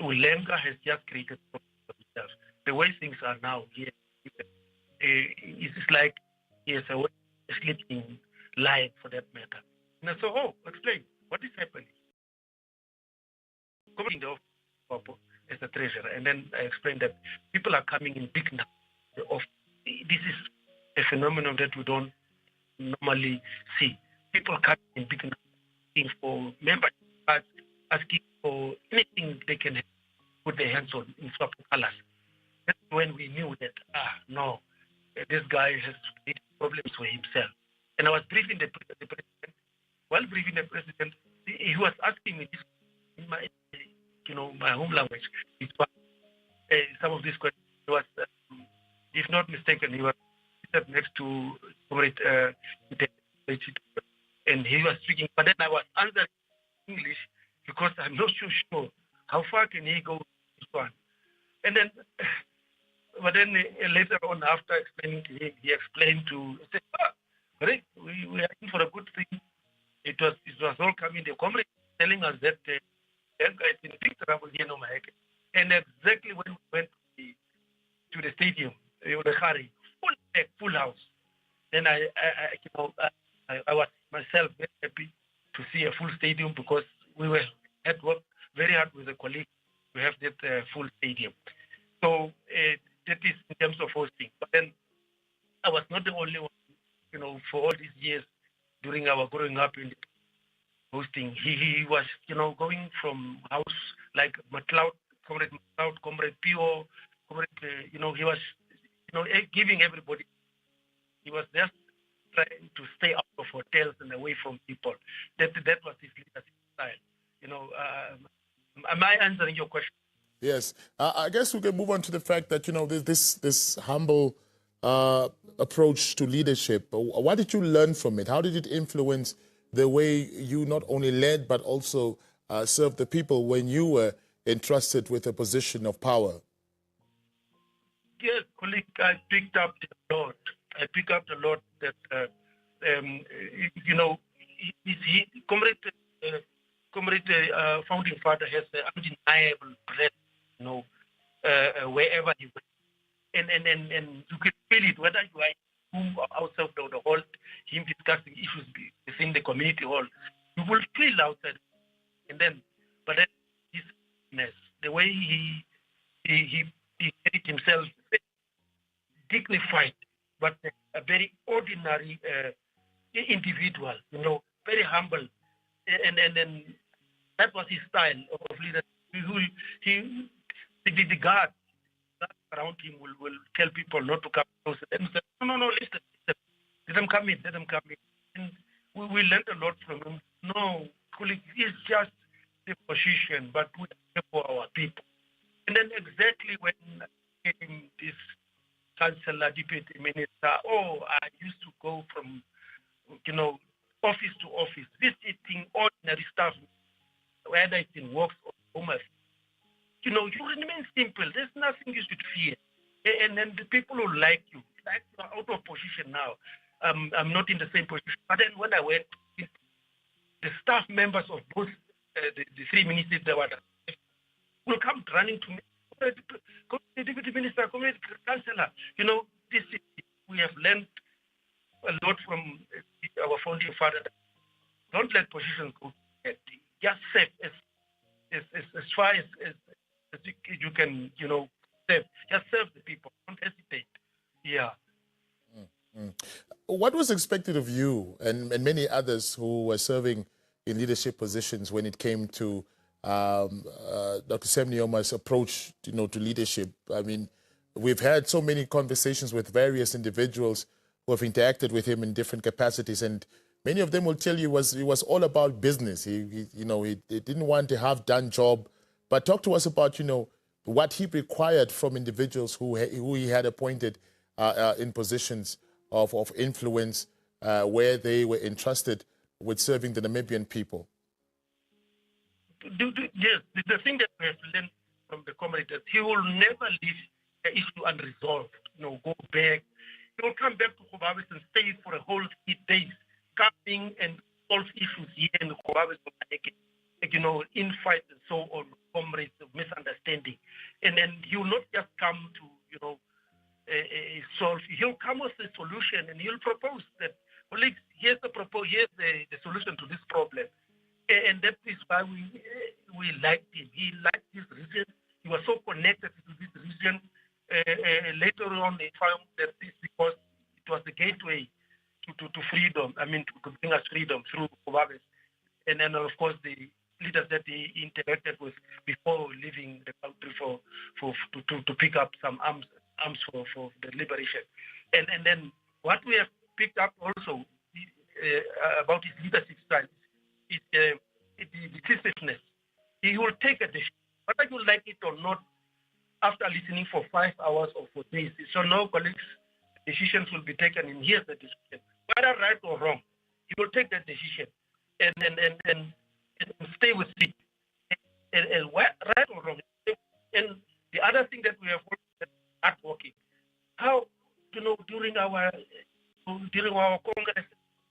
Ulenga has just created himself. The way things are now here, it's like he has a sleeping lion for that matter. And I said, explain, what is happening? Coming to the office as a treasurer, and then I explained that people are coming in big numbers. This is a phenomenon that we don't normally see. People coming in big numbers, asking for membership cards, asking for anything they can put their hands on in SWAPO colors. That's when we knew that, no, this guy has created problems for himself. And I was briefing the president. While briefing the president, he was asking me this in my, my home language. It was, some of these questions. He was, if not mistaken, he was next to Comrade and he was speaking. But then I was answering English because I'm not so sure how far can he go with this one. And then, but then later on, after explaining to him, he explained to, he said, Rick, we are in for a good thing. It was all coming. The comrade telling us that the guy is in big trouble here in Omaheke. And exactly when we went to the stadium, the Khari, full house. Then I was myself very happy to see a full stadium because we were at work very hard with a colleague to have that full stadium. So that is in terms of hosting. But then I was not the only one, for all these years during our growing up in hosting. He was, going from house like McLeod, Comrade Pio, Comrade, he was, giving everybody. He was just trying to stay out of hotels and away from people. That was his leadership style. Am I answering your question? Yes. I guess we can move on to the fact that, this humble approach to leadership. What did you learn from it? How did it influence the way you not only led but also served the people when you were entrusted with a position of power? Yes, colleague, I picked up a lot. I picked up a lot that, Comrade Founding Father has an undeniable breadth, wherever he went. And you can feel it, whether you are outside the hall, him discussing issues within the community hall, you will feel outside. But then his, the way he carried himself, dignified, but a very ordinary individual, very humble. And that was his style of leadership. The guard around him will tell people not to come close. And say, no, listen, let them come in. And we learned a lot from him. No, colleague, it's just the position, but we are for our people. And then exactly when came this Chancellor, Deputy Minister, I used to go from, office to office, visiting ordinary staff, whether it's in works or home affairs. You remain simple. There's nothing you should fear. And then the people who like you are out of position now. I'm not in the same position. But then when I went, the staff members of both the three ministries that were there will come running to me. The Deputy Minister, Chancellor, we have learned a lot from our founding father. Don't let positions go. Just serve as far as you can, serve. Just serve the people. Don't hesitate. Yeah. What was expected of you and many others who were serving in leadership positions when it came to Dr. Sam Nujoma's approach, to leadership? I mean, we've had so many conversations with various individuals who have interacted with him in different capacities, and many of them will tell you it was all about business. He didn't want a half-done job. But talk to us about, what he required from individuals who he had appointed in positions of influence, where they were entrusted with serving the Namibian people. Yes, the thing that we have learned from the comrade is he will never leave the issue unresolved. Go back. He will come back to Kobabis and stay for a whole 3 days, coming and solve issues here in Kobabis, in fights and so on, comrades of misunderstanding. And then he will not just come to, solve. He'll come with a solution and he'll propose that, colleagues, here's the solution to this problem. And that is why we liked him. He liked this region. He was so connected to this region. Later on, they found that this because it was the gateway to freedom. To bring us freedom through Kobabis. And then, of course, the leaders that he interacted with before leaving the country to pick up some arms for the liberation. And then what we have picked up also about his leadership style is the decisiveness. He will take a decision, whether you like it or not, after listening for 5 hours or for days. So now, colleagues, decisions will be taken, and here's the decision. Whether right or wrong, he will take that decision and stay with it. And right or wrong. And the other thing that we have heard, hard working. How, during our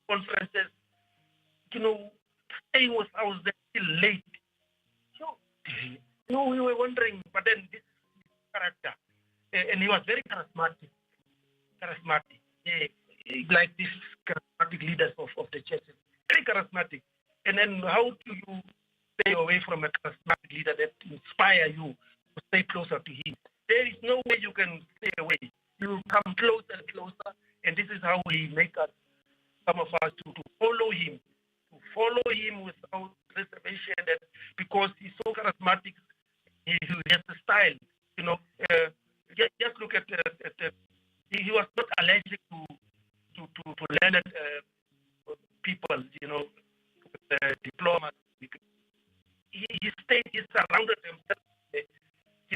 conferences, staying with us till late. So, we were wondering, but then this character, and he was very charismatic, like these charismatic leaders of the churches, very charismatic. And then how do you stay away from a charismatic leader that inspire you to stay closer to him? There is no way you can stay away. You come closer and closer, and this is how we make us, some of us, to follow him without reservation, that because he's so charismatic, he has the style. Just look at he was not allergic to learned people, with diplomas. He surrounded himself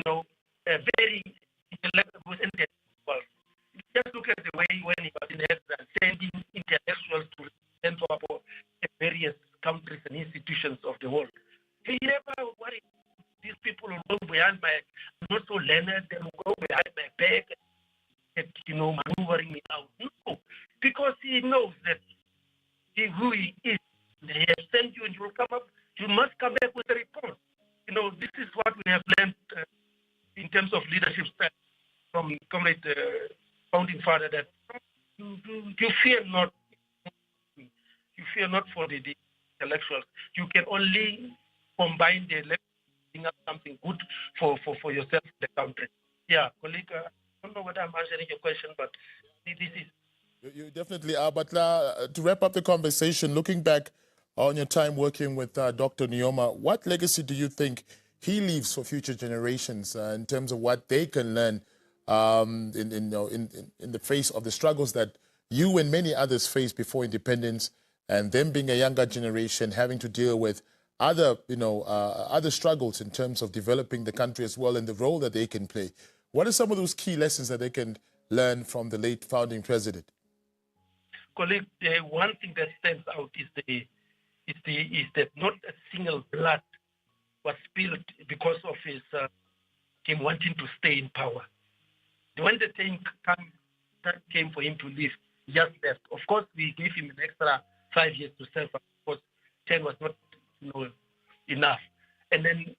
very intellectual. Just look at the way when he was in exile, sending intellectuals to represent various countries and institutions of the world. He never worried. These people will go behind my, I'm not so learned, they will go behind my back and, maneuvering me out. No, because he knows that who he is. He has sent you and you will come up, you must come back with a report. This is what we have learned in terms of leadership style from Comrade Founding Father, that you fear not. You fear not for the intellectuals. You can only combine the bring up something good for yourself and the country. Yeah, colleague, I don't know whether I'm answering your question, but this is... You definitely are. But to wrap up the conversation, looking back on your time working with Dr. Nujoma, what legacy do you think he leaves for future generations in terms of what they can learn in the face of the struggles that you and many others faced before independence, and them being a younger generation having to deal with other struggles in terms of developing the country as well and the role that they can play? What are some of those key lessons that they can learn from the late founding president? Colleague, one thing that stands out is that not a single blood was spilled because of him wanting to stay in power. When the time came for him to leave, he just left. Of course, we gave him an extra 5 years to serve, but of course, 10 was not enough. And then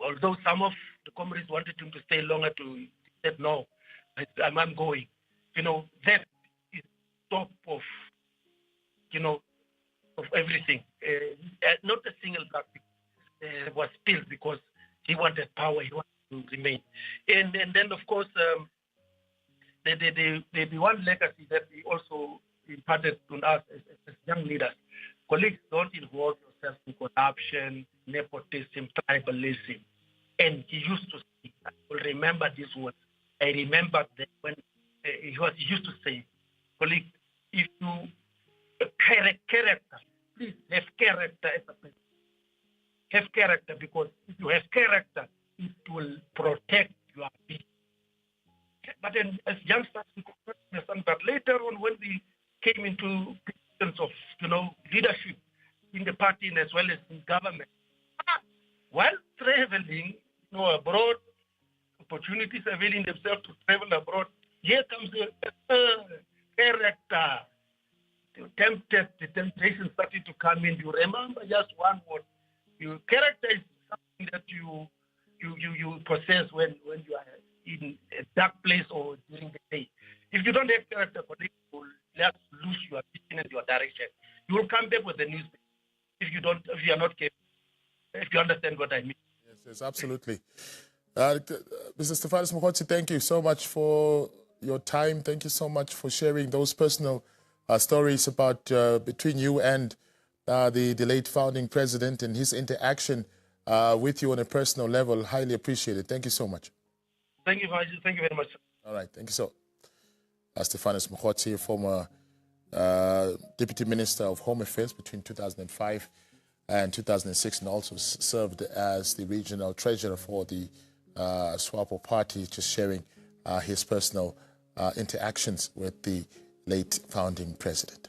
although some of the comrades wanted him to stay longer, he said, no, I'm going. That is top of everything. Not a single blood was spilled because he wanted power, he wanted to remain. And then, of course, the one legacy that he also imparted on us as young leaders: colleagues, don't involve yourself in corruption, nepotism, tribalism. And he used to say, I will remember this word. I remember that when he used to say, colleagues, if you character, please have character as a person. Have character, because if you have character, it will protect your peace. But then, as youngsters, we could not understand. But later on, when we came into positions of leadership in the party and as well as in government, while traveling abroad, opportunities availing themselves to travel abroad, here comes the character. The temptation started to come in. You remember just one word. Your character is something that you possess when you are in a dark place or during the day. If you don't have character, you will lose your vision and your direction. You will come back with the news if you are not careful. If you understand what I mean. Yes, absolutely. Mr. Stefanus Mokgotsi, thank you so much for your time. Thank you so much for sharing those personal stories about between you and the late founding president and his interaction with you on a personal level. Highly appreciated. Thank you so much. Thank you, thank you very much. All right, thank you so. Stefanus Mokgotsi, former Deputy Minister of Home Affairs between 2005 and 2006, and also served as the regional treasurer for the SWAPO party, just sharing his personal interactions with the late founding president.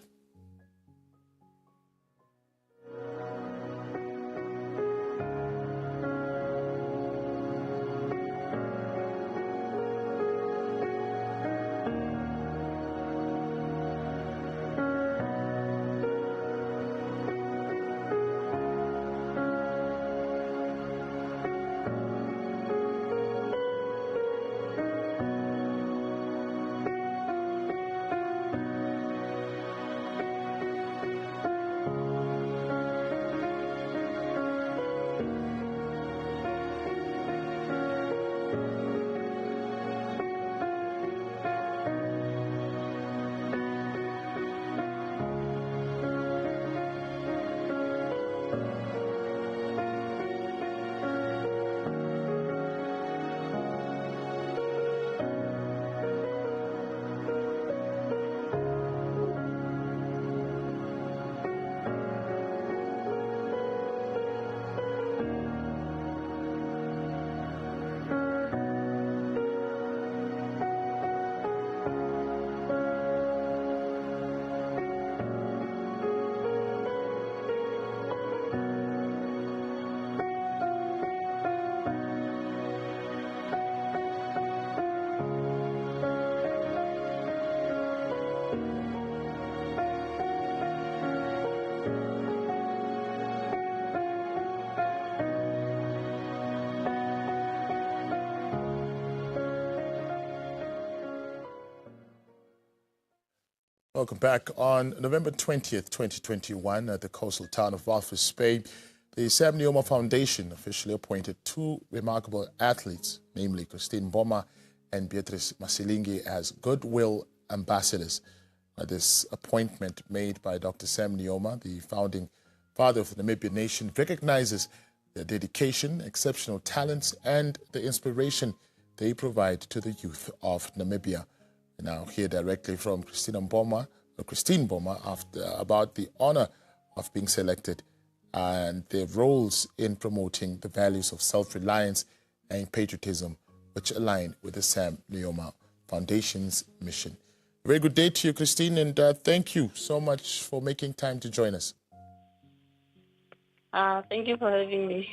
Welcome back. On November 20th, 2021, at the coastal town of Walvis Bay, the Sam Nujoma Foundation officially appointed two remarkable athletes, namely Christine Mboma and Beatrice Masilingi, as goodwill ambassadors. This appointment made by Dr. Sam Nujoma, the founding father of the Namibian nation, recognizes their dedication, exceptional talents, and the inspiration they provide to the youth of Namibia. We now hear directly from Christine Mboma about the honor of being selected and their roles in promoting the values of self-reliance and patriotism, which align with the Sam Nujoma Foundation's mission. A very good day to you, Christine, and thank you so much for making time to join us. Thank you for having me.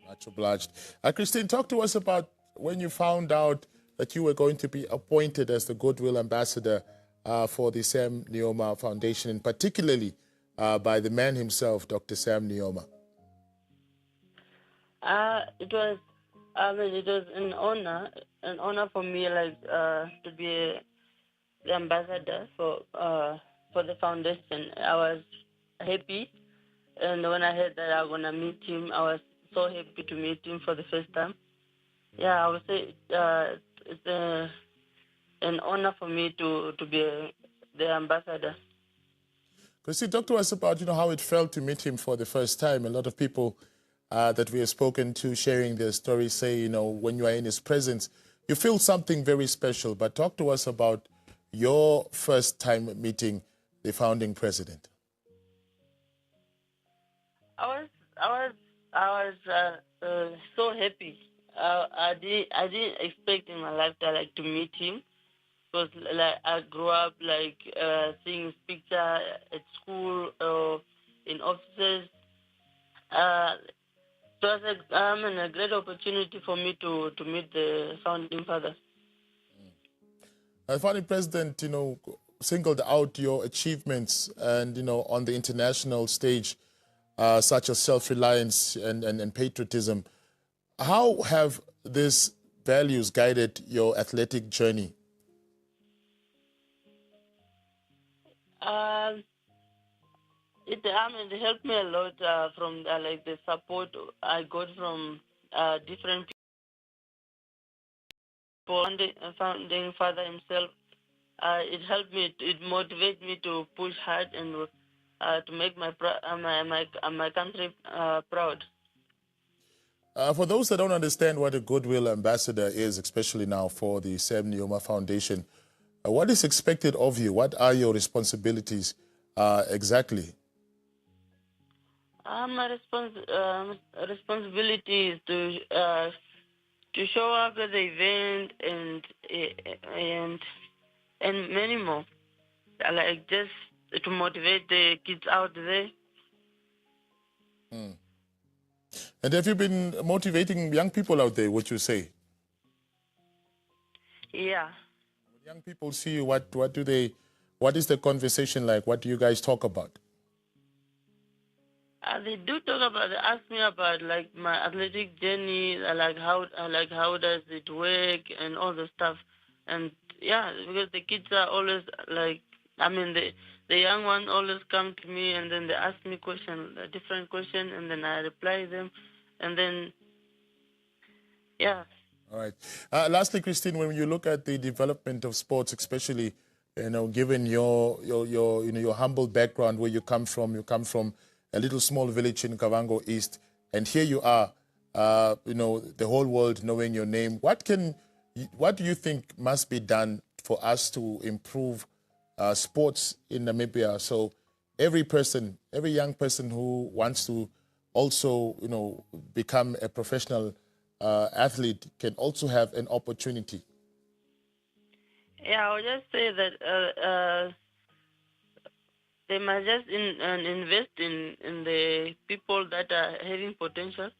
Much obliged. Christine, talk to us about when you found out that you were going to be appointed as the Goodwill Ambassador for the Sam Nujoma Foundation, and particularly by the man himself, Dr. Sam Nujoma. It was an honor for me, to be the ambassador for the foundation. I was happy, and when I heard that I was gonna meet him, I was so happy to meet him for the first time. Yeah, I would say it's an honor for me to be the ambassador. Christine, talk to us about how it felt to meet him for the first time. A lot of people that we have spoken to sharing their stories say, when you are in his presence, you feel something very special. But talk to us about your first time meeting the founding president. I was so happy. I didn't expect in my lifetime to meet him, because I grew up seeing his picture at school or in offices. It was a great opportunity for me to meet the founding father. The founding president, singled out your achievements and, on the international stage, such as self-reliance and patriotism. How have these values guided your athletic journey? It helped me a lot from the support I got from different people. The founding father himself, it helped me. It motivated me to push hard and to make my country proud. For those that don't understand what a Goodwill Ambassador is, especially now for the Sam Nujoma Foundation, what is expected of you? What are your responsibilities exactly? My responsibility is to show up at the event and many more. Just to motivate the kids out there. And have you been motivating young people out there, would you say? Yeah. When young people see you, what is the conversation like? What do you guys talk about? They do talk about. They ask me about my athletic journey, how does it work and all the stuff, and yeah, because the kids are always the young ones always come to me and then they ask me a different question, and then I reply them, and then yeah. All right. Lastly, Christine, when you look at the development of sports, especially given your humble background, where you come from a little small village in Kavango East, and here you are, the whole world knowing your name. What do you think must be done for us to improve sports in Namibia, so every young person who wants to also, become a professional athlete can also have an opportunity? Yeah, I would just say that they must just invest in the people that are having potential,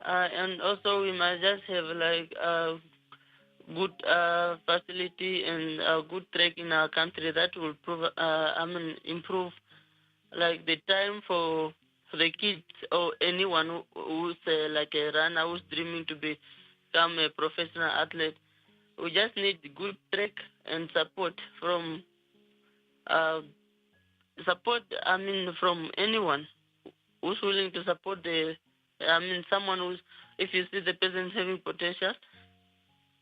and also we must just have good facility and a good track in our country that will improve the time for the kids or anyone who's a runner who's dreaming to become a professional athlete. We just need good track and support from support, from anyone who's willing to support someone who's, if you see the person having potential.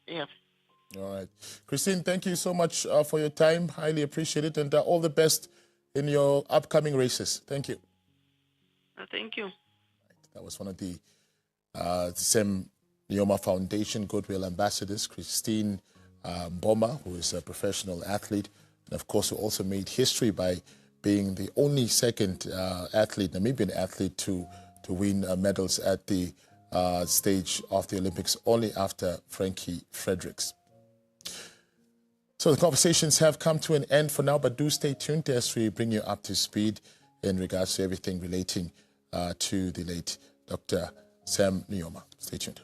Yeah. All right. Christine, thank you so much for your time. Highly appreciate it. And all the best in your upcoming races. Thank you. Thank you. That was one of the Sam Nujoma Foundation Goodwill Ambassadors, Christine Mboma, who is a professional athlete, and of course who also made history by being the only second Namibian athlete to win medals at the stage of the Olympics, only after Frankie Fredericks. So the conversations have come to an end for now, but do stay tuned as we bring you up to speed in regards to everything relating to the late Dr. Sam Nujoma. Stay tuned.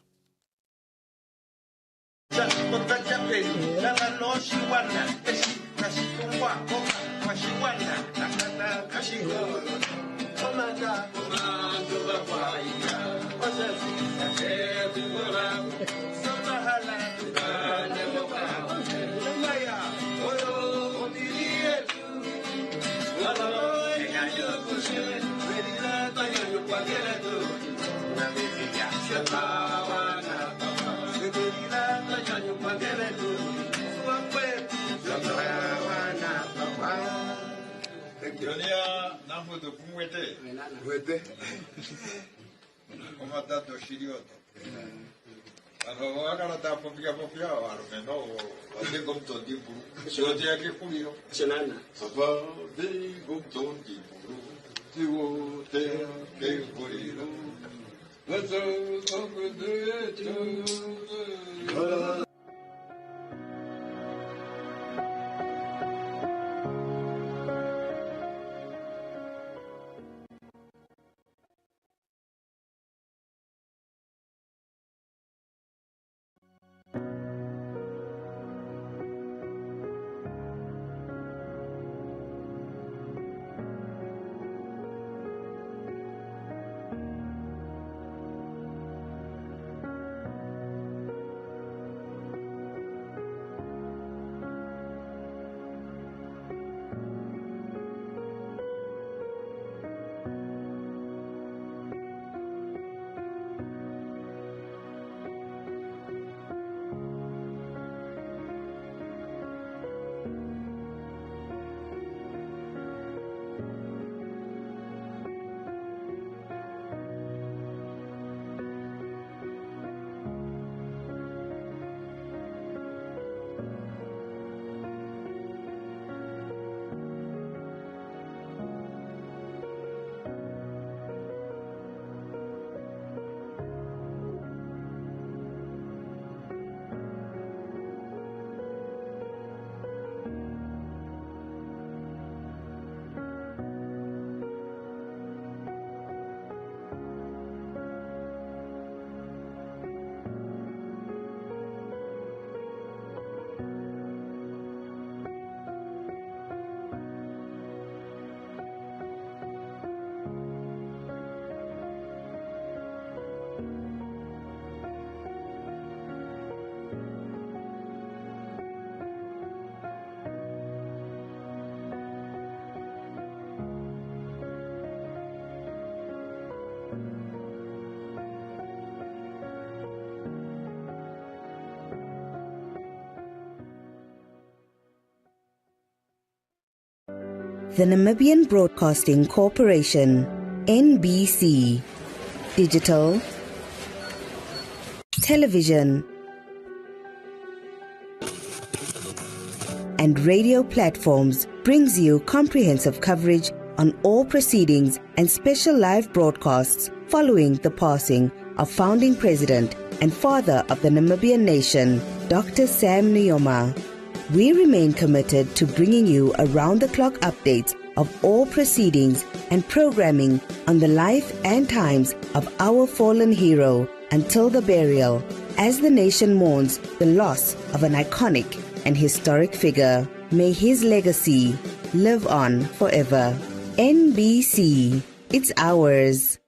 The Namibian Broadcasting Corporation, NBC, digital, television, and radio platforms brings you comprehensive coverage on all proceedings and special live broadcasts following the passing of founding president and father of the Namibian nation, Dr. Sam Nujoma. We remain committed to bringing you around-the-clock updates of all proceedings and programming on the life and times of our fallen hero until the burial, as the nation mourns the loss of an iconic and historic figure. May his legacy live on forever. NBC, it's ours.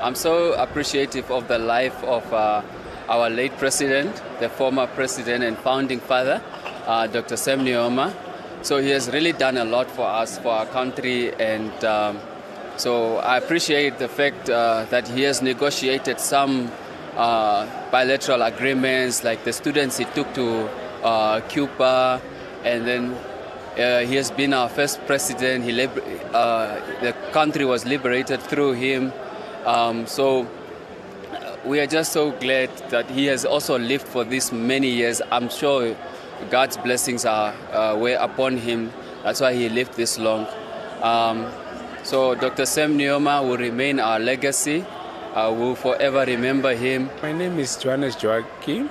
I'm so appreciative of the life of our late president, the former president and founding father, Dr. Sam Nujoma. So he has really done a lot for us, for our country, and so I appreciate the fact that he has negotiated some bilateral agreements, like the students he took to Cuba, and then he has been our first president. The country was liberated through him. So we are just so glad that he has also lived for these many years. I'm sure God's blessings were upon him. That's why he lived this long. So Dr. Sam Nujoma will remain our legacy. We'll forever remember him. My name is Johannes Joachim.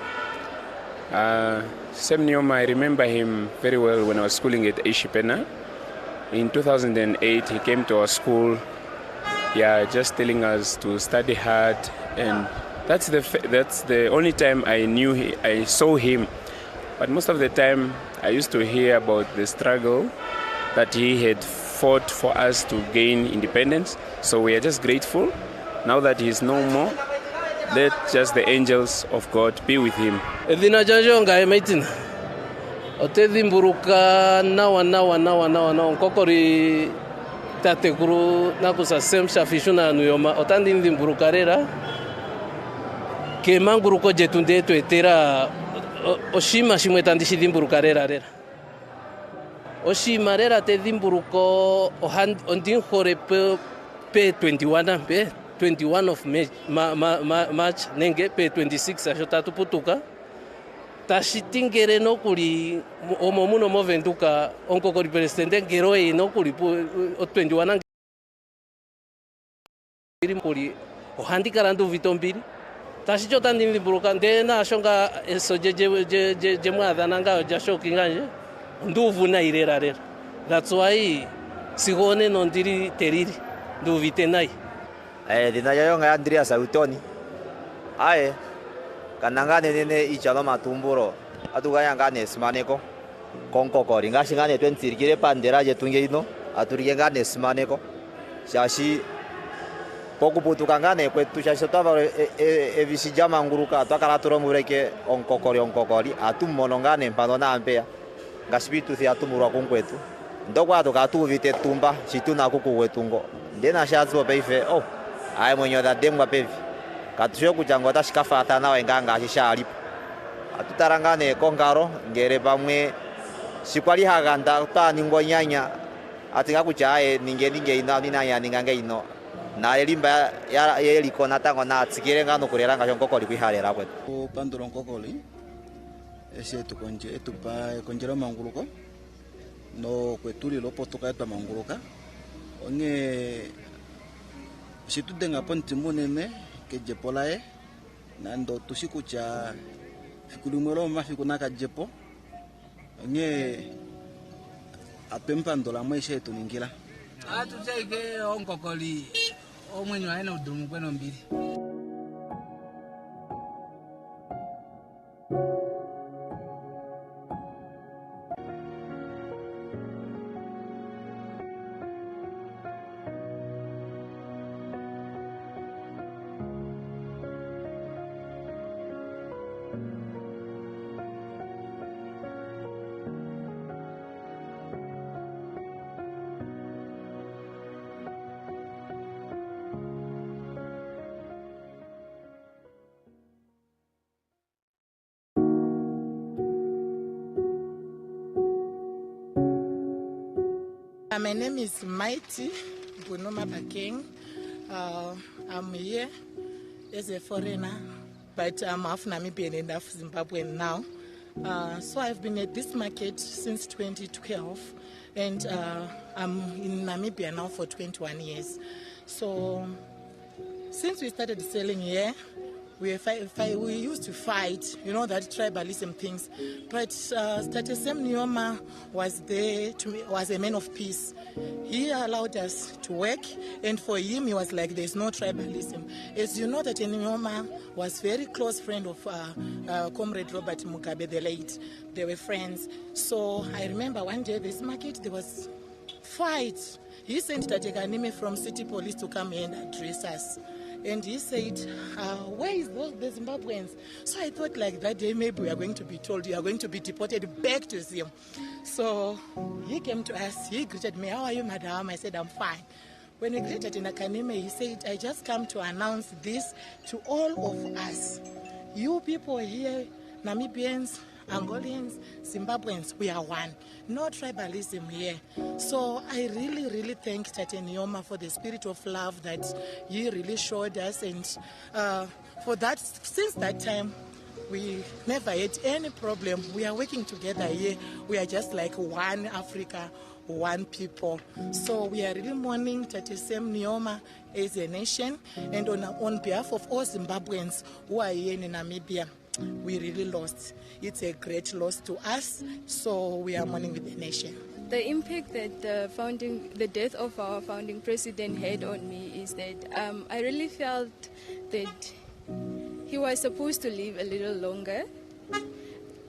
Sam Nujoma, I remember him very well when I was schooling at Ishipena. In 2008, he came to our school, just telling us to study hard, and that's the only time I saw him. But most of the time, I used to hear about the struggle that he had fought for us to gain independence. So we are just grateful. Now that he's no more, let just the angels of God be with him. Edina jajonga emaitina. Otedi mburuka nawa kokori tate kuru nakusa Sam Shafishuna Nujoma otandi mburuka rera ke manguruko jetunde to etera oshima shimwe tandishi mburuka rera oshima rera te mburuko ondin hore pe 21 of March nenge pe 26 ashotatu putuka tashitingere no kuri omomuno movenduka onkokori presidente ngeroi no kuri 21 kuri ohandikarandu vitombiri tashichota ndindi buruka ndena ashonga eso je mwadhananga jashokinganje nduvu na irera. That's why sigone no ndiri teriri nduvite nai. Dinayonga Andrea Sautoni. Ae kanangane nene ichalo matumburo atugaya ngane simaneko konkokori ngashingane 20 kire pandera jetunge ino aturige ngane simaneko shashi pokuputuka ngane kwetu shashi tava evisijama nguruka twakala turomureke onkokori atumono ngane mpano na ampea ngasibitu thi atumurwa kunkwetu ndokwa tukatuvite tumba chituna kukuwetungo ndena shazo peife ai mwenye da demwa pevi katusho kujango tashikafata na wenganga shishalipo atutarangane kongaro ngere pamwe sikwali haganda tani ngonyanya atinga kuchae ninge ina ninanya ningange ino na elimba ya eliko natango na tsikire ngano kureranga jonkokoli kwihalera kwetu pandoro nkokoli ese tukonje etupa konjera manguluko no kwetuli lopotoka etwa manguluka onge situdenga ponti munene kejepolae nando tushikucha fikulumelo mafikunaka jepo onge apempando la maisha yetu ningila atuchaike onkokoli omwenyo aina udumu kweno mbili. My name is Mighty Bunoma Bakeng. I'm here as a foreigner, but I'm half Namibian and half Zimbabwean now. So I've been at this market since 2012, and I'm in Namibia now for 21 years. So since we started selling here, we used to fight, that tribalism things. But Dr. Sam Nujoma was there, was a man of peace. He allowed us to work, and for him, he was like, there's no tribalism. As you know, Dr. Nujoma was very close friend of Comrade Robert Mugabe, the late. They were friends. So I remember one day, this market, there was fight. He sent Dr. Kanime from city police to come here and address us. And he said, where is the Zimbabweans? So I thought like that day maybe we are going to be told you are going to be deported back to Zim. So he came to us, he greeted me, how are you, madam? I said, I'm fine. When he greeted in Akaneme, he said, I just come to announce this to all of us. You people here, Namibians, Angolians, Zimbabweans, we are one. No tribalism here. So I really, really thank Tate Nujoma for the spirit of love that he really showed us. And for that, since that time, we never had any problem. We are working together here. We are just like one Africa, one people. So we are really mourning Tate Sam Nujoma as a nation. And on behalf of all Zimbabweans who are here in Namibia, we really lost. It's a great loss to us, so we are mourning with the nation. The impact that the death of our founding president had on me is that I really felt that he was supposed to live a little longer,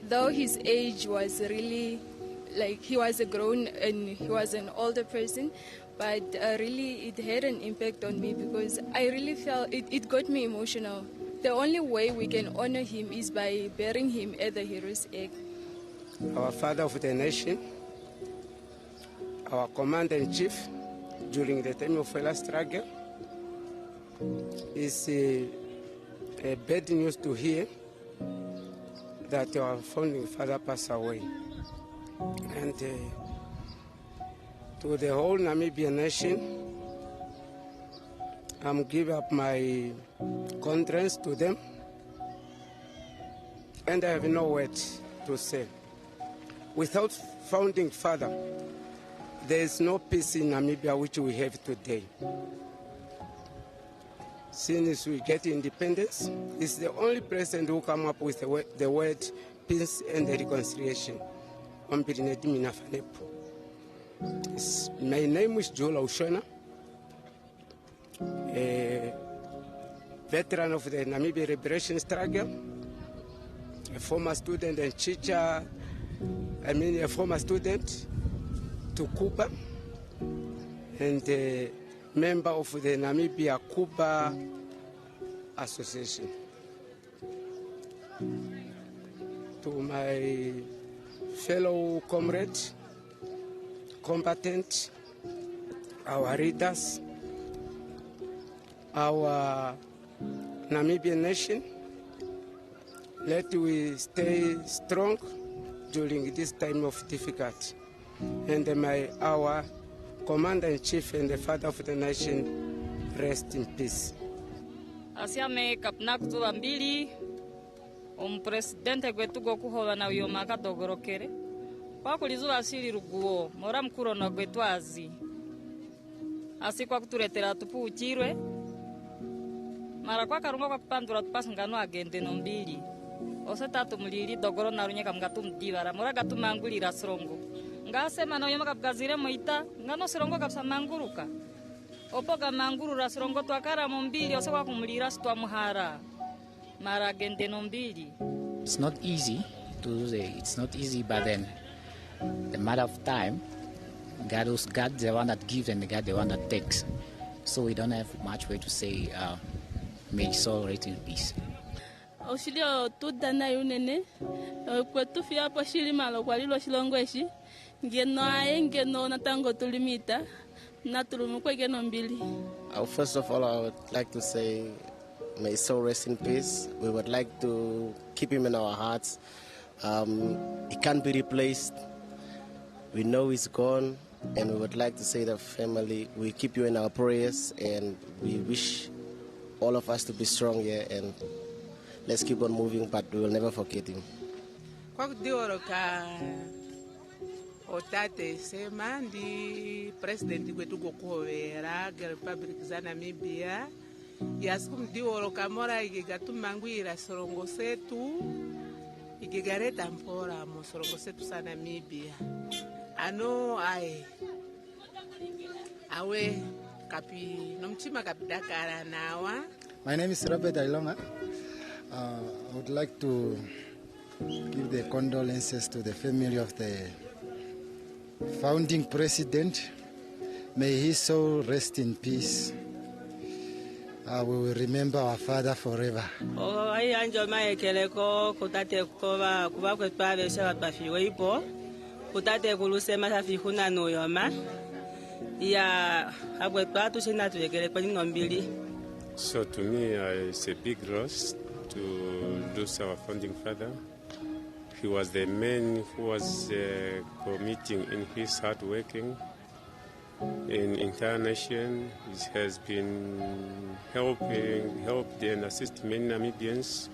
though his age was really, like, he was a grown and he was an older person, but really it had an impact on me because I really felt it got me emotional. The only way we can honor him is by burying him at the Heroes' Egg. Our father of the nation, our commander-in-chief during the time of the struggle, is bad news to hear that our founding father passed away. And to the whole Namibian nation, I'm giving up my condolence to them, and I have no words to say. Without founding father, there is no peace in Namibia which we have today. Since we get independence, it's the only president who come up with the word peace and reconciliation. My name is Joel Oshona, a veteran of the Namibia liberation struggle, a former student and teacher, a former student to Cuba, and a member of the Namibia-Cuba Association. To my fellow comrades, combatants, our readers, our Namibian nation, let we stay strong during this time of difficulty. And our commander-in-chief and the father of the nation, rest in peace. Asiame kapnak tu ambili, presidente kwetu gokuhola na uyoma kadogorokere. Kwa kulizula asili ruguo, mora mkuro na kwetu azi. Asi kwa kutuletera tupu uchirwe. Mara kwa karungo kwa kupandura tupasangano agende nombili. Ose tatu mulili dogoro na runyeka mgatu mdivara, mora gatu mangulira srongo. Ngase mana uyoma kapgazire moita, ngano srongo kapsa manguruka. Opoga manguru rasrongo twakara mombili ose kwa kumulira stwa muhara. Mara gende nombili. It's not easy to do that. It's not easy, but then the matter of time, God the one that gives and God the one that takes. So we don't have much way to say, may his soul rest in peace. Oshilio tudana yunene, kwetu fia po shilima lo kwalilo shilongweshi, ngeno ngeno natango tulimita, natulumukwe geno mbili. First of all, I would like to say, may his soul rest in peace. We would like to keep him in our hearts. He can't be replaced. We know he's gone, and we would like to say to the family, we keep you in our prayers, and we wish all of us to be strong here, and let's keep on moving, but we will never forget him. Otate sema ndi president kwetu gokuhovera Republic za Namibia yasiku mdiwoloka mora igigatumangwira sorongo setu igigareta mpora mo sorongo setu sa Namibia ano awe kapi nomchima kapidakara nawa. My name is Robert Ailonga. I would like to give the condolences to the family of the founding president. May his soul rest in peace. we will remember our father forever. Ai anjo mai keleko kutate kuva kwetwa besha bafiwe ipo kutate kulusema safi kuna Nujoma ya agwetwa tushina tuwekele kwa nombili. So to me it's a big loss to lose our founding father. He was the man who was committing in his hard working in entire nation. He has been helped and assist many Namibians.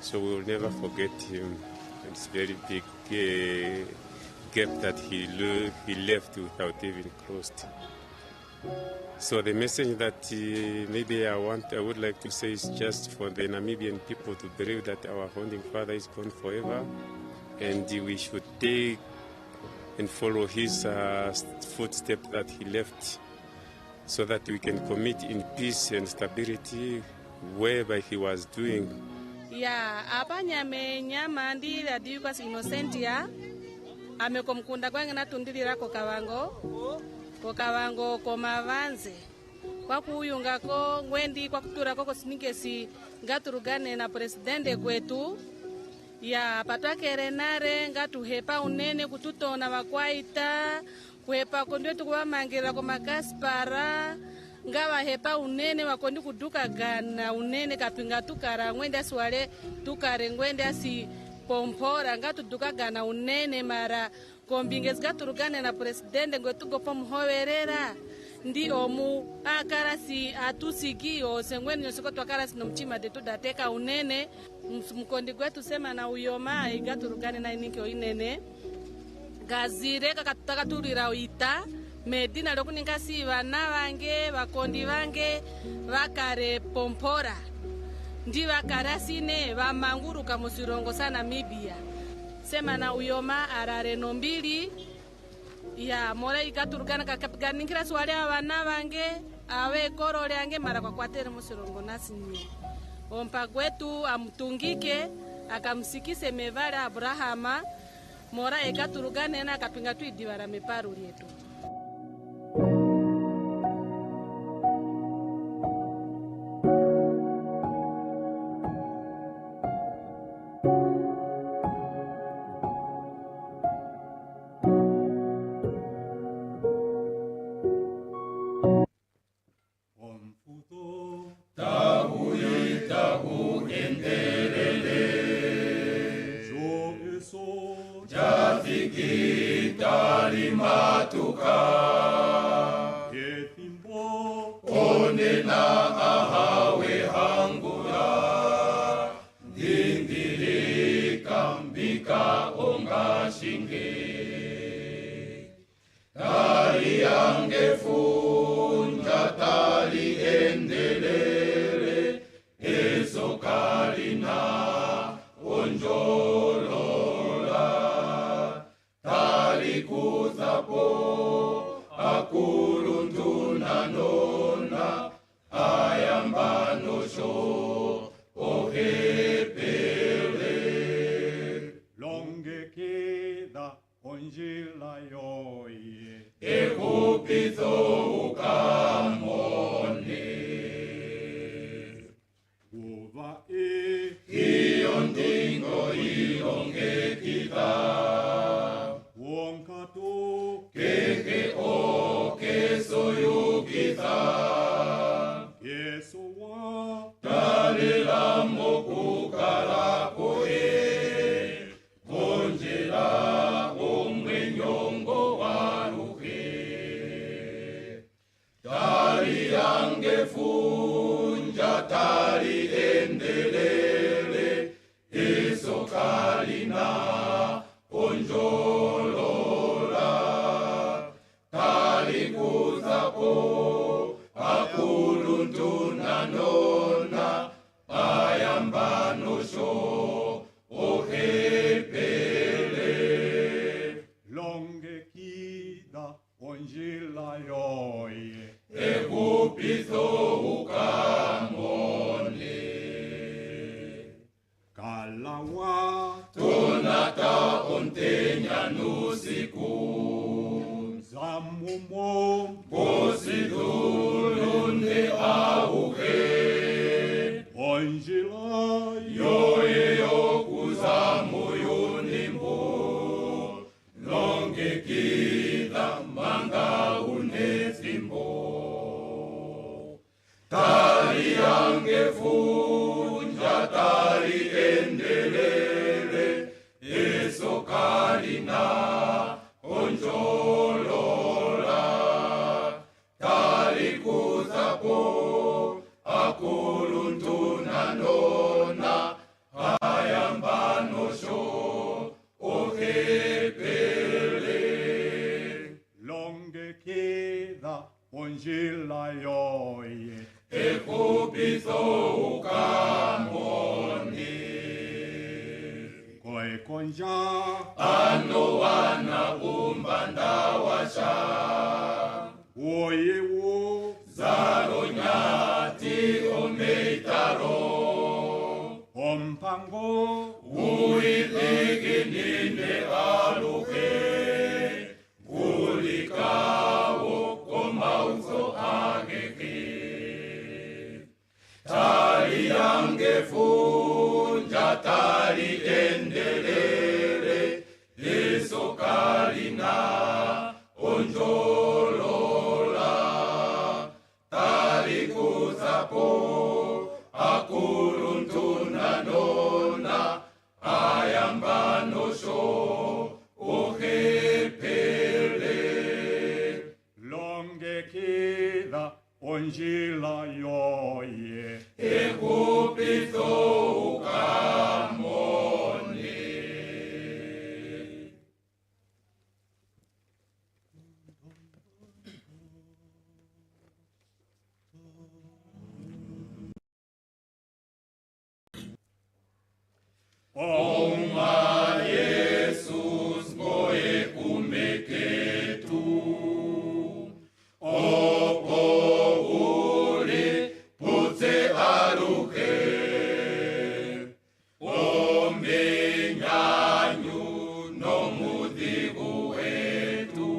So we will never forget him. It's very big gap that he left without even closed. So the message that maybe I would like to say is just for the Namibian people to believe that our founding father is gone forever, and we should take and follow his footsteps that he left, so that we can commit in peace and stability wherever he was doing. Ya apa nyama ndi radio kwa Innocentia amekomkunda kwange natundilira ko kavango komavanze kwa kuyungako ngwendi kwa kutura koko sinikesi ngaturugane na presidente kwetu ya patwakere nare ngatuhepa unene kututona wakwaita kuhepa kondwe tukuwamangira ko makaspara ngawa hepa unene wakondi kuduka gana unene kapinga tukara ngwende aswale tukare ngwende asi pompora ngatuduka gana unene mara kombingezga turugane na presidente ngwetugo pomhowerera ndi omu akarasi atusigi osengweni nyosiko twakarasi nomchima detu dateka unene mkondi gwetu sema na Nujoma igaturugane na inikyo inene gazire kakataka turira uita medina lokuninga si bana bange bakondi bange bakare pompora ndi bakarasine bamanguruka musirongo sana Namibia sema na Nujoma arare nombili ya mora ikaturugana kakapiganinkira swali abana bange awe korole ange mara kwa kwatere musirongo nasinye ompa kwetu amtungike akamsikise mevale Abrahama mora ikaturugane na kapinga tuidibara meparu yetu. Ekupizo ukamone onjila yoye yokuzamu yunimbo longe kida manga unezimbo tari yange funja tari endelele eso karina onjolola tari kuzapo akuluntuna nona ayambanosho ohepele longe queda onjila yoye ekupiso ukamoni koe konja ano wana umbanda washa oye wo zaro nyati omeitaro ompango uipigininde aluke ulikawo komauso ageke tari yange funja tari endelere eso karina onjolola tari kuzapo akuruntuna nona ayambanosho ohepele longe queda onjila yoye ekupiso ukamoni Oma Jesus ngoye kumeketu opo uli putse aruke omenyanyu nomudigu wetu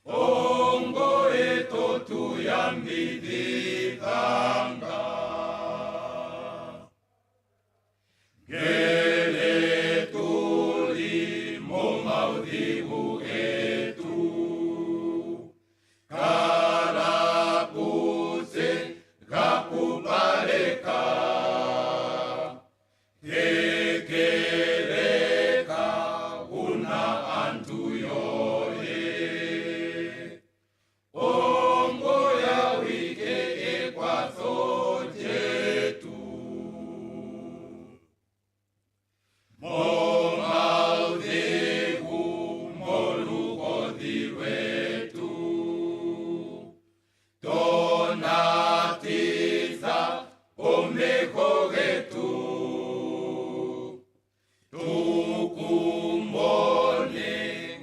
ongoe totu yambidikanga Gele tuli momaudigu etu Karapuse gakupareka Kekeleka una antu yoye Ongo ya wike ekwaso jetu Momaudigu molukodilwetu Donatiza omeko getu Tukumbone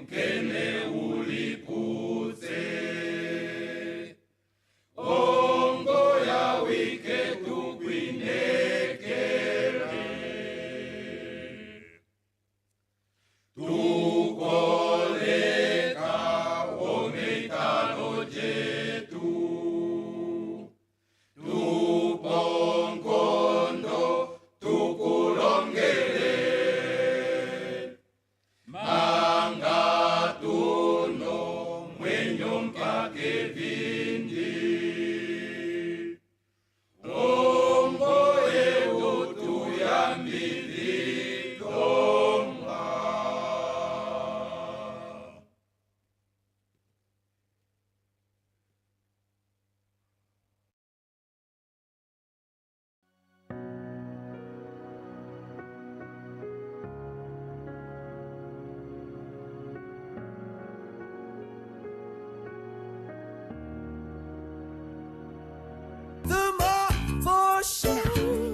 nkene uliputse Ongo ya wike tukwinekele Tukoleka omeitano jetu Tuponkondo tukulongele Mangatuno mwenyo mpake vindi Ongo eutu yambilitonga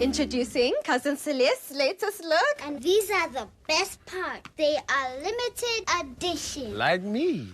Introducing Cousin Celeste's latest look. And these are the best part. They are limited edition. Like me.